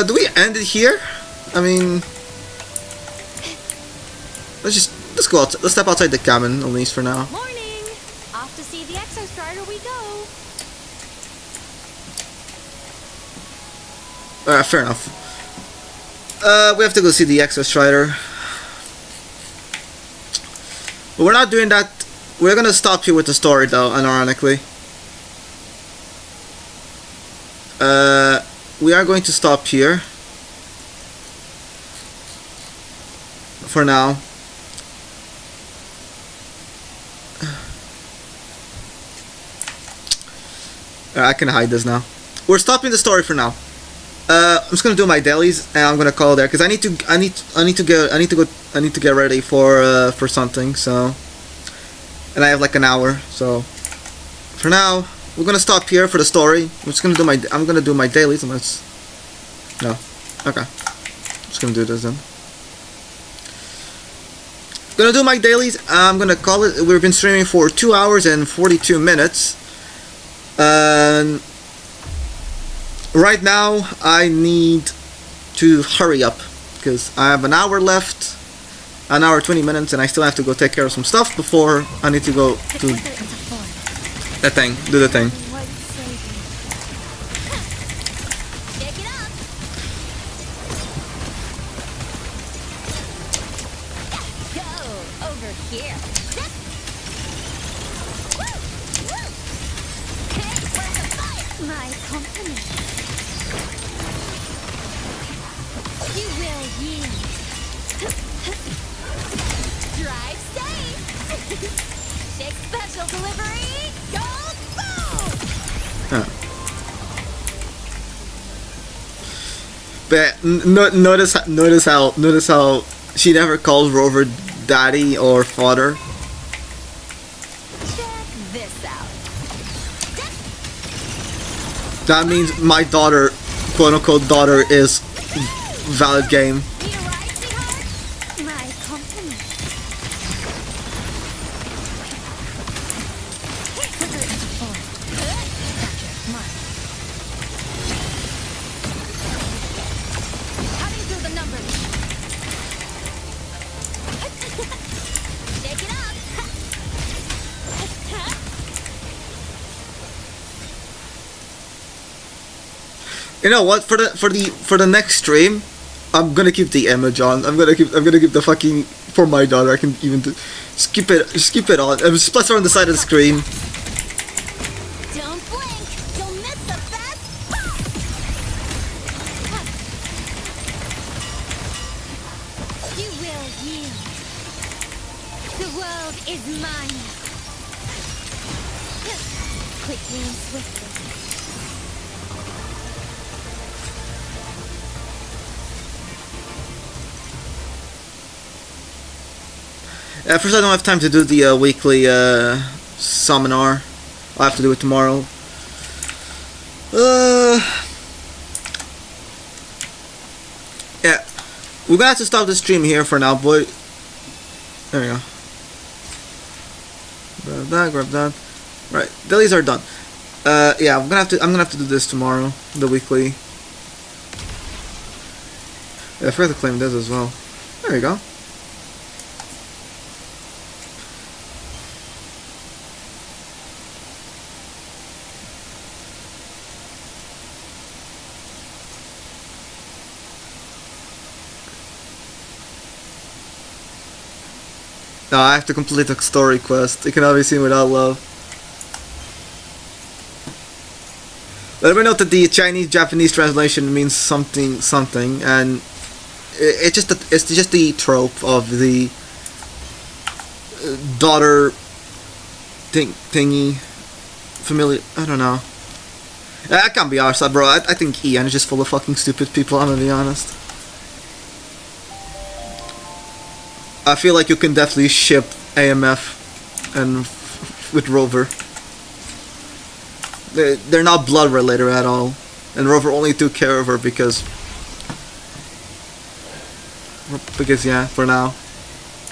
Do we end it here? I mean, let's go outside. Let's step outside the cabin at least for now. Morning! Off to see the Exostrider we go. Fair enough. We have to go see the Exostrider. But we're not doing that. We're gonna stop here with the story though, unironically. We are going to stop here. For now. I can hide this now. We're stopping the story for now. I'm just gonna do my dailies and I'm gonna call it there because I need to get ready for something. So, and I have like an hour. So, for now, we're gonna stop here for the story. I'm gonna do my dailies unless no. Okay, I'm just gonna do this then. Gonna do my dailies. I'm gonna call it. We've been streaming for 2 hours and 42 minutes. And right now I need to hurry up because I have an hour left, an hour 20 minutes, and I still have to go take care of some stuff before I need to go to that thing, do the thing. My company. You will yield. Drive safe. Big special delivery. Gold boom. But notice how she never calls Rover daddy or father. Check this out. That means my daughter, quote unquote daughter, is valid game. My company. Cutting through the numbers. Shake it up. You know what? For the next stream, I'm gonna keep the image on. I'm gonna keep the fucking for my daughter. I can even just keep it on. Just plus her on the side of the screen. Don't blink. You'll miss the best. You will yield. The world is mine. Quickly and swiftly. First, I don't have time to do the weekly seminar. I'll have to do it tomorrow. Yeah, we're gonna have to stop the stream here for now, boy. There we go. Grab that. Right, dailies are done. Yeah, I'm gonna have to do this tomorrow. The weekly. Yeah, I forgot to claim this as well. There we go. No, I have to complete the story quest. It cannot be seen without love. Let me note that the Chinese-Japanese translation means something, and it's just the trope of the daughter thingy familiar. I don't know. I can't be arsed, bro. I think EN is just full of fucking stupid people, I'm gonna be honest. I feel like you can definitely ship AMF and with Rover. They're not blood related at all. And Rover only took care of her because yeah, for now.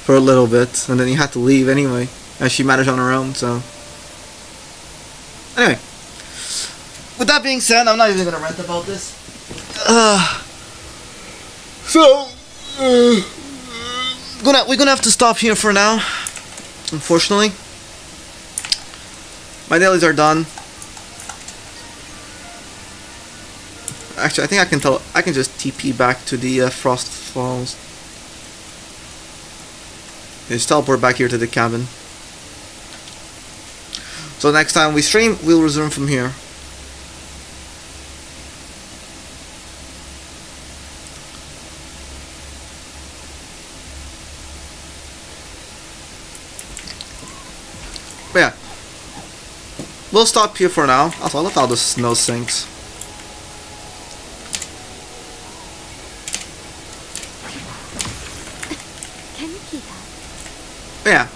For a little bit. And then he had to leave anyway. And she managed on her own, so. Anyway. With that being said, I'm not even gonna rant about this. We're gonna have to stop here for now. Unfortunately. My dailies are done. Actually, I think I can just TP back to the Frost Falls. Just teleport back here to the cabin. So next time we stream, we'll resume from here. But yeah. We'll stop here for now. Also, I love how the snow sinks. Can you keep up? Yeah.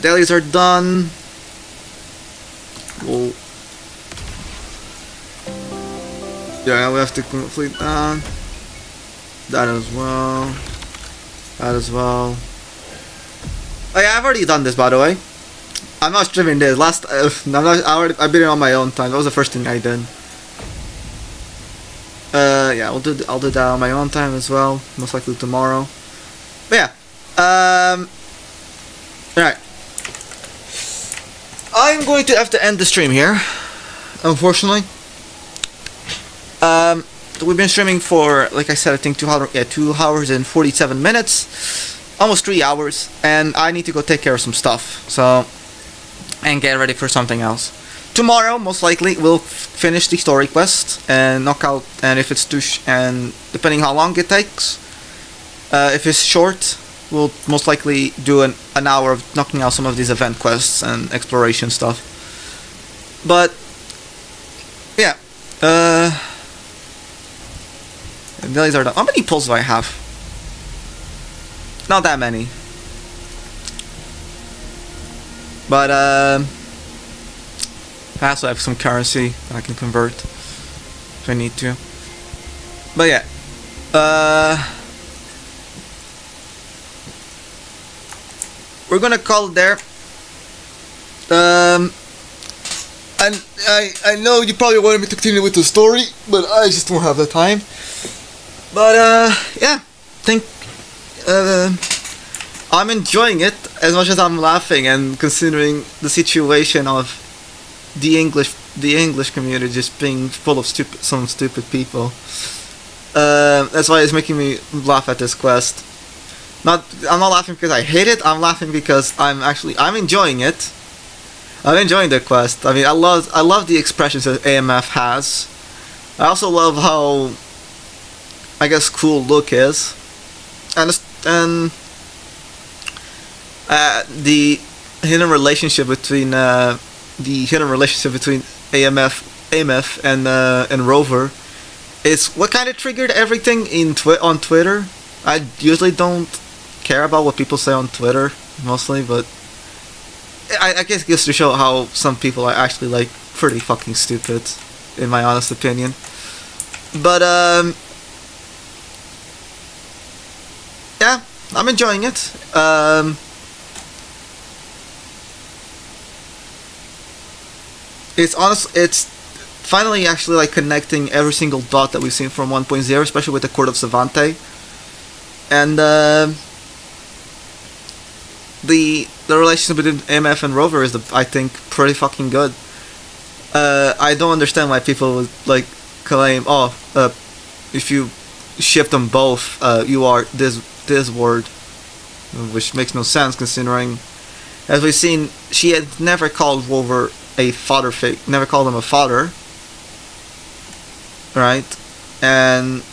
Dailies are done. We'll... Yeah, we have to complete that. That as well. That as well. Oh yeah, I've already done this, by the way. I'm not streaming this. I did it on my own time. That was the first thing I did. Yeah, I'll do that on my own time as well. Most likely tomorrow. But yeah. Alright. I'm going to have to end the stream here, unfortunately. We've been streaming for, like I said, I think 2 hours and 47 minutes, almost 3 hours, and I need to go take care of some stuff, so, and get ready for something else. Tomorrow, most likely, we'll finish the story quest and knock out, and if it's and depending how long it takes, if it's short, we'll most likely do an hour of knocking out some of these event quests and exploration stuff. But yeah, dailies are done. How many pulls do I have? Not that many. But I also have some currency that I can convert if I need to. But yeah, we're gonna call it there. And I know you probably wanted me to continue with the story, but I just don't have the time. But yeah, I'm enjoying it as much as I'm laughing, and considering the situation of the English community just being full of some stupid people. That's why it's making me laugh at this quest. I'm not laughing because I hate it. I'm laughing because I'm enjoying it. I'm enjoying the quest. I mean, I love the expressions that AMF has. I also love how, I guess, cool Look is, and the hidden relationship between AMF and Rover is what kind of triggered everything on Twitter. I usually don't care about what people say on Twitter mostly, but I guess it goes to show how some people are actually like pretty fucking stupid, in my honest opinion. But yeah, I'm enjoying it. It's finally actually like connecting every single dot that we've seen from 1.0, especially with the Court of Savante. And the relationship between MF and Rover is, I think, pretty fucking good. I don't understand why people would like claim, if you shift them both, you are this word, which makes no sense considering As we've seen, she had never called Wolver a father figure, never called him a father, right? And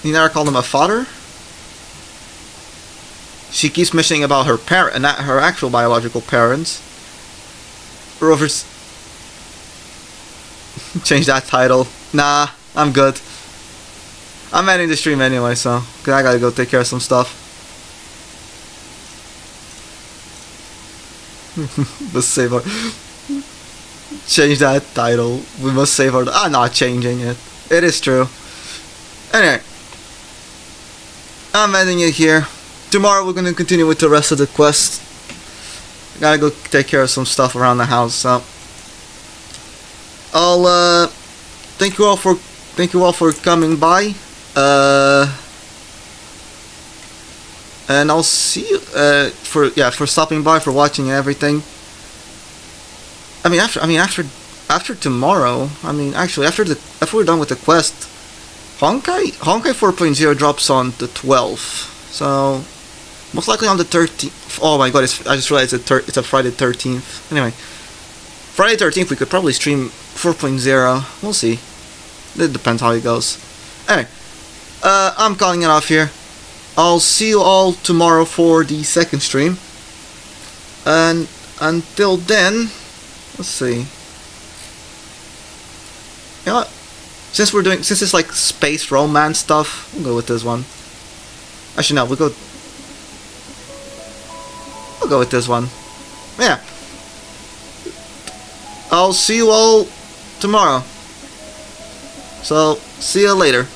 he never called him a father. She keeps mentioning about her parent, and not her actual biological parents. Rover's change that title. Nah, I'm good. I'm ending the stream anyway, so I gotta go take care of some stuff. Must save our. Change that title. We must save our. I'm not changing it. It is true. Anyway, I'm ending it here. Tomorrow we're gonna continue with the rest of the quest. Gotta go take care of some stuff around the house. So I'll thank you all for coming by. And I'll see you for stopping by, for watching and everything. After tomorrow. Actually, after we're done with the quest, Honkai 4.0 drops on the 12th. So most likely on the 13th. Oh my god! I just realized it's a Friday 13th. Anyway, Friday 13th we could probably stream 4.0. We'll see. It depends how it goes. Anyway, I'm calling it off here. I'll see you all tomorrow for the second stream. And until then, let's see. You know what? Since it's like space romance stuff, we'll go with this one. Actually, no, we'll go with this one. Yeah. I'll see you all tomorrow. So, see you later.